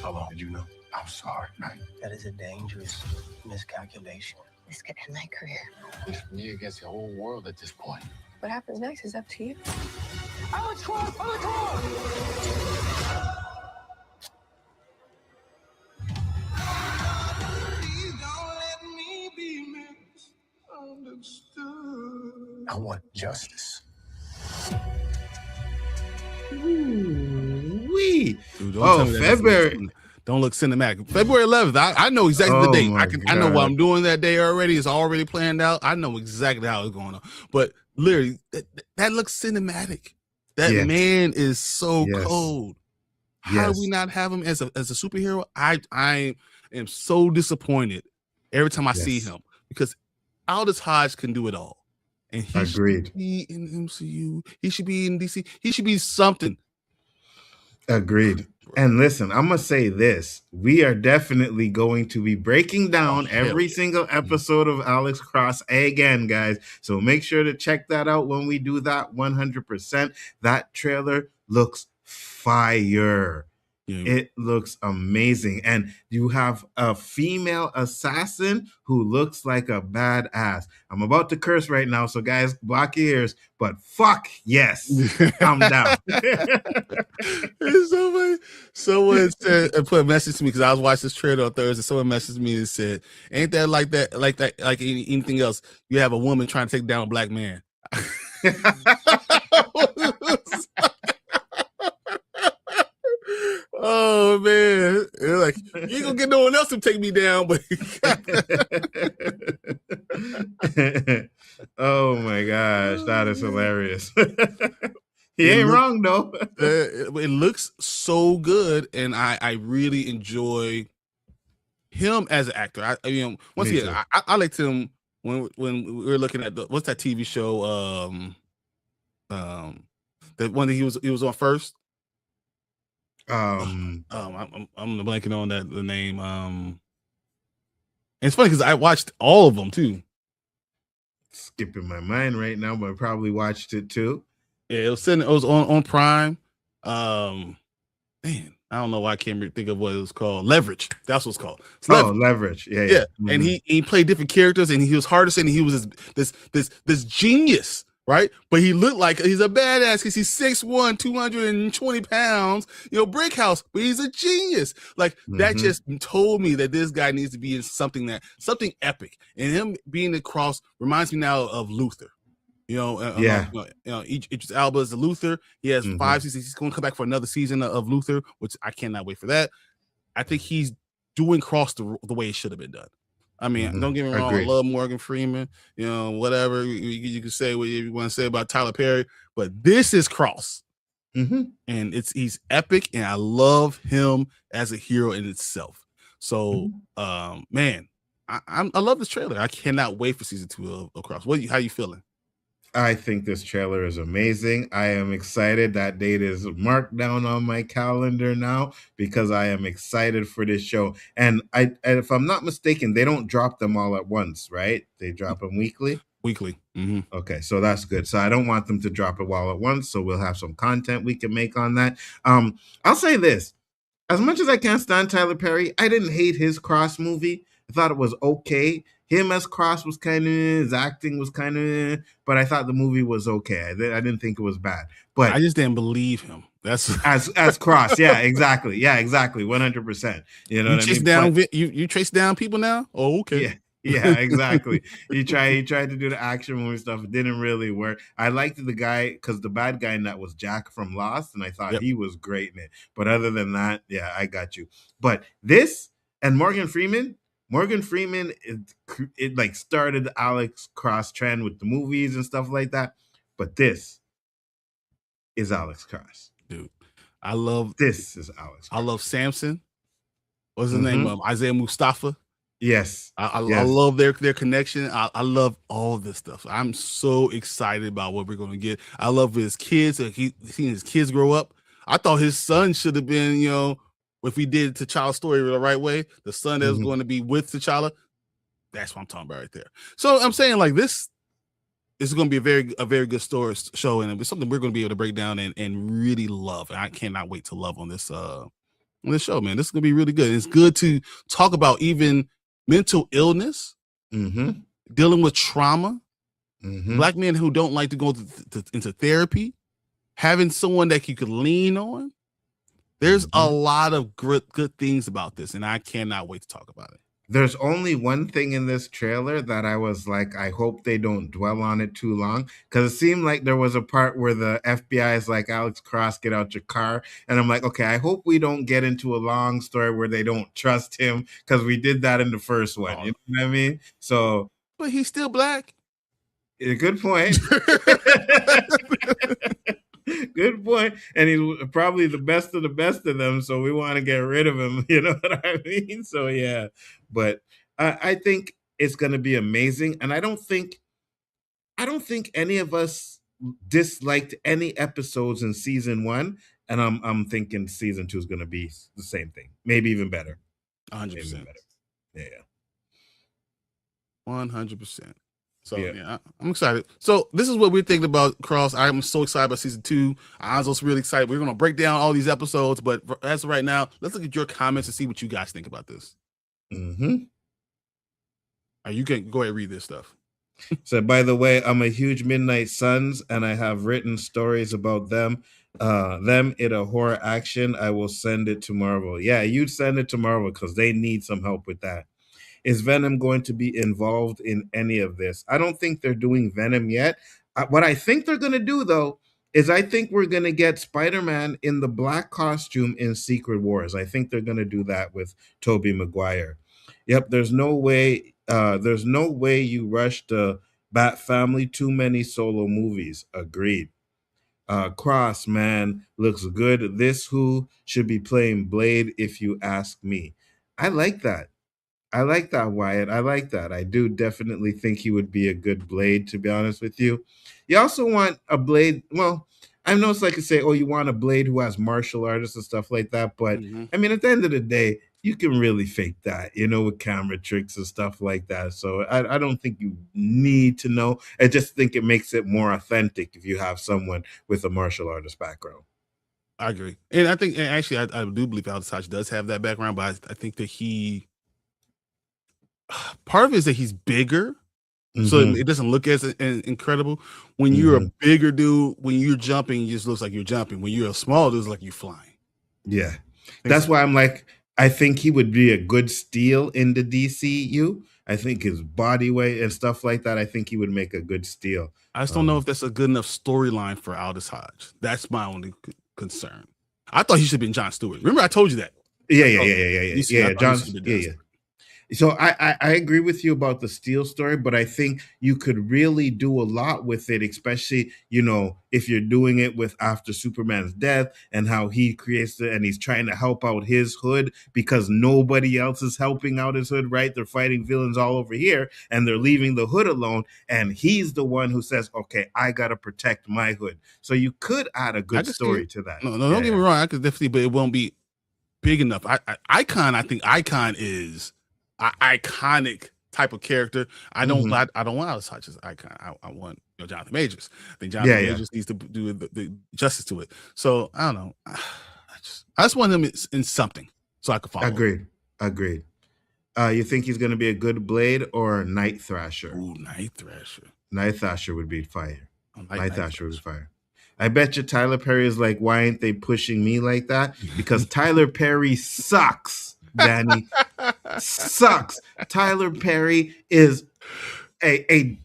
How long did you know? I'm sorry, man. That is a dangerous miscalculation. This could end my career. It's me against the whole world at this point. What happens next is up to you. Alex Cross on the court! Please don't let me be misunderstood. I want justice. Wee. Dude, February. Don't look cinematic. February 11th. I know exactly the date. I know what I'm doing that day already. It's already planned out. I know exactly how it's going on. But literally, that looks cinematic. That man is so cold. How do we not have him as a superhero? I am so disappointed every time I see him, because Aldous Hodge can do it all. And he Agreed. should be in MCU. He should be in DC. He should be something. Agreed. And listen, I'm going to say this. We are definitely going to be breaking down every single episode of Alex Cross again, guys. So make sure to check that out when we do that 100%. That trailer looks fire. Yeah. It looks amazing. And you have a female assassin who looks like a badass. I'm about to curse right now, so guys, block your ears. But fuck yes, I'm down. Someone said and put a message to me because I was watching this trailer on Thursday. Someone messaged me and said, "Ain't that like anything else? You have a woman trying to take down a black man." Oh man, they're like, you ain't gonna get no one else to take me down, but oh my gosh, that is hilarious. He ain't wrong though. It looks so good, and I really enjoy him as an actor. Once again, I liked him when we were looking at what's that TV show? The one that he was on first. I'm blanking on the name. And it's funny because I watched all of them too. Skipping my mind right now, but I probably watched it too. Yeah, it was on Prime. Man, I don't know why I can't think of what it was called. Leverage. That's what it's called. It's Leverage. Yeah. Mm-hmm. And he played different characters, and he was hardest, and he was this genius. Right, but he looked like he's a badass because he's 6'1", 220 pounds. Brick house, but he's a genius. Like that just told me that this guy needs to be in something epic. And him being across reminds me now of Luther. Idris Elba is a Luther. He has 5 seasons. He's going to come back for another season of Luther, which I cannot wait for that. I think he's doing Cross the way it should have been done. I mean, don't get me wrong. I love Morgan Freeman. Whatever you can say what you want to say about Tyler Perry, but this is Cross, and he's epic, and I love him as a hero in itself. So, man, I love this trailer. I cannot wait for season 2 of Cross. How you feeling? I think this trailer is amazing. I am excited. That date is marked down on my calendar now because I am excited for this show. And if I'm not mistaken, they don't drop them all at once, right? They drop them weekly? Weekly. Okay, so that's good. So I don't want them to drop it all at once, so we'll have some content we can make on that. I'll say this. As much as I can't stand Tyler Perry, I didn't hate his Cross movie. I thought it was okay. Him as Cross was kind of, his acting was kind of, but I thought the movie was okay. I didn't think it was bad. But I just didn't believe him. That's as Cross. Yeah, exactly. 100%. You know what I mean? You trace down people now? Oh, okay. Yeah, exactly. He tried to do the action movie stuff. It didn't really work. I liked the guy because the bad guy in that was Jack from Lost, and I thought he was great in it. But other than that, yeah, I got you. But this and Morgan Freeman, it like started the Alex Cross trend with the movies and stuff like that. But this is Alex Cross. Dude, this is Alex Cross. I love Samson. What's his name? Isaiah Mustafa. Yes. I love their connection. I love all this stuff. I'm so excited about what we're going to get. I love his kids. Seeing his kids grow up. I thought his son should have been, if we did T'Challa's story the right way, the son that was going to be with T'Challa. That's what I'm talking about right there. So I'm saying like this is going to be a very good show, and it's something we're going to be able to break down and really love. And I cannot wait to love on this show, man. This is going to be really good. It's good to talk about even mental illness, dealing with trauma, Black men who don't like to go into therapy, having someone that you could lean on. There's a lot of good things about this, and I cannot wait to talk about it. There's only one thing in this trailer that I was like, I hope they don't dwell on it too long, because it seemed like there was a part where the FBI is like, Alex Cross, get out your car. And I'm like, okay, I hope we don't get into a long story where they don't trust him, because we did that in the first one. You know what I mean? So, but he's still Black. Good point. Good point. And he's probably the best of them, so we want to get rid of him. You know what I mean? So, yeah. But I think it's going to be amazing. And I don't think I don't think any of us disliked any episodes in season 1, and I'm thinking season 2 is going to be the same thing, maybe even better. 100%. Yeah. 100%. So Yeah. yeah, I'm excited. So this is what we're thinking about, Cross. I'm so excited about season 2. Anzo's really excited. We're gonna break down all these episodes, but as of right now, let's look at your comments and see what you guys think about this. You can go ahead and read this stuff. So, by the way, I'm a huge Midnight Suns, and I have written stories about them in a horror action. I will send it to Marvel. Yeah, you'd send it to Marvel because they need some help with that. Is Venom going to be involved in any of this? I don't think they're doing Venom yet. What I think they're going to do, though, is I think we're going to get Spider-Man in the black costume in Secret Wars. I think they're going to do that with Tobey Maguire. Yep, there's no way you rush the Bat Family. Too many solo movies. Agreed. Cross, man, looks good. This Who should be playing Blade, if you ask me. I like that. Wyatt. I like that. I do definitely think he would be a good Blade, to be honest with you. You also want a Blade. Well, I know it's like to say, oh, you want a Blade who has martial artists and stuff like that. But I mean, at the end of the day, you can really fake that, with camera tricks and stuff like that. So I don't think you need to know. I just think it makes it more authentic if you have someone with a martial artist background. I agree. And I think, and actually, I do believe Aldous Hodge does have that background, but I think that part of it is that he's bigger, so it doesn't look as incredible. When you're a bigger dude, when you're jumping, it just looks like you're jumping. When you're a small dude, it's like you're flying. Yeah. That's why I'm like, I think he would be a good steal in the DCU. I think his body weight and stuff like that, I think he would make a good steal. I just don't know if that's a good enough storyline for Aldous Hodge. That's my only concern. I thought he should have been Jon Stewart. Remember, I told you that. Yeah. So I agree with you about the Steel story, but I think you could really do a lot with it, especially, if you're doing it with after Superman's death and how he creates it and he's trying to help out his hood because nobody else is helping out his hood, right? They're fighting villains all over here and they're leaving the hood alone. And he's the one who says, okay, I got to protect my hood. So you could add a good story to that. No, don't get me wrong. I could definitely, but it won't be big enough. I think Icon is iconic type of character. I don't want Aldous Hodge as Icon. I want Jonathan Majors. I think Jonathan Majors needs to do the justice to it. So I don't know. I just want him in something so I can follow. Agreed. You think he's going to be a good Blade or Night Thrasher? Ooh, Night Thrasher. Night Thrasher would be fire. Night Thrasher would be fire. I bet you Tyler Perry is like, why ain't they pushing me like that? Because Tyler Perry sucks. Danny sucks. Tyler Perry is he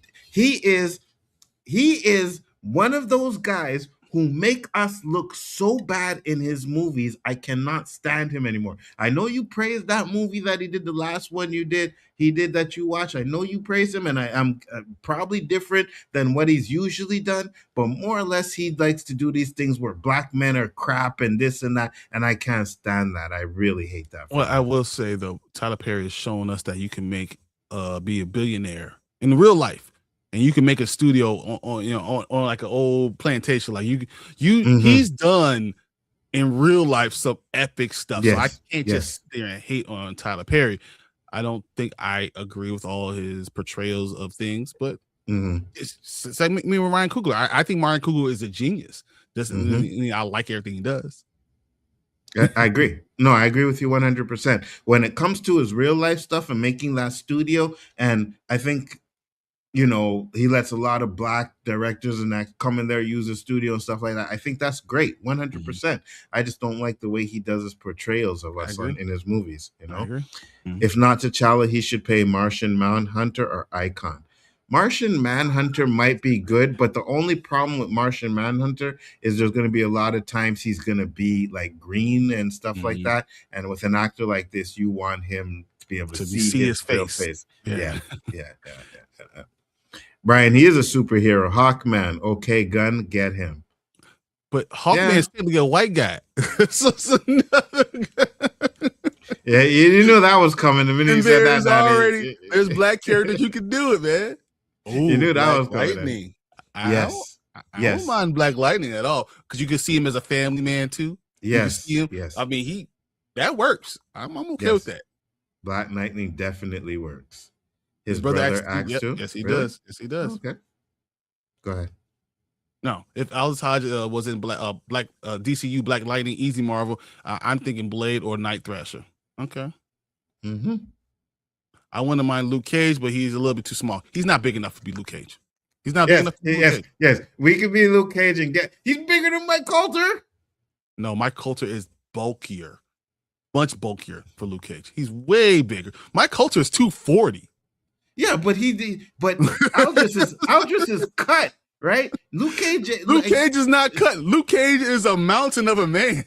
is one of those guys who make us look so bad in his movies. I cannot stand him anymore. I know you praised that movie that he did, the last one he did that you watched. I know you praise him, and I'm probably different than what he's usually done, but more or less he likes to do these things where black men are crap and this and that, and I can't stand that. I really hate that. Well, I will say though, Tyler Perry has shown us that you can be a billionaire in real life. And you can make a studio on like an old plantation. Like he's done in real life some epic stuff. Yes. So I can't just sit there and hate on Tyler Perry. I don't think I agree with all his portrayals of things, but it's like me with Ryan Coogler. I think Ryan Coogler is a genius. I like everything he does. I agree. No, I agree with you 100%. When it comes to his real life stuff and making that studio, and I think he lets a lot of black directors and that come in there, use his studio and stuff like that. I think that's great, 100%. I just don't like the way he does his portrayals of us in his movies. I agree. If not T'Challa, he should play Martian Manhunter or Icon. Martian Manhunter might be good, but the only problem with Martian Manhunter is there's going to be a lot of times he's going to be like green and stuff like that. And with an actor like this, you want him to be able to see his face. Yeah. Brian, he is a superhero. Hawkman, okay, gun, get him. But Hawkman is still a white guy. Yeah, you knew that was coming. The minute you said that, there's black characters you can do it, man. You knew that Black was coming in. Lightning. Yes. I don't mind Black Lightning at all because you can see him as a family man too. You can Yes. see him. Yes. I mean, that works. I'm okay with that. Black Lightning definitely works. His brother brother acts acts too. Yes, he Really? does. Yes, he does. Okay. Go ahead. No, if Elihu-Who was in DCU Black Lightning, Easy Marvel, I'm thinking Blade or Night Thrasher. Okay. Mm-hmm. I wouldn't mind Luke Cage, but he's a little bit too small. He's not big enough to be Luke Cage. He's not big enough to be Luke Cage. Yes. We could be Luke Cage and he's bigger than Mike Coulter. No, Mike Coulter is bulkier. Much bulkier for Luke Cage. He's way bigger. Mike Coulter is 240. Yeah, but Aldris is cut, right? Luke Cage is not cut. Luke Cage is a mountain of a man.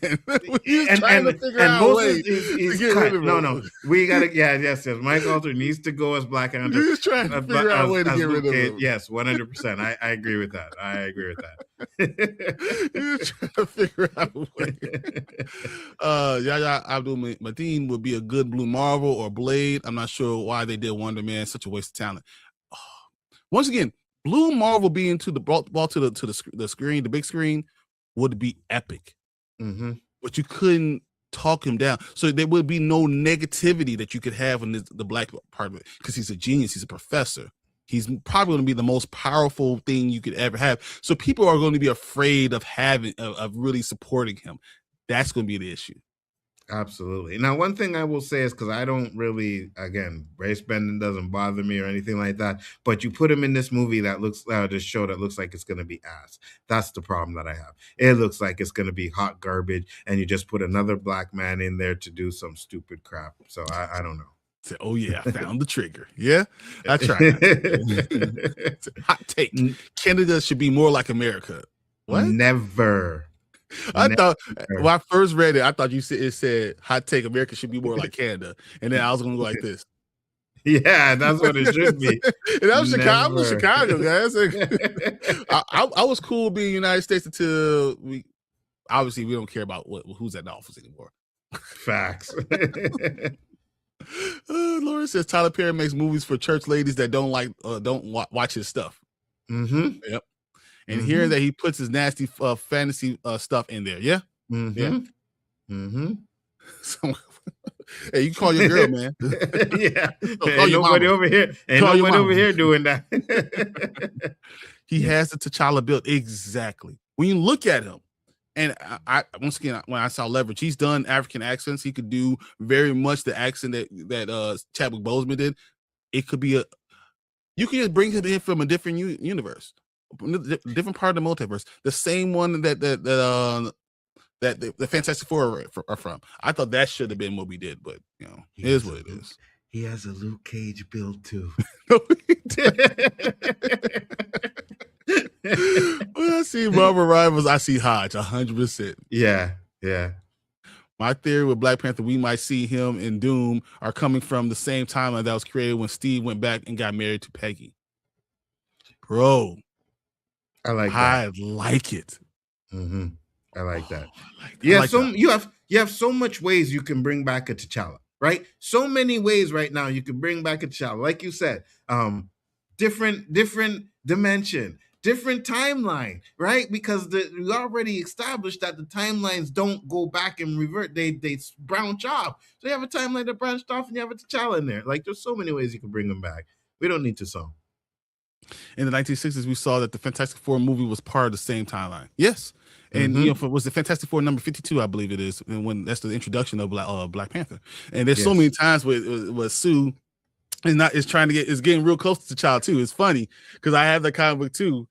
He's trying to figure out a way is to get cut. rid of him. No. We gotta yes. Mike Coulter needs to go as Black Hunter. He's trying to figure out a way to get rid of him. Yes, 100%. I agree with that. He's trying to figure out a way. Yahya Abdul-Mateen would be a good Blue Marvel or Blade. I'm not sure why they did Wonder Man. Such a waste of talent. Once again, Blue Marvel being brought to the screen, the big screen, would be epic. Mm-hmm. But you couldn't talk him down. So there would be no negativity that you could have in the Black part of it because he's a genius. He's a professor. He's probably going to be the most powerful thing you could ever have. So people are going to be afraid of really supporting him. That's going to be the issue. Absolutely. Now, one thing I will say is because I don't really, again, race bending doesn't bother me or anything like that. But you put him in this movie this show that looks like it's going to be ass. That's the problem that I have. It looks like it's going to be hot garbage, and you just put another Black man in there to do some stupid crap. So I don't know. Say, oh yeah, I found the trigger. Yeah, I tried. Hot take: Canada should be more like America. What? Never. Thought when I first read it, I thought it said hot take America should be more like Canada, and then I was gonna go like this. Yeah, that's what it should be. And I'm Chicago, guys. I was cool being United States until we don't care about who's at the office anymore. Facts. Laura says Tyler Perry makes movies for church ladies that don't watch his stuff. Mm-hmm. Yep. And hearing that he puts his nasty fantasy stuff in there, yeah, mm-hmm. Yeah. Mm-hmm. So, hey, you call your girl, man. Yeah, ain't nobody over here. Ain't nobody over here doing that. He has the T'Challa build exactly. When you look at him, and I once again, when I saw Leverage, he's done African accents. He could do very much the accent that Chadwick Boseman did. It could be you can just bring him in from a different universe. Different part of the multiverse, the same one that the Fantastic Four are from. I thought that should have been what we did, but it is what it is. He has a Luke Cage build too. When I see Marvel Rivals, I see Hodge 100%. Yeah. My theory with Black Panther, we might see him and Doom are coming from the same timeline that was created when Steve went back and got married to Peggy. Bro. I like it. Mm-hmm. I like that. Yeah, you have so much ways you can bring back a T'Challa, right? So many ways right now you can bring back a T'Challa. Like you said, different dimension, different timeline, right? Because we already established that the timelines don't go back and revert. They branch off. So you have a timeline that branched off and you have a T'Challa in there. Like there's so many ways you can bring them back. We don't need to song. In the 1960s, we saw that the Fantastic Four movie was part of the same timeline. Yes. And was the Fantastic Four number 52, I believe it is, and when that's the introduction of Black Panther. And there's so many times where Sue is getting real close to T'Challa too. It's funny because I have the comic book too.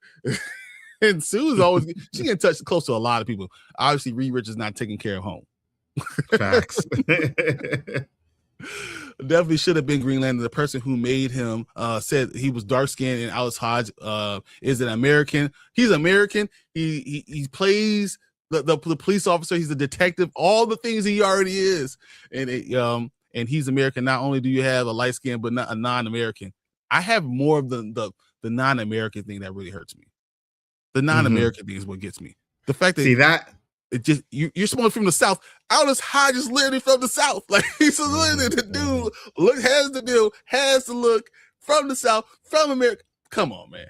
And Sue is always she getting touched close to a lot of people. Obviously, Reed Richards not taking care of home. Facts. Definitely should have been Green Lantern. The person who made him said he was dark skinned, and Alice Hodge is an American. He's American. He plays the police officer. He's a detective. All the things he already is, and he's American. Not only do you have a light skin, but not a non-American. I have more of the non-American thing that really hurts me. The non-American thing is what gets me. The fact that it just you're supposed to be from the South. Alice Hodge is literally from the South. Like he's literally the dude has the look from the South, from America. Come on, man.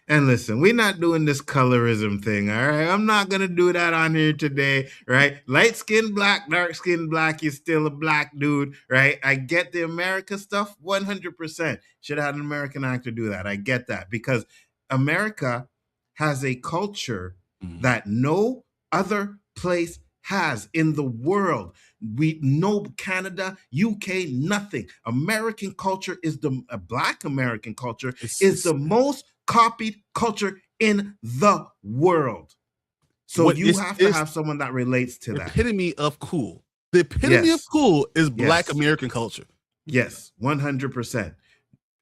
And listen, we're not doing this colorism thing, all right? I'm not going to do that on here today, right? Light skin black, dark skin black, you're still a black dude, right? I get the America stuff 100%. Should have had an American actor do that. I get that because America has a culture that no other place has in the world. We know Canada, UK, nothing. American culture is Black American culture is the most copied culture in the world. So you have to have someone that relates to that. Epitome of cool. The epitome of cool is Black American culture. Yes, 100%.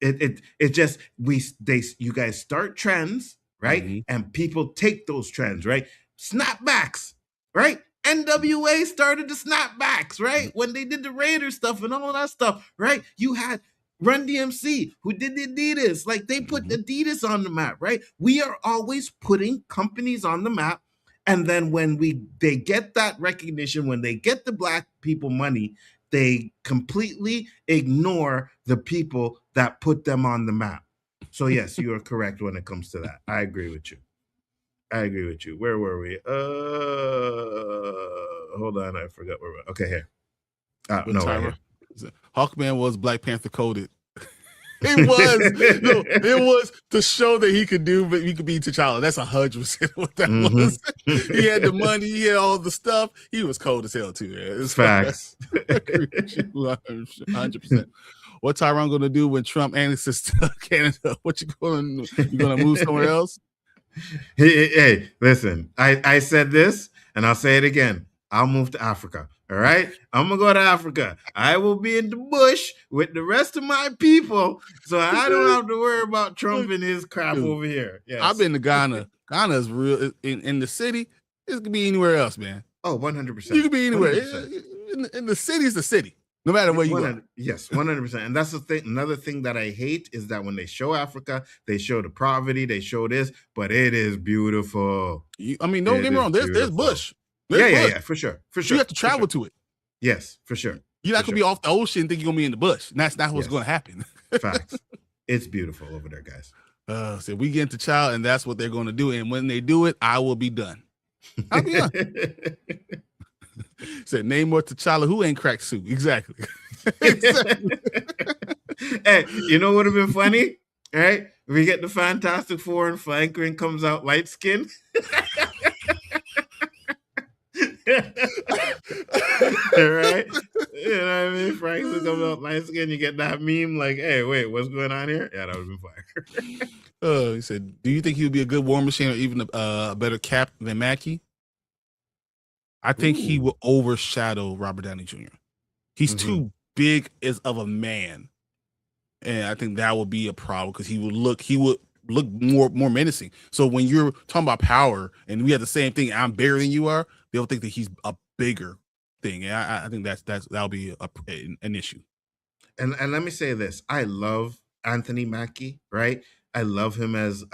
It just you guys start trends, right? And people take those trends, right? Snapbacks, right? NWA started the snapbacks, right? When they did the Raiders stuff and all that stuff, right? You had Run DMC, who did the Adidas. Like, they put Adidas on the map, right? We are always putting companies on the map. And then when they get that recognition, when they get the Black people money, they completely ignore the people that put them on the map. So yes, you are correct when it comes to that. I agree with you. Where were we? Hold on, I forgot where we were. Okay, here. Right here. Hawkman was Black Panther coded. It was to show that he could do, but he could be T'Challa. That's 100% what that was. He had the money, he had all the stuff. He was cold as hell too. Man. It's facts. 100%. What Tyron gonna do when Trump annexes Canada? What you gonna move somewhere else? Hey, listen. I said this, and I'll say it again. I'll move to Africa. All right, I'm gonna go to Africa. I will be in the bush with the rest of my people, so I don't have to worry about Trump and his crap over here. Yes. I've been to Ghana. Ghana is real in the city. It could be anywhere else, man. Oh, 100%. You could be anywhere. In the city is the city, no matter where you go. Yes, 100%. And that's the thing. Another thing that I hate is that when they show Africa, they show the poverty, they show this, but it is beautiful. Don't get me wrong. There's bush. Yeah, for sure. You have to travel to it. Yes, for sure. You're not gonna be off the ocean and think you're gonna be in the bush. And that's not what's gonna happen. Facts. It's beautiful over there, guys. So we get into child, and that's what they're gonna do. And when they do it, I will be done. I'll be done. Said name more T'Challa who ain't cracked soup. Exactly. Hey, you know what would have been funny? Right? We get the Fantastic Four and Franklin comes out light skinned. Right? You know what I mean? Franklin comes out light skin, you get that meme like, hey, wait, what's going on here? Yeah, that would have been fire. He said, do you think he would be a good War Machine or even a better Cap than Mackie? I think he will overshadow Robert Downey Jr. He's too big of a man. And I think that will be a problem because he would look more menacing. So when you're talking about power and we have the same thing, I'm bigger than you are, they'll think that he's a bigger thing. And I think that'll be an issue. And let me say this. I love Anthony Mackie, right? I love him as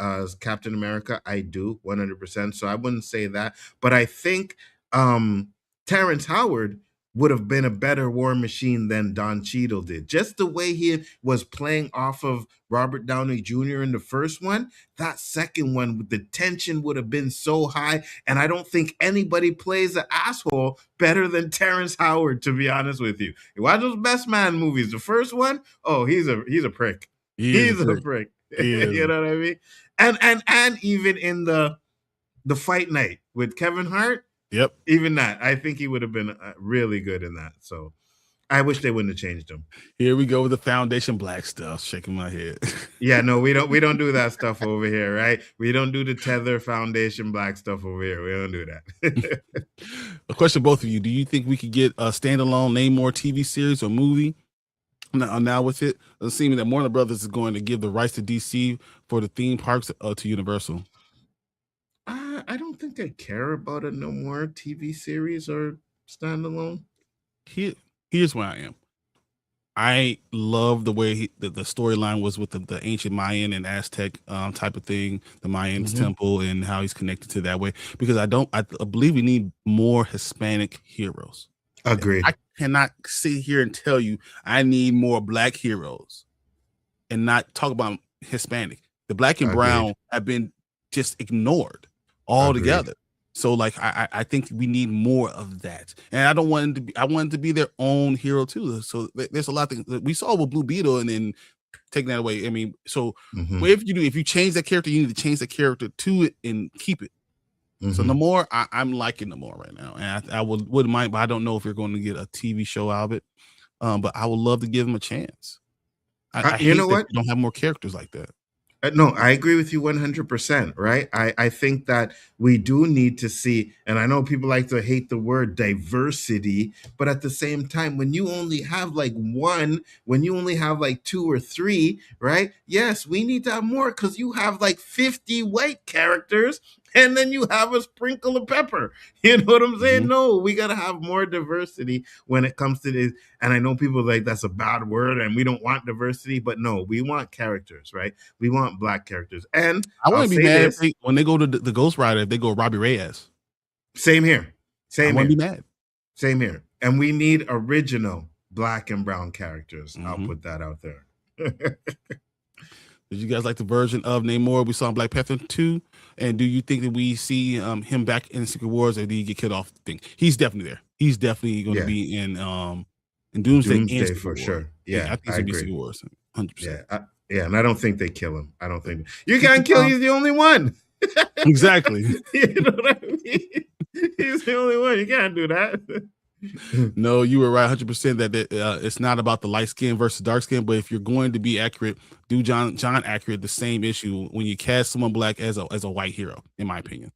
Captain America. I do 100%. So I wouldn't say that. But I think Terrence Howard would have been a better War Machine than Don Cheadle did. Just the way he was playing off of Robert Downey Jr. in the first one, that second one, the tension would have been so high. And I don't think anybody plays an asshole better than Terrence Howard, to be honest with you. You watch those Best Man movies, the first one, oh, he's a prick. He's a prick. You know what I mean? And even in the Fight Night with Kevin Hart, yep. Even that, I think he would have been really good in that. So I wish they wouldn't have changed him. Here we go with the Foundation Black stuff. Shaking my head. Yeah, no, we don't do that stuff over here, right? We don't do the Tether Foundation Black stuff over here. We don't do that. A question, both of you: do you think we could get a standalone Namor TV series or movie? Now with it, it seems that Warner Brothers is going to give the rights to DC for the theme parks to Universal. I don't think I care about a No More TV series or standalone. Here's where I am. I love the way the storyline was with the ancient Mayan and Aztec type of thing, the Mayans temple, and how he's connected to that way. Because I believe we need more Hispanic heroes. Agreed. I cannot sit here and tell you I need more Black heroes and not talk about Hispanic. The black and brown have been just ignored altogether. So like I think we need more of that, and I don't want it to be. I want it to be their own hero too. So there's a lot of things we saw with Blue Beetle, and then taking that away. I mean, so if you change that character, you need to change the character to it and keep it. So Namor, I'm liking Namor right now, and I wouldn't mind, but I don't know if you're going to get a TV show out of it. But I would love to give him a chance. I You hate know that what? we don't have more characters like that. No, I agree with you 100%, right? I think that we do need to see, and I know people like to hate the word diversity, but at the same time, when you only have like one, when you only have like 2 or 3, right? Yes, we need to have more because you have like 50 white characters and then you have a sprinkle of pepper. You know what I'm saying? No, we got to have more diversity when it comes to this. And I know people like that's a bad word and we don't want diversity, but no, we want characters, right? We want black characters. And I wouldn't be mad this, if when they go to the Ghost Rider, if they go Robbie Reyes. Same here. I wouldn't be mad. Same here. And we need original black and brown characters. I'll put that out there. Did you guys like the version of Namor we saw in Black Panther 2? And do you think that we see him back in Secret Wars, or did he get killed off the thing? He's definitely there. He's definitely going to be in Doomsday for sure. Yeah, I think it's going to be Secret Wars. 100%. Yeah, and I don't think they kill him. I don't think you can't kill. He's the only one. Exactly. You know what I mean? He's the only one. You can't do that. No, you were right 100% that it's not about the light skin versus dark skin, but if you're going to be accurate, do John accurate the same issue when you cast someone black as a white hero, in my opinion.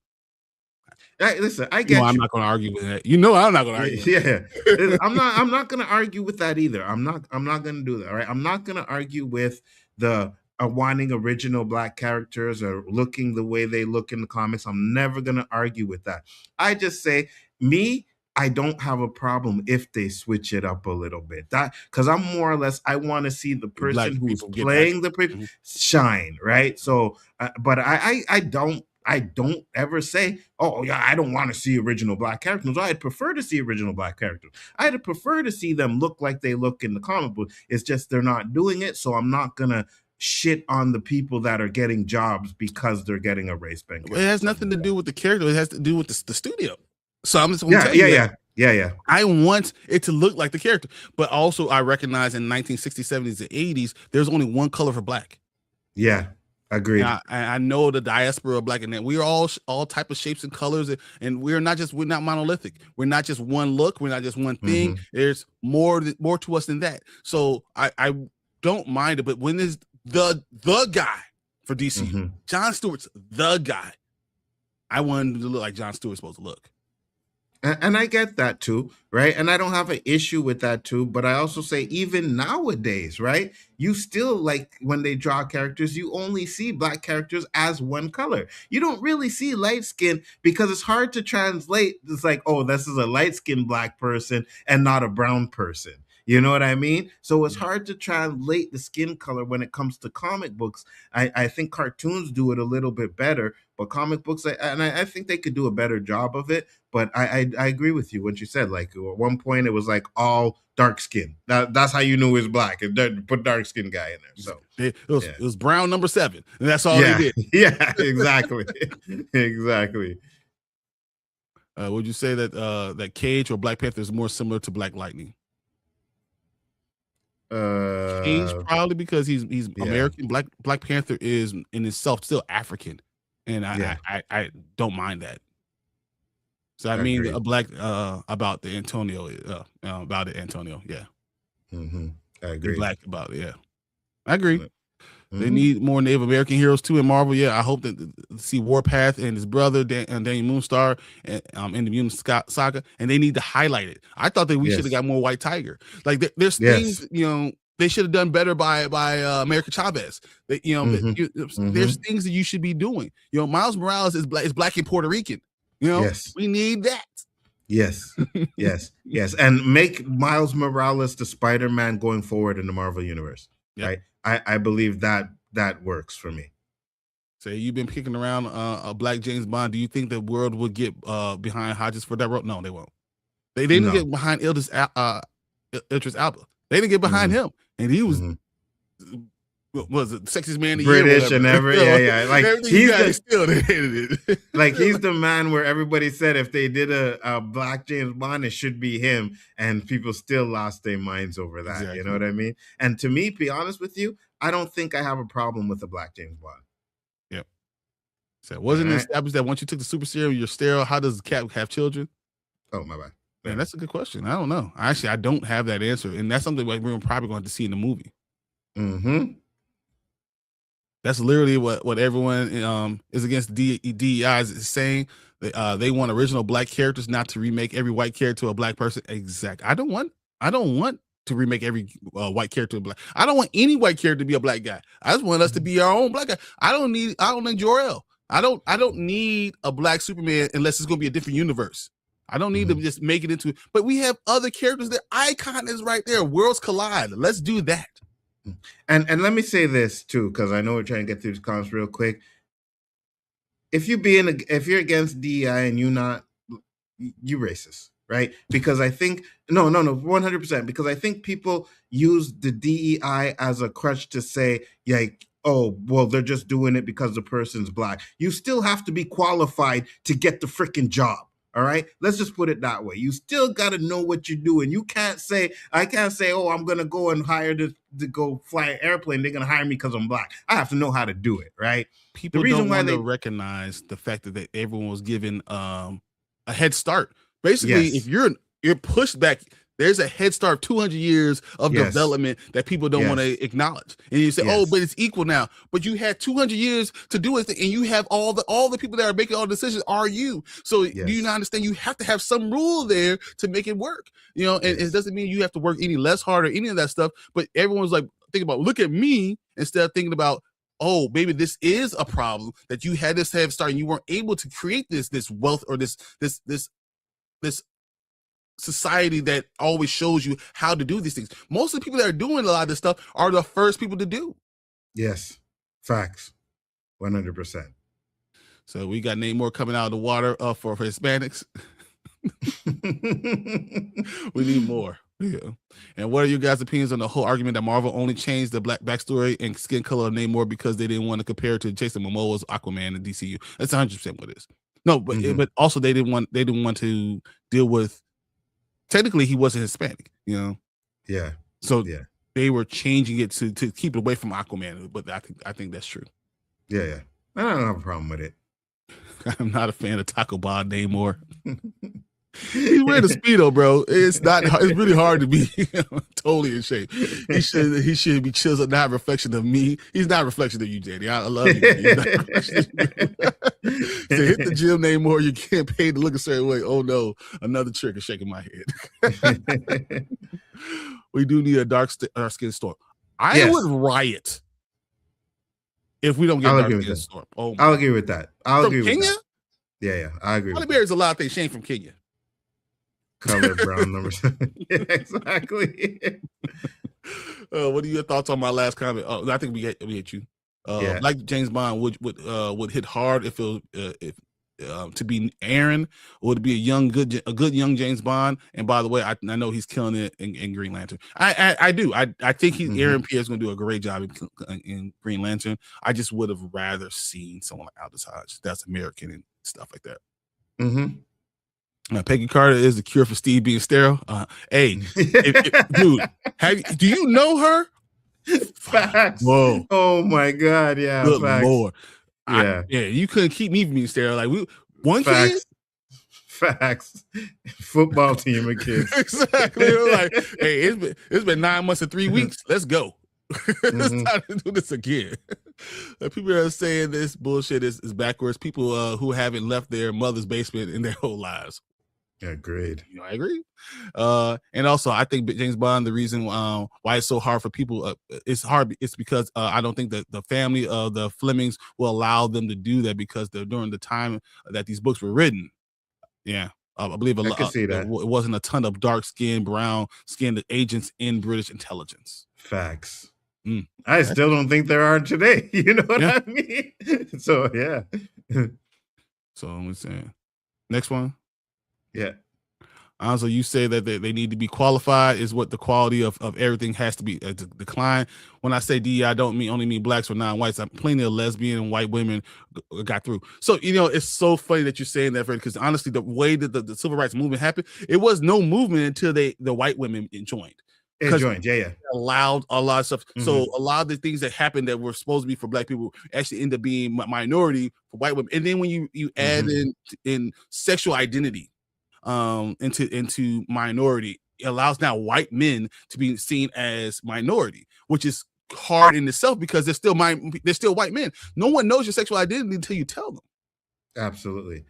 Listen, I get I'm not going to argue with that. You know, I'm not going to argue. Yeah, I'm not going to argue with that either. I'm not going to do that. All right, I'm not going to argue with the wanting original black characters or looking the way they look in the comics. I'm never going to argue with that. I just say I don't have a problem if they switch it up a little bit. That because I'm more or less I want to see the person who's playing the shine, right? So, but I don't ever say, oh yeah, I don't want to see original black characters. I'd prefer to see original black characters. I'd prefer to see them look like they look in the comic book. It's just they're not doing it, so I'm not gonna shit on the people that are getting jobs because they're getting a race bank. It has nothing to do with the character. It has to do with the studio. So I'm just yeah. I want it to look like the character, but also I recognize in 1960s, 70s, and 80s, there's only one color for black. Yeah, agreed. I know the diaspora of black, and then we're all type of shapes and colors, and we're not monolithic. We're not just one look. We're not just one thing. There's more to us than that. So I don't mind it, but when is the guy for DC, John Stewart's the guy. I want him to look like John Stewart's supposed to look. And I get that too, right? And I don't have an issue with that too. But I also say even nowadays, right? You still like when they draw characters, you only see black characters as one color. You don't really see light skin because it's hard to translate. It's like, oh, this is a light skinned black person and not a brown person. You know what I mean? So it's hard to translate the skin color when it comes to comic books. I think cartoons do it a little bit better, but comic books, I think they could do a better job of it. But I agree with you when you said, like, at one point it was like all dark skin. That's how you knew it was black. And put dark skin guy in there. So it was brown number 7, and that's all they did. Yeah, exactly. Exactly. Would you say that Cage or Black Panther is more similar to Black Lightning? Cage probably because he's American. Black Panther is in itself still African, and I don't mind that. So I mean a black about the Antonio about it Antonio, yeah. I agree. Black about it, yeah. I agree. They need more Native American heroes too in Marvel. Yeah, I hope that see Warpath and his brother Daniel Moonstar in the Mutant Saga, and they need to highlight it. I thought that we should have got more White Tiger. Like there's things they should have done better by America Chavez. There's things that you should be doing. Miles Morales is black and Puerto Rican. We need that. Yes, and make Miles Morales the Spider-Man going forward in the Marvel Universe. Right. I believe that works for me. Say you've been kicking around a black James Bond. Do you think the world would get behind Hodges for that role? No, they won't. They didn't get behind Idris Elba. They didn't get behind him, and he was what was it, sexiest man of the year, British whatever. and ever, yeah. Like everything he's you got, still hated it. like he's the man where everybody said if they did a black James Bond, it should be him, and people still lost their minds over that. Exactly. You know what I mean? And to me, to be honest with you, I don't think I have a problem with a black James Bond. Yep. So wasn't it established that once you took the super serum, you're sterile? How does the cat have children? Oh, my bad. Man, that's a good question. I don't know. Actually, I don't have that answer, and that's something we're probably going to see in the movie. Mm-hmm. That's literally what everyone is against DEI is saying. They want original black characters, not to remake every white character to a black person. Exactly. I don't want to remake every white character to black. I don't want any white character to be a black guy. I just want us to be our own black guy. I don't need Jor-El. I don't need a black Superman unless it's going to be a different universe. I don't need to just make it into. But we have other characters. The icon is right there. Worlds collide. Let's do that. And let me say this too, because I know we're trying to get through this comments real quick. If you're against DEI and you racist, right? Because I think no, 100%. Because I think people use the DEI as a crutch to say, like, oh, well, they're just doing it because the person's black. You still have to be qualified to get the freaking job. All right, let's just put it that way. You still got to know what you're doing. I can't say, oh, I'm going to go and hire to go fly an airplane. They're going to hire me because I'm black. I have to know how to do it, right? People don't want to recognize the fact that everyone was given a head start. Basically, if you're pushed back, there's a head start of 200 years of development that people don't want to acknowledge. And you say, oh, but it's equal now. But you had 200 years to do it, and you have all the people that are making all the decisions are you. So do you not understand? You have to have some rule there to make it work. You know, and it doesn't mean you have to work any less hard or any of that stuff. But everyone's like, think about, look at me, instead of thinking about, oh, maybe this is a problem that you had this head start and you weren't able to create this wealth or this society that always shows you how to do these things. Most of the people that are doing a lot of this stuff are the first people to do. Yes, facts, 100%. So we got Namor coming out of the water for Hispanics. We need more. Yeah. And what are your guys' opinions on the whole argument that Marvel only changed the black backstory and skin color of Namor because they didn't want to compare it to Jason Momoa's Aquaman in DCU? That's 100% what it is. No, but also they didn't want to deal with. Technically, he wasn't Hispanic, you know. Yeah. So they were changing it to keep it away from Aquaman, but I think that's true. Yeah. I don't have a problem with it. I'm not a fan of Taco Ball Namor. He's wearing a Speedo, bro. It's really hard to be totally in shape. He should be chiseled, not a reflection of me. He's not a reflection of you, JD. I love you. He's not a reflection of you. So hit the gym, Namor. You can't pay to look a certain way. Oh no, another trick is shaking my head. We do need a dark skin storm. I would riot if we don't get dark skin storm. Oh, I'll agree with that. I'll agree Kenya? with that. Yeah, I agree. Holly Berry's a lot of things. Shane from Kenya. Color brown number 7. Yeah, exactly. What are your thoughts on my last comment? Oh, I think we hit you. Like James Bond would hit hard if to be Aaron, or would it be a good young James Bond? And by the way, I know he's killing it in Green Lantern. I do. I think Aaron Pierre's going to do a great job in Green Lantern. I just would have rather seen someone like Aldous Hodge that's American and stuff like that. Peggy Carter is the cure for Steve being sterile. Hey, dude, do you know her? Facts. Whoa. Oh my God. Yeah. Good facts. Lord. Yeah. You couldn't keep me from being sterile. Like one facts. kid. Facts. Football team of kids. Exactly. Like, hey, it's been 9 months and 3 weeks. Let's go. It's time to do this again. People are saying this bullshit is backwards. People who haven't left their mother's basement in their whole lives. Agreed. I agree. And also, I think James Bond, the reason why it's so hard for people, it's hard. It's because I don't think that the family of the Flemings will allow them to do that because they're during the time that these books were written. Yeah. I believe I can see that. it wasn't a ton of dark-skinned, brown-skinned agents in British intelligence. Facts. I still don't think there are today. You know what I mean? So, yeah. So, I'm saying. Next one. Yeah. Also, you say that they need to be qualified is what the quality of everything has to be decline. When I say DEI, I don't only mean blacks or non-whites. I'm plenty of lesbian and white women got through. So, it's so funny that you're saying that, because honestly, the way that the civil rights movement happened, it was no movement until the white women joined. It joined, yeah. Allowed a lot of stuff. So a lot of the things that happened that were supposed to be for black people actually end up being minority for white women. And then when you add in sexual identity into minority, it allows now white men to be seen as minority, which is hard in itself because they're still white men. No one knows your sexual identity until you tell them. Absolutely.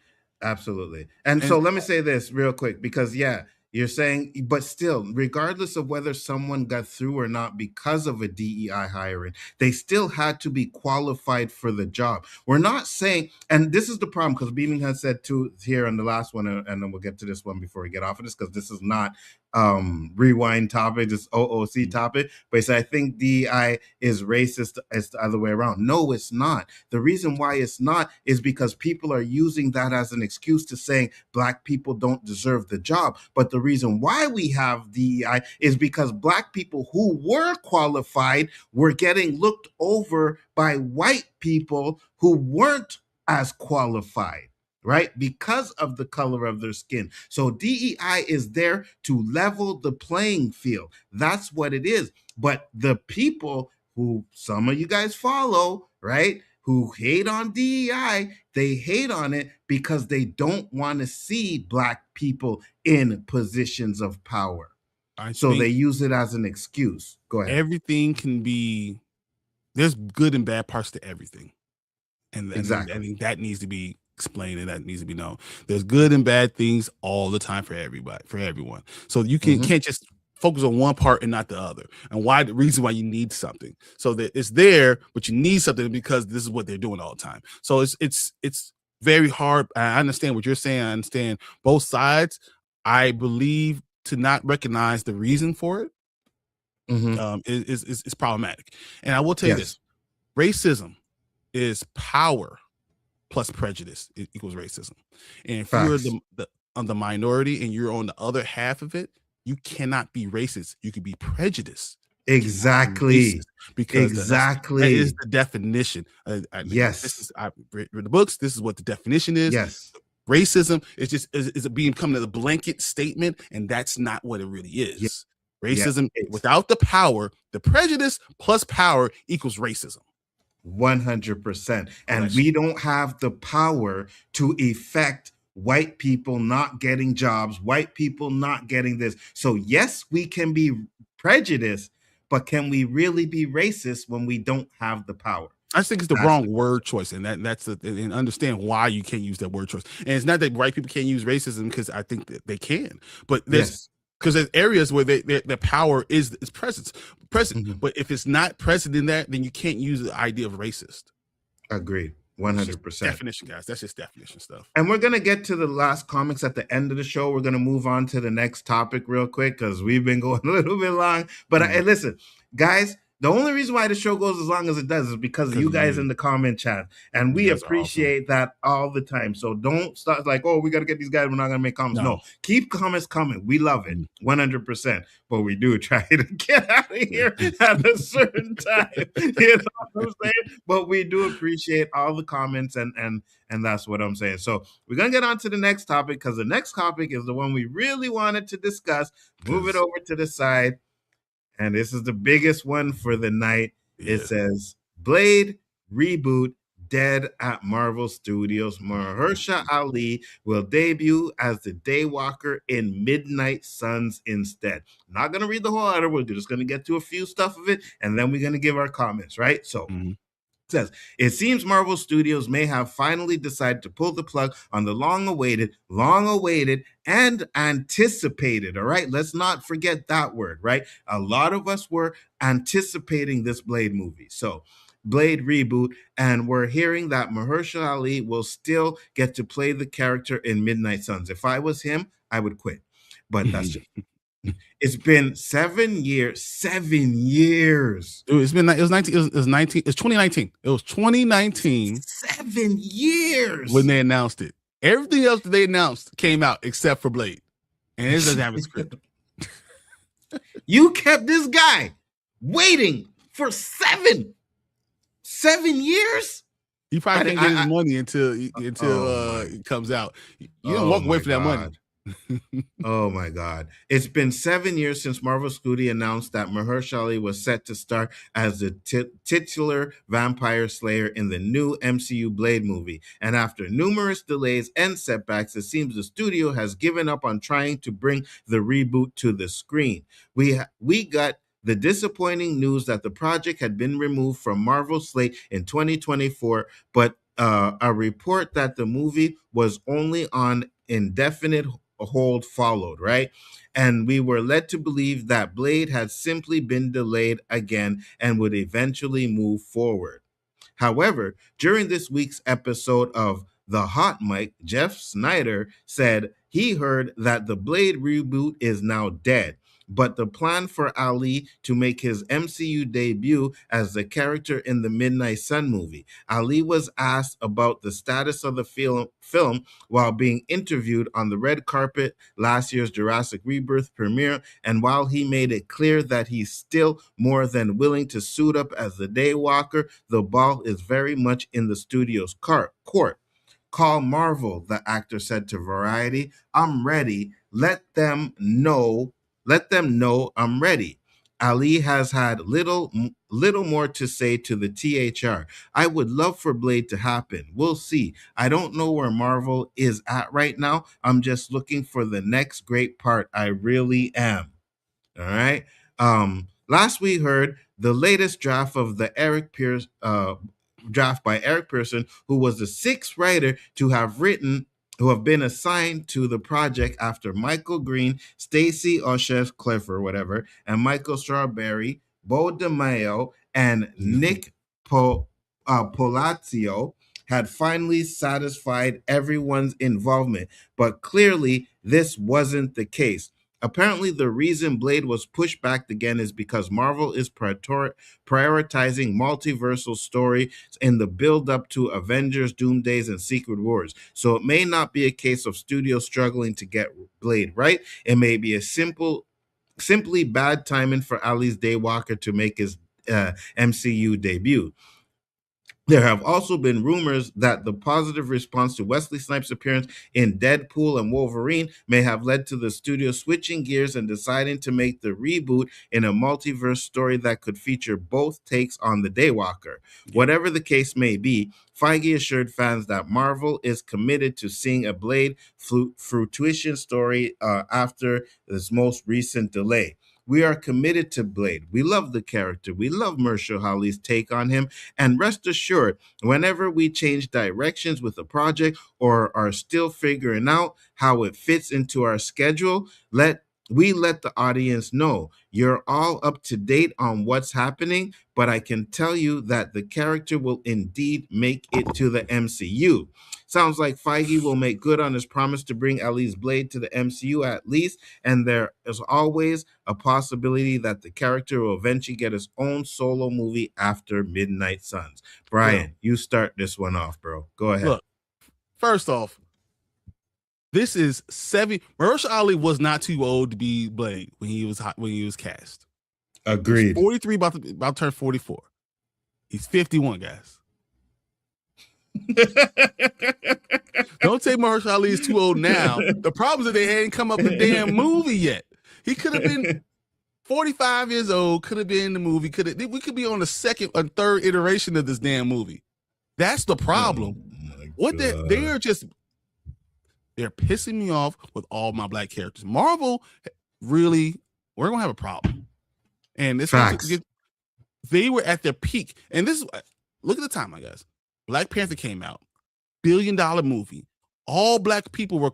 And so let me say this real quick, because you're saying, but still, regardless of whether someone got through or not because of a DEI hiring, they still had to be qualified for the job. We're not saying, and this is the problem, because Beaming has said too here on the last one, and then we'll get to this one before we get off of this, because this is not rewind topic, this OOC topic, but he said, I think DEI is racist as the other way around. No, it's not. The reason why it's not is because people are using that as an excuse to saying black people don't deserve the job. But the reason why we have DEI is because black people who were qualified were getting looked over by white people who weren't as qualified, right? Because of the color of their skin. So DEI is there to level the playing field. That's what it is. But the people who some of you guys follow, right, who hate on DEI, they hate on it because they don't want to see black people in positions of power. So they use it as an excuse. Go ahead. Everything can be, there's good and bad parts to everything. And exactly. I think that needs to be explained and that needs to be known. There's good and bad things all the time for everybody, for everyone. So you can't just focus on one part and not the other. And why the reason why you need something. So that it's there, but you need something because this is what they're doing all the time. So it's very hard. I understand what you're saying. I understand both sides. I believe to not recognize the reason for it is problematic. And I will tell you this: racism is power plus prejudice equals racism. And if you're on the minority and you're on the other half of it, you cannot be racist. You can be prejudiced. Exactly. Because that is the definition. I've read the books. This is what the definition is. Yes. Racism is becoming a blanket statement, and that's not what it really is. Yes. Racism without the power, the prejudice plus power equals racism. 100%. And we don't have the power to effect white people not getting jobs, white people not getting this. So yes, we can be prejudiced, but can we really be racist when we don't have the power? I just think it's the wrong word choice, and and understand why you can't use that word choice. And it's not that white people can't use racism, because I think that they can, but there's because there's areas where their power is present. But if it's not present in that, then you can't use the idea of racist. Agreed. 100%. Definition, guys. That's just definition stuff. And we're going to get to the last comics at the end of the show. We're going to move on to the next topic real quick because we've been going a little bit long. But listen, guys, the only reason why the show goes as long as it does is because of you guys in the comment chat. And we appreciate that all the time. So don't start like, oh, we got to get these guys. We're not going to make comments. No, keep comments coming. We love it. 100%. But we do try to get out of here at a certain time. You know what I'm saying? But we do appreciate all the comments and that's what I'm saying. So we're going to get on to the next topic because the next topic is the one we really wanted to discuss. Move it over to the side. And this is the biggest one for the night. Yeah. It says, Blade reboot dead at Marvel Studios. Mahershala Ali will debut as the Daywalker in Midnight Suns instead. I'm not going to read the whole article. We're just going to get to a few stuff of it, and then we're going to give our comments, right? So says, it seems Marvel Studios may have finally decided to pull the plug on the long-awaited, and anticipated, all right? Let's not forget that word, right? A lot of us were anticipating this Blade movie. So, Blade reboot, and we're hearing that Mahershala Ali will still get to play the character in Midnight Suns. If I was him, I would quit. But that's just... It's been 7 years. 7 years. It was 2019. It was 2019. 7 years when they announced it. Everything else that they announced came out except for Blade. And it doesn't have a script. You kept this guy waiting for 7 years. He probably can't get his money until it comes out. You don't walk away from that money. Oh my God. It's been 7 years since Marvel Studios announced that Mahershala Ali was set to star as the titular vampire slayer in the new MCU Blade movie. And after numerous delays and setbacks, it seems the studio has given up on trying to bring the reboot to the screen. We got the disappointing news that the project had been removed from Marvel's slate in 2024, but a report that the movie was only on indefinite hold followed, right? And we were led to believe that Blade had simply been delayed again and would eventually move forward. However, during this week's episode of The Hot Mic, Jeff Snyder said he heard that the Blade reboot is now dead, but the plan for Ali to make his MCU debut as the character in the Midnight Sun movie. Ali was asked about the status of the film while being interviewed on the red carpet last year's Jurassic Rebirth premiere, and while he made it clear that he's still more than willing to suit up as the Daywalker, the ball is very much in the studio's court. Call Marvel, the actor said to Variety. I'm ready. Let them know I'm ready. Ali has had little more to say to the THR. I would love for Blade to happen. We'll see. I don't know where Marvel is at right now. I'm just looking for the next great part. I really am. All right. Last we heard the latest draft of the draft by Eric Pearson, who was the sixth writer to have been assigned to the project after Michael Green, Stacey Oshev Clifford, whatever, and Michael Strawberry, Bo DeMaio, and Nick Polazio had finally satisfied everyone's involvement. But clearly, this wasn't the case. Apparently, the reason Blade was pushed back again is because Marvel is prioritizing multiversal stories in the build-up to Avengers, Doomdays, and Secret Wars. So it may not be a case of studios struggling to get Blade right. It may be simply bad timing for Ali's Daywalker to make his MCU debut. There have also been rumors that the positive response to Wesley Snipes' appearance in Deadpool and Wolverine may have led to the studio switching gears and deciding to make the reboot in a multiverse story that could feature both takes on the Daywalker. Whatever the case may be, Feige assured fans that Marvel is committed to seeing a Blade fruition story after this most recent delay. We are committed to Blade. We love the character. We love Mahershala Ali's take on him. And rest assured, whenever we change directions with a project or are still figuring out how it fits into our schedule, we let the audience know. You're all up to date on what's happening, but I can tell you that the character will indeed make it to the MCU. Sounds like Feige will make good on his promise to bring Ali's Blade to the MCU at least, and there is always a possibility that the character will eventually get his own solo movie after Midnight Suns. Brian, you start this one off, bro. Go ahead. Look, first off, this is Mahershala Ali was not too old to be Blade when he was cast. Agreed. 43, about to turn 44. He's 51, guys. Don't say Mahershala Ali is too old now. The problem is that they hadn't come up with a damn movie yet. He could have been 45 years old, could have been in the movie. We could be on the second or third iteration of this damn movie. That's the problem. They're pissing me off with all my black characters. Marvel, really, we're gonna have a problem. And this they were at their peak. And this is look at the time, my guys. Black Panther came out, $1 billion movie. All black people were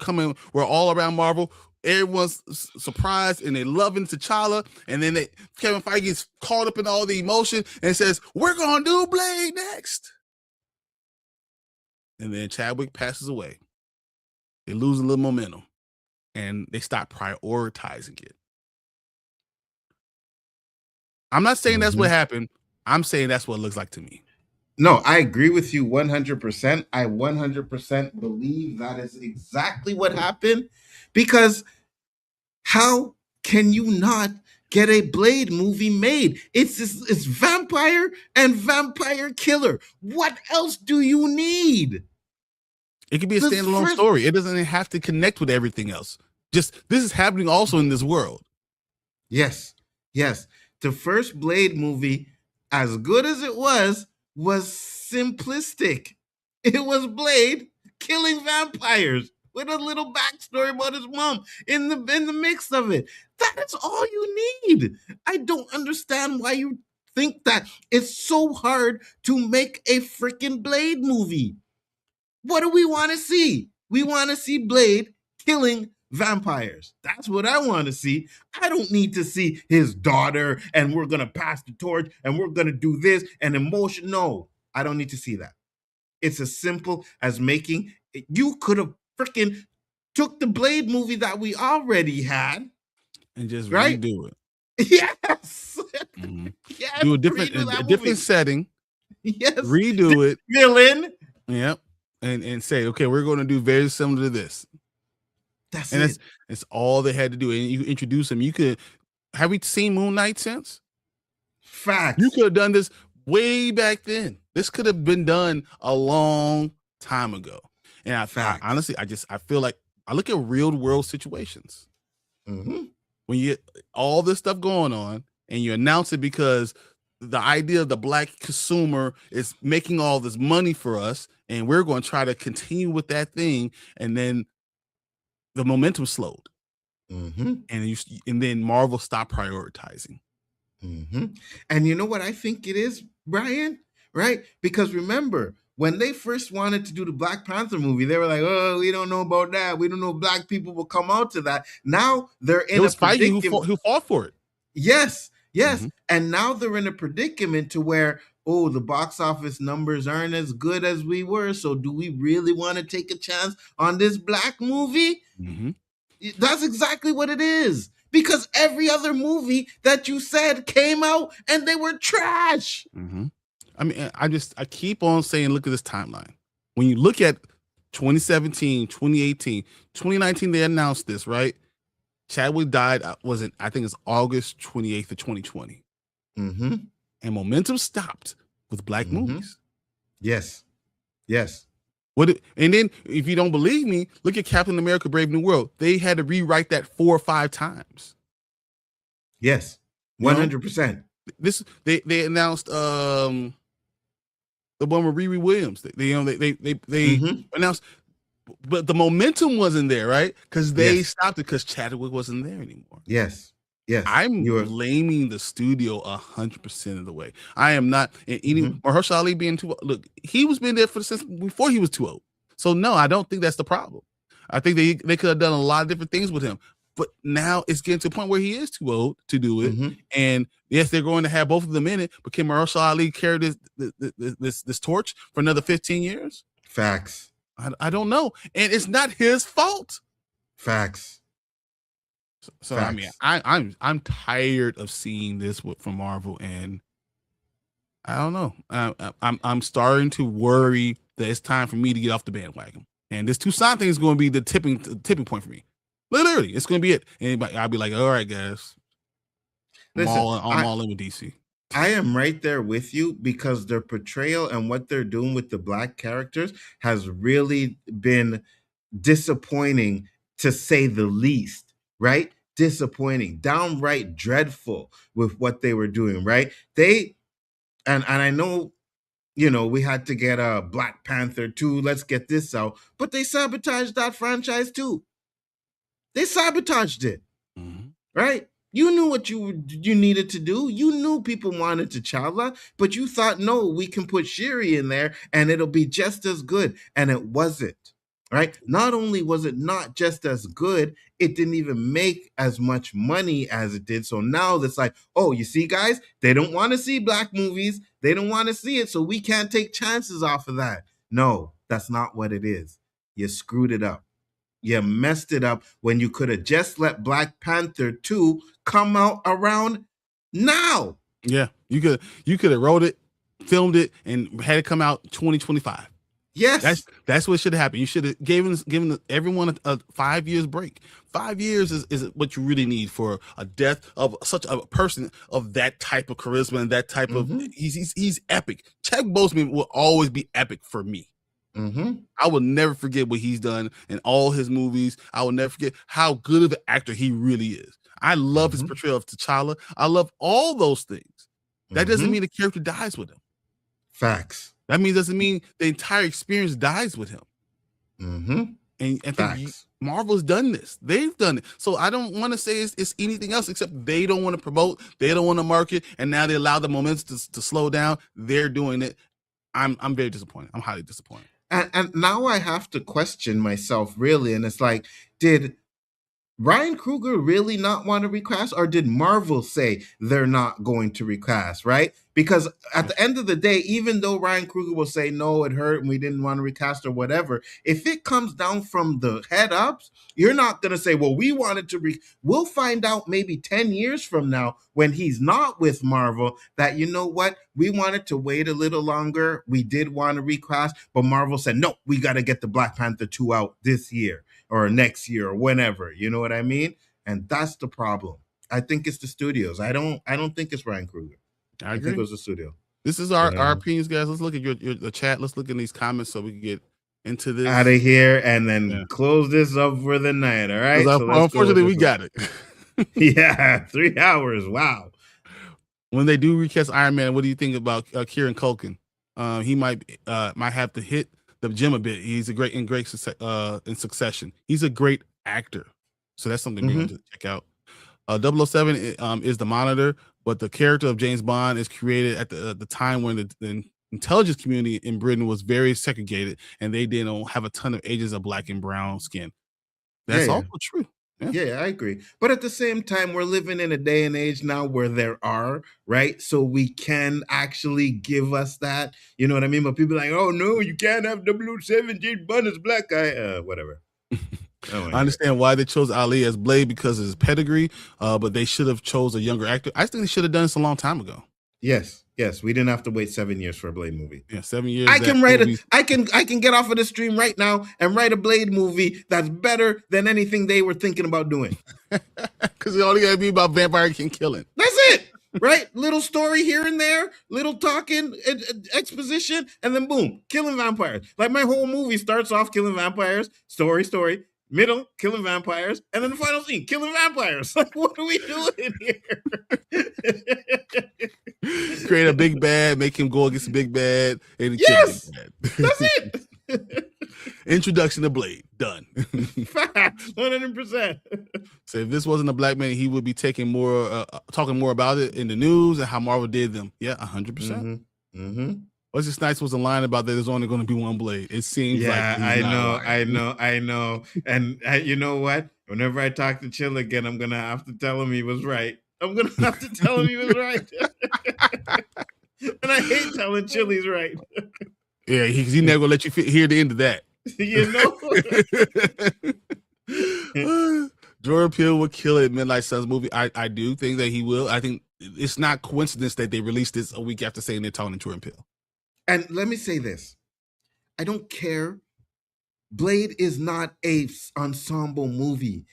all around Marvel. Everyone's surprised and they loving T'Challa. And then Kevin Feige gets caught up in all the emotion and says, "We're gonna do Blade next." And then Chadwick passes away. They lose a little momentum and they stop prioritizing it. I'm not saying that's what happened. I'm saying that's what it looks like to me. No, I agree with you 100%. I 100% believe that is exactly what happened because How can you not get a Blade movie made? It's vampire and vampire killer. What else do you need? It could be a standalone story. It doesn't have to connect with everything else. Just this is happening also in this world. Yes. The first Blade movie, as good as it was simplistic. It was Blade killing vampires with a little backstory about his mom in the mix of it. That is all you need. I don't understand why you think that it's so hard to make a freaking Blade movie. What do we want to see? We want to see Blade killing vampires. That's what I want to see. I don't need to see his daughter and we're going to pass the torch and we're going to do this and emotion. No, I don't need to see that. It's as simple as making, you could have freaking took the Blade movie that we already had and just redo it. Yes. Yes. Do a different setting. Yes. Redo it. Villain. Yep. And say, okay, we're going to do very similar to this. That's all they had to do. And you introduce them. You could have we seen Moon Knight since? Facts. You could have done this way back then. This could have been done a long time ago. And I honestly, I feel like I look at real world situations. Mm-hmm. When you get all this stuff going on and you announce it because the idea of the black consumer is making all this money for us, and we're going to try to continue with that thing, and then the momentum slowed, and then Marvel stopped prioritizing. And you know what I think it is, Brian? Right? Because remember, when they first wanted to do the Black Panther movie, they were like, "Oh, we don't know about that. We don't know if black people will come out to that." Now they're in a predicament. Who fought for it. Yes. And now they're in a predicament to where, oh, the box office numbers aren't as good as we were. So do we really want to take a chance on this black movie? That's exactly what it is. Because every other movie that you said came out and they were trash. I mean, I keep on saying, look at this timeline. When you look at 2017, 2018, 2019, they announced this, right? Chadwick died, I think it's August 28th of 2020. And momentum stopped with black movies. Yes. And then, if you don't believe me, look at Captain America: Brave New World. They had to rewrite that 4 or 5 times. Yes, 100%. They announced the one with Riri Williams. They announced, but the momentum wasn't there, right? Because they stopped it because Chadwick wasn't there anymore. Yes. I'm blaming the studio 100% of the way. I am not. Mahershala Ali being too old. Look, he was been there since before he was too old. So no, I don't think that's the problem. I think they could have done a lot of different things with him. But now it's getting to a point where he is too old to do it. And yes, they're going to have both of them in it. But can Mahershala Ali carry this torch for another 15 years? Facts. I don't know. And it's not his fault. Facts. So Facts. I mean, I'm tired of seeing this from Marvel, and I don't know. I'm starting to worry that it's time for me to get off the bandwagon. And this Tucson thing is going to be the tipping point for me. Literally, it's going to be it. And I'll be like, all right, guys. I'm all in with DC. I am right there with you because their portrayal and what they're doing with the black characters has really been disappointing, to say the least, right? Disappointing, downright dreadful with what they were doing, right? And I know, we had to get a Black Panther 2, let's get this out, but they sabotaged that franchise too. They sabotaged it, right? You knew what you needed to do. You knew people wanted T'Challa, but you thought, no, we can put Shuri in there and it'll be just as good. And it wasn't, right? Not only was it not just as good, it didn't even make as much money as it did. So now it's like, oh, you see, guys, they don't want to see black movies. They don't want to see it, so we can't take chances off of that. No, that's not what it is. You screwed it up. You messed it up when you could have just let Black Panther 2 come out around now. Yeah, you could have wrote it, filmed it, and had it come out 2025. Yes. That's what should have happened. You should have given everyone a 5 years break. 5 years is what you really need for a death of such a person of that type of charisma and that type of he's epic. Chadwick Boseman will always be epic for me. I will never forget what he's done in all his movies. I will never forget how good of an actor he really is. I love his portrayal of T'Challa. I love all those things. That doesn't mean the character dies with him. Facts. That doesn't mean the entire experience dies with him. And I think Marvel's done this. They've done it. So I don't want to say it's anything else except they don't want to promote, they don't want to market, and now they allow the momentum to slow down. They're doing it. I'm very disappointed. I'm highly disappointed. And now I have to question myself, really. And it's like, did Ryan Coogler really not want to recast, or did Marvel say they're not going to recast, right? Because at the end of the day, even though Ryan Coogler will say, no, it hurt and we didn't want to recast or whatever, if it comes down from the head ups, you're not going to say, well, we wanted to we'll find out maybe 10 years from now when he's not with Marvel that, you know what, we wanted to wait a little longer. We did want to recast, but Marvel said, no, we got to get the Black Panther 2 out this year or next year or whenever. You know what I mean? And that's the problem. I think it's the studios. I don't think it's Ryan Coogler. I think it was the studio. This is our opinions, guys. Let's look at the chat. Let's look in these comments so we can get into this. Out of here and then close this up for the night. All right. So unfortunately, we got it. Yeah, 3 hours. Wow. When they do recast Iron Man, what do you think about Kieran Culkin? He might have to hit the gym a bit. He's in Succession. He's a great actor, so that's something we're going to check out. 007 is the Monitor, but the character of James Bond is created at the time when the intelligence community in Britain was very segregated, and they didn't have a ton of agents of black and brown skin. That's also true. Yeah, I agree. But at the same time, we're living in a day and age now where there are, right? So we can actually give us that. You know what I mean? But people are like, oh, no, you can't have 007 James Bond as black guy. Whatever. I understand why they chose Ali as Blade because of his pedigree, but they should have chose a younger actor. I think they should have done this a long time ago. Yes. We didn't have to wait 7 years for a Blade movie. Yeah, 7 years. I can get off of the stream right now and write a Blade movie that's better than anything they were thinking about doing. Because it only got to be about vampire king killing. That's it, right? Little story here and there, little talking, exposition, and then boom, killing vampires. Like my whole movie starts off killing vampires, story. Middle, killing vampires, and then the final scene, killing vampires. Like, what are we doing here? Create a big bad, make him go against a big bad, and yes, big bad. That's it. Introduction to Blade, done. Facts, 100%. So if this wasn't a black man, he would be talking more about it in the news and how Marvel did them. Yeah, 100%. Wesley Snipes was a line about that there's only going to be one Blade. It seems like I know. And you know what? Whenever I talk to Chill again, I'm going to have to tell him he was right. And I hate telling Chill he's right. Yeah, he's never going to let you hear the end of that. You know? Jordan Peele would kill it in Midnight Suns movie. I do think that he will. I think it's not coincidence that they released this a week after saying they're talking to Jordan Peele. And let me say this. I don't care. Blade is not a ensemble movie.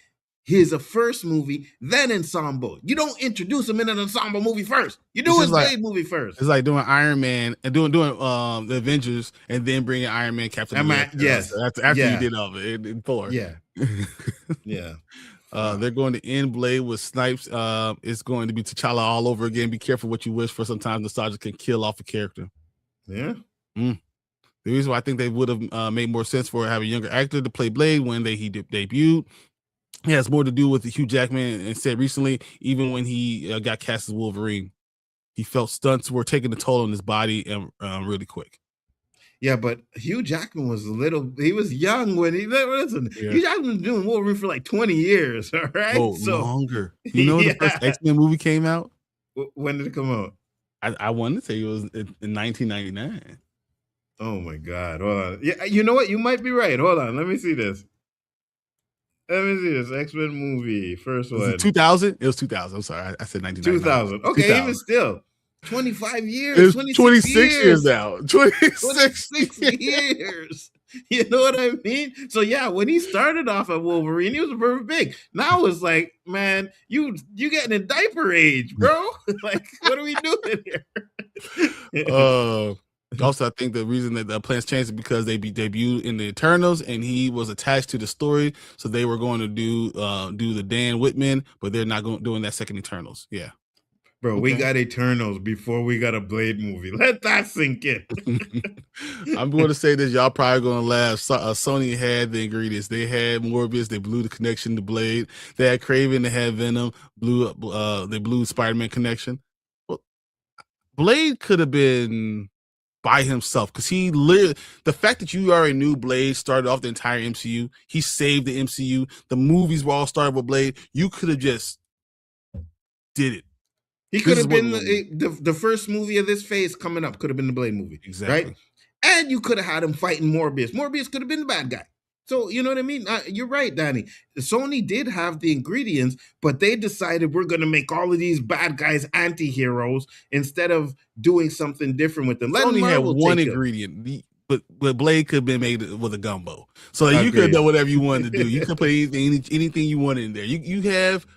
Here's a first movie, then ensemble. You don't introduce him in an ensemble movie first. You do his Blade movie first. It's like doing Iron Man and doing the Avengers and then bringing Iron Man, Captain America. Yes. After you did all of it in Thor. Yeah. Yeah. They're going to end Blade with Snipes. It's going to be T'Challa all over again. Be careful what you wish for. Sometimes nostalgia can kill off a character. Yeah. The reason why I think they would have made more sense for having a younger actor to play Blade when he debuted. It has more to do with Hugh Jackman and said recently, even when he got cast as Wolverine, he felt stunts were taking a toll on his body and really quick. Yeah, but Hugh Jackman was he was young when Hugh Jackman was doing Wolverine for like 20 years, all right? Oh, longer. You know the first X-Men movie came out? When did it come out? I wanted to say it was in 1999. Oh my God. Hold on. Yeah, you know what? You might be right. Hold on. Let me see this. X-Men movie. First one. 2000? It was 2000. I'm sorry. I said 1999. 2000. Okay, 2000. Even still. 25 years, It's 26 26 years years now. 26 26 years. You know what I mean? So yeah, when he started off at Wolverine, he was a perfect big. Now it's like, man, you getting in diaper age, bro. Like, what are we doing here? Also, I think the reason that the plans changed is because they debuted in the Eternals, and he was attached to the story, so they were going to do the Dan Whitman, but they're not doing that second Eternals. Yeah, bro, we got Eternals before we got a Blade movie. Let that sink in. I'm going to say this. Y'all probably going to laugh. Sony had the ingredients. They had Morbius. They blew the connection to Blade. They had Kraven. They had Venom. They blew Spider-Man connection. Well, Blade could have been by himself, because the fact that you already knew Blade started off the entire MCU, he saved the MCU, the movies were all started with Blade, you could have just did it. He could have been the first movie of this phase coming up, could have been the Blade movie. Exactly. Right? And you could have had him fighting Morbius. Morbius could have been the bad guy. So, you know what I mean? You're right, Danny. Sony did have the ingredients, but they decided we're going to make all of these bad guys anti-heroes instead of doing something different with them. Sony had one ingredient, but Blade could have been made with a gumbo. So you could have done whatever you wanted to do. You could put anything you wanted in there. You have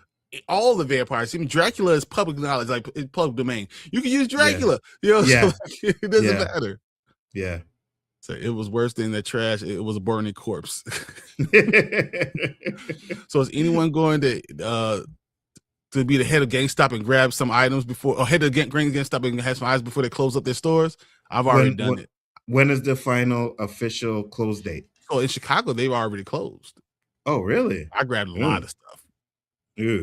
all the vampires. Even Dracula is public knowledge, like it's public domain. You can use Dracula. You know, so it doesn't matter. Yeah. So it was worse than that trash. It was a burning corpse. So is anyone going to be the head of GameStop and grab some items before, or head of GameStop and have some items before they close up their stores? I've already done it. When is the final official close date? Oh, in Chicago, they've already closed. Oh, really? I grabbed a lot of stuff. Yeah.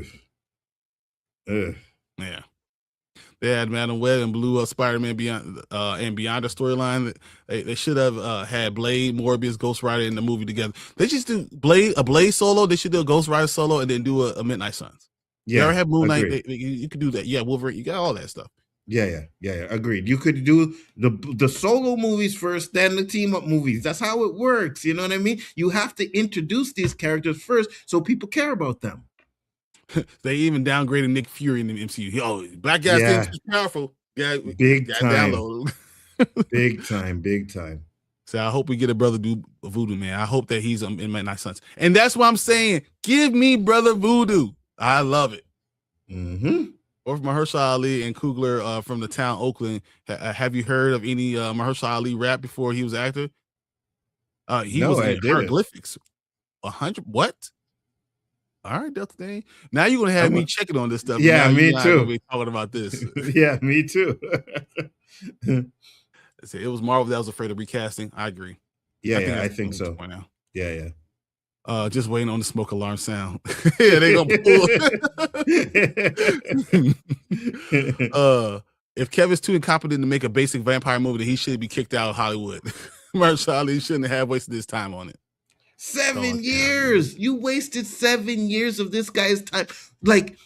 They had Madam Web and blew up Spider-Man Beyond the storyline. They should have had Blade, Morbius, Ghost Rider in the movie together. They just do a Blade solo. They should do a Ghost Rider solo and then do a Midnight Suns. Yeah, you ever have Moon Knight? You could do that. Yeah, Wolverine. You got all that stuff. Yeah. Agreed. You could do the solo movies first, then the team up movies. That's how it works. You know what I mean? You have to introduce these characters first so people care about them. They even downgraded Nick Fury in the MCU. Oh, black guys think he's powerful. Yeah, big time. Big time. So I hope we get a Brother Voodoo, man. I hope that he's in Midnight Suns. And that's what I'm saying. Give me Brother Voodoo. I love it. Or from Mahershala Ali and Coogler from the town Oakland. Have you heard of any Mahershala Ali rap before he was an actor? He was in hieroglyphics. 100 what? All right, Delta Dane. Now you're gonna have me checking on this stuff. Yeah, me too. Be talking about this. Yeah, me too. It was Marvel that was afraid of recasting. I agree. Yeah, I think so. Yeah. Just waiting on the smoke alarm sound. Yeah, they gonna pull. If Kevin's too incompetent to make a basic vampire movie, then he should be kicked out of Hollywood. Mahershala Ali shouldn't have wasted his time on it. 7 years. You wasted 7 years of this guy's time. Like,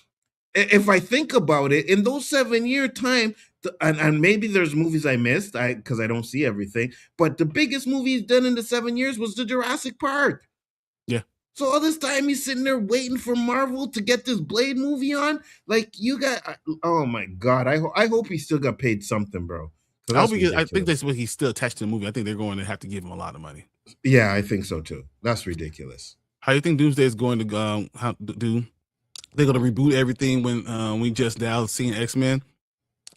if I think about it, in those 7-year time, and maybe there's movies I missed, because I don't see everything, but the biggest movie he's done in the 7 years was the Jurassic Park. Yeah. So all this time he's sitting there waiting for Marvel to get this Blade movie on. Like, you got, oh my God, I hope he still got paid something, bro. I think that's what he's still attached to the movie. I think they're going to have to give him a lot of money. Yeah, I think so too. That's ridiculous. How do you think Doomsday is going to do? They're going to reboot everything when we just now seen X-Men.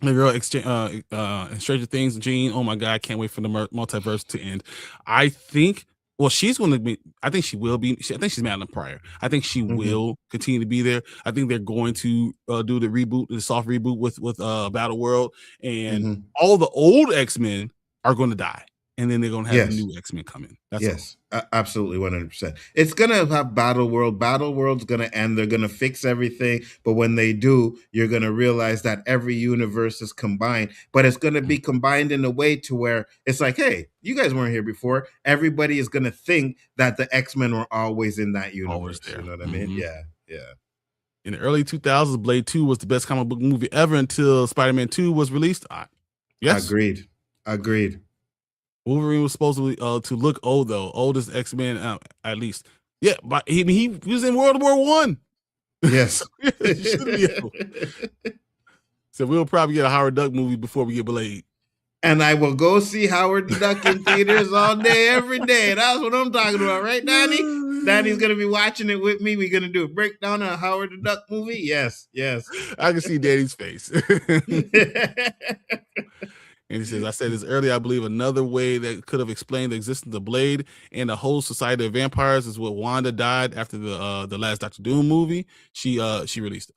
The girl and Stranger Things, Jean. Oh my God, I can't wait for the multiverse to end. I think. Well, she's going to be. I think she will be. I think she's Madeline Pryor. I think she will continue to be there. I think they're going to do the soft reboot with Battle World, and all the old X-Men are going to die. And then they're going to have a new X-Men come in. That's absolutely 100%. It's going to have Battle World. Battle World's going to end. They're going to fix everything. But when they do, you're going to realize that every universe is combined. But it's going to be combined in a way to where it's like, hey, you guys weren't here before. Everybody is going to think that the X-Men were always in that universe. You know what I mean? Yeah. In the early 2000s, Blade 2 was the best comic book movie ever until Spider-Man 2 was released. Yes. Agreed. Wolverine was supposedly to look old, though. Oldest X-Men, at least. Yeah, but he was in World War I. Yes. So we'll probably get a Howard Duck movie before we get Blade. And I will go see Howard the Duck in theaters all day, every day. That's what I'm talking about, right, Danny? Danny's gonna be watching it with me. We're gonna do a breakdown of Howard the Duck movie. Yes. I can see Danny's face. And he says, I said this earlier, I believe another way that could have explained the existence of Blade and the whole Society of Vampires is what Wanda died after the last Doctor Doom movie. She released it.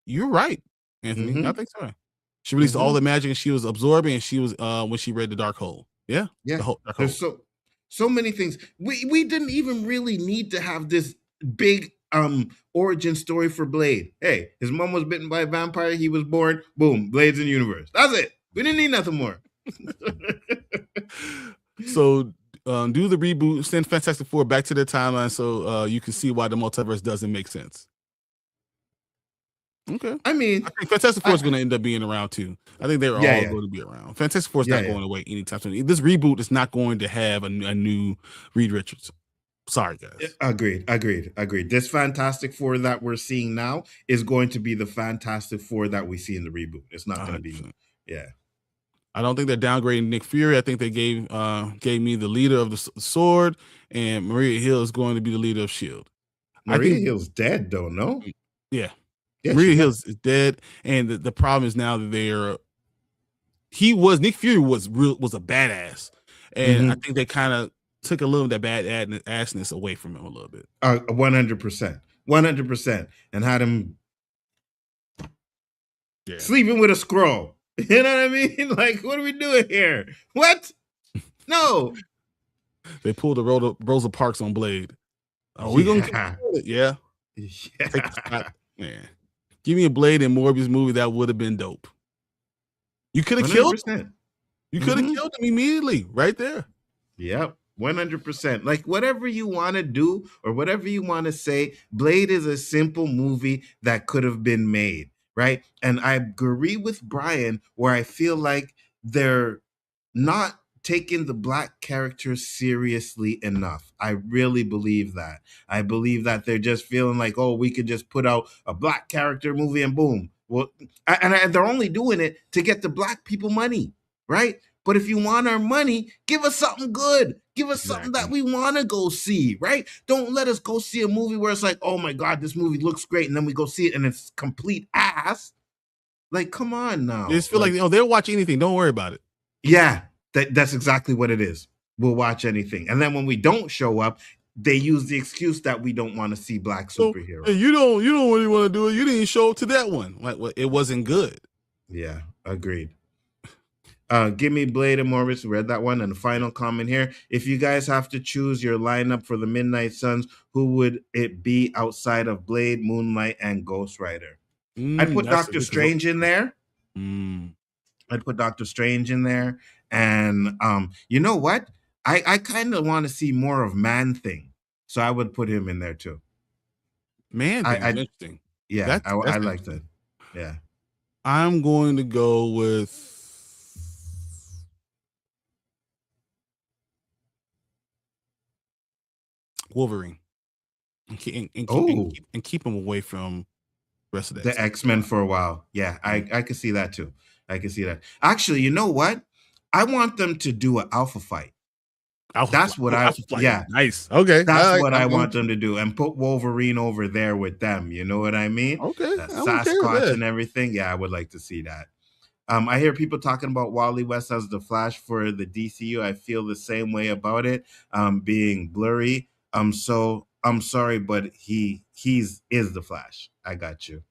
You're right, Anthony. Mm-hmm. I think so. She released all the magic she was absorbing, and she was when she read the Dark Hole. Yeah. Yeah. The whole Dark There's Hole. so many things. We didn't even really need to have this big origin story for Blade. Hey, his mom was bitten by a vampire, he was born, boom, Blade's in the universe. That's it. We didn't need nothing more. So do the reboot, send Fantastic Four back to their timeline so you can see why the multiverse doesn't make sense. Okay. I mean, I think Fantastic Four is going to end up being around too. I think they're all going to be around. Fantastic Four is not going away anytime soon. This reboot is not going to have a new Reed Richards. Sorry, guys. Agreed. This Fantastic Four that we're seeing now is going to be the Fantastic Four that we see in the reboot. It's not going to be. Yeah. I don't think they're downgrading Nick Fury. I think they gave me the leader of the Sword, and Maria Hill is going to be the leader of S.H.I.E.L.D. Maria Hill's dead, though, no? Yeah. Maria Hill is dead, and the problem is now that Nick Fury was a badass, and I think they kind of took a little of that badassness away from him a little bit. 100%, and had him sleeping with a scroll. You know what I mean? Like, what are we doing here? What? No. They pulled the Rosa Parks on Blade. Are we gonna kill it? Yeah. Take a shot. Man. Give me a Blade and Morbius movie, that would have been dope. You could have killed him. You could have killed him immediately, right there. Yep, 100%. Like, whatever you want to do or whatever you want to say, Blade is a simple movie that could have been made, right? And I agree with Bryan where I feel like they're not taking the black characters seriously enough. I really believe that. I believe that they're just feeling like, oh, we could just put out a black character movie and boom. Well, and they're only doing it to get the black people money, right? But if you want our money, give us something good. Give us something that we want to go see, right? Don't let us go see a movie where it's like, oh my God, this movie looks great. And then we go see it and it's complete ass. Like, come on now. They just feel like they'll watch anything. Don't worry about it. Yeah. That's exactly what it is. We'll watch anything. And then when we don't show up, they use the excuse that we don't want to see black superheroes. Hey, you don't really want to do it. You didn't show up to that one. Like, well, it wasn't good. Yeah, agreed. Give me Blade and Morbius. Read that one. And the final comment here. If you guys have to choose your lineup for the Midnight Suns, who would it be outside of Blade, Moonlight, and Ghost Rider? I'd put Doctor Strange in there. I'd put Doctor Strange in there. And you know what? I kind of want to see more of Man-Thing. So I would put him in there too. Man-Thing, interesting. Yeah, I like that. Yeah. I'm going to go with Wolverine. And keep him away from the rest of the X-Men for a while. Yeah, I could see that too. I can see that. Actually, you know what? I want them to do an alpha fight. Nice. Okay. That's what I want them to do, and put Wolverine over there with them. You know what I mean? Okay. That Sasquatch and everything. Yeah, I would like to see that. I hear people talking about Wally West as the Flash for the DCU. I feel the same way about it, being blurry. So I'm sorry, but he is the Flash. I got you.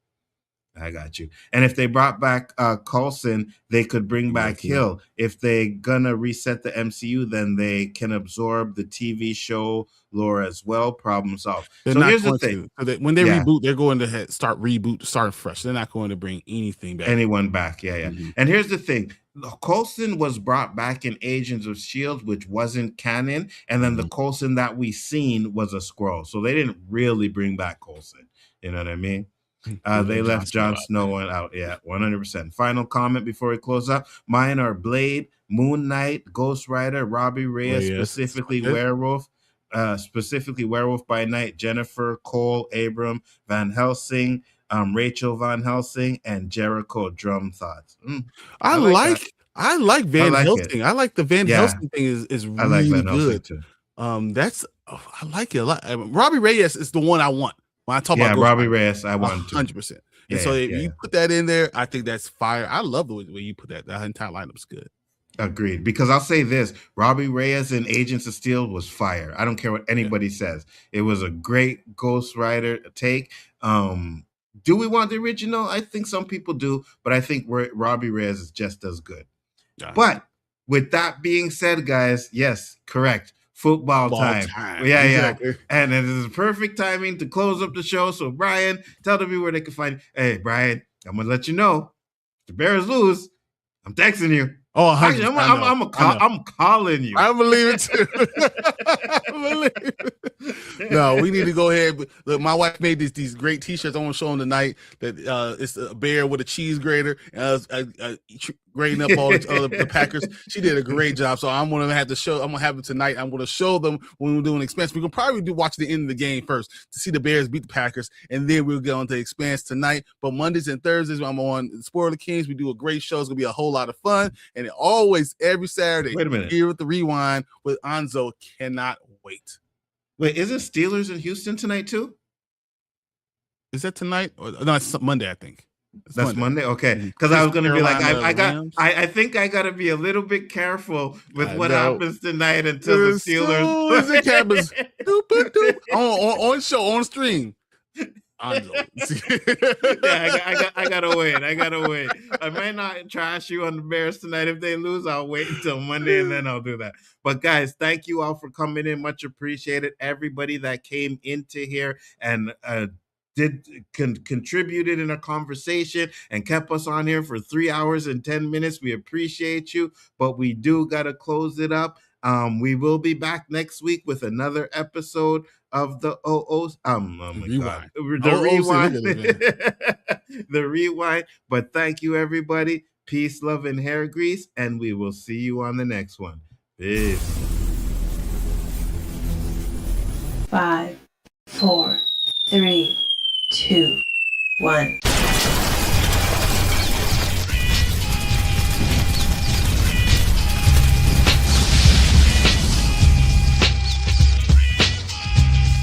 And if they brought back Coulson, they could bring back Hill. If they gonna reset the MCU, then they can absorb the TV show lore as well. Problem solved. So here's the thing: when they reboot, they're going to start fresh. They're not going to bring anyone back. Yeah. And here's the thing: Coulson was brought back in Agents of S.H.I.E.L.D., which wasn't canon, and then the Coulson that we seen was a Skrull. So they didn't really bring back Coulson. You know what I mean? They left Jon Snow out. Yeah, 100%. Final comment before we close up. Mine are Blade, Moon Knight, Ghost Rider, Robbie Reyes, specifically Werewolf by Night, Jennifer, Cole, Abram, Van Helsing, Rachel Van Helsing, and Jericho Drum Thoughts. I like like Van like Helsing. I like the Van Yeah. Helsing thing is I like really Van Helsing good. too. I like it a lot. Robbie Reyes is the one I want when I talk about Ghost Robbie Rider. Reyes, I want too. 100%. And so if you put that in there, I think that's fire. I love the way you put that. That entire lineup's good. Agreed. Because I'll say this, Robbie Reyes in Agents of Steel was fire. I don't care what anybody says. It was a great Ghost Rider take. Do we want the original? I think some people do, but I think Robbie Reyes is just as good. Yeah. But with that being said, guys, yes, correct. Football time. Yeah, exactly. Yeah. And it is perfect timing to close up the show. So, Bryon, tell the viewer where they can find. Hey, Bryon, I'm going to let you know. If the Bears lose, I'm texting you. Oh, actually, I'm calling you. I believe it too. I believe it. No, we need to go ahead. Look, my wife made these great T-shirts. I want to show them tonight. That it's a bear with a cheese grater, grading up all the Packers. She did a great job. So I'm gonna have to show. I'm gonna have it tonight. I'm gonna show them when we're doing Expanse. We can probably watch the end of the game first to see the Bears beat the Packers, and then we'll get on to Expanse tonight. But Mondays and Thursdays, I'm on Spoiler Kings. We do a great show. It's gonna be a whole lot of fun, and always every Saturday. Wait a minute. Here with the Rewind with Nzo. Cannot wait. Wait, isn't Steelers in Houston tonight too? Is that tonight? Or, no, it's Monday, I think. That's Monday? Okay. Because I was going to be like, I think I got to be a little bit careful with what happens tonight until the Steelers. On stream. I gotta wait. I might not trash you on the Bears tonight. If they lose, I'll wait until Monday and then I'll do that. But guys, thank you all for coming in. Much appreciated. Everybody that came into here and contributed in a conversation and kept us on here for 3 hours and 10 minutes. We appreciate you, but we do gotta close it up. We will be back next week with another episode of the Rewind. The Rewind. But thank you, everybody. Peace, love, and hair grease, and we will see you on the next one. Peace. 5, 4, 3, 2, 1.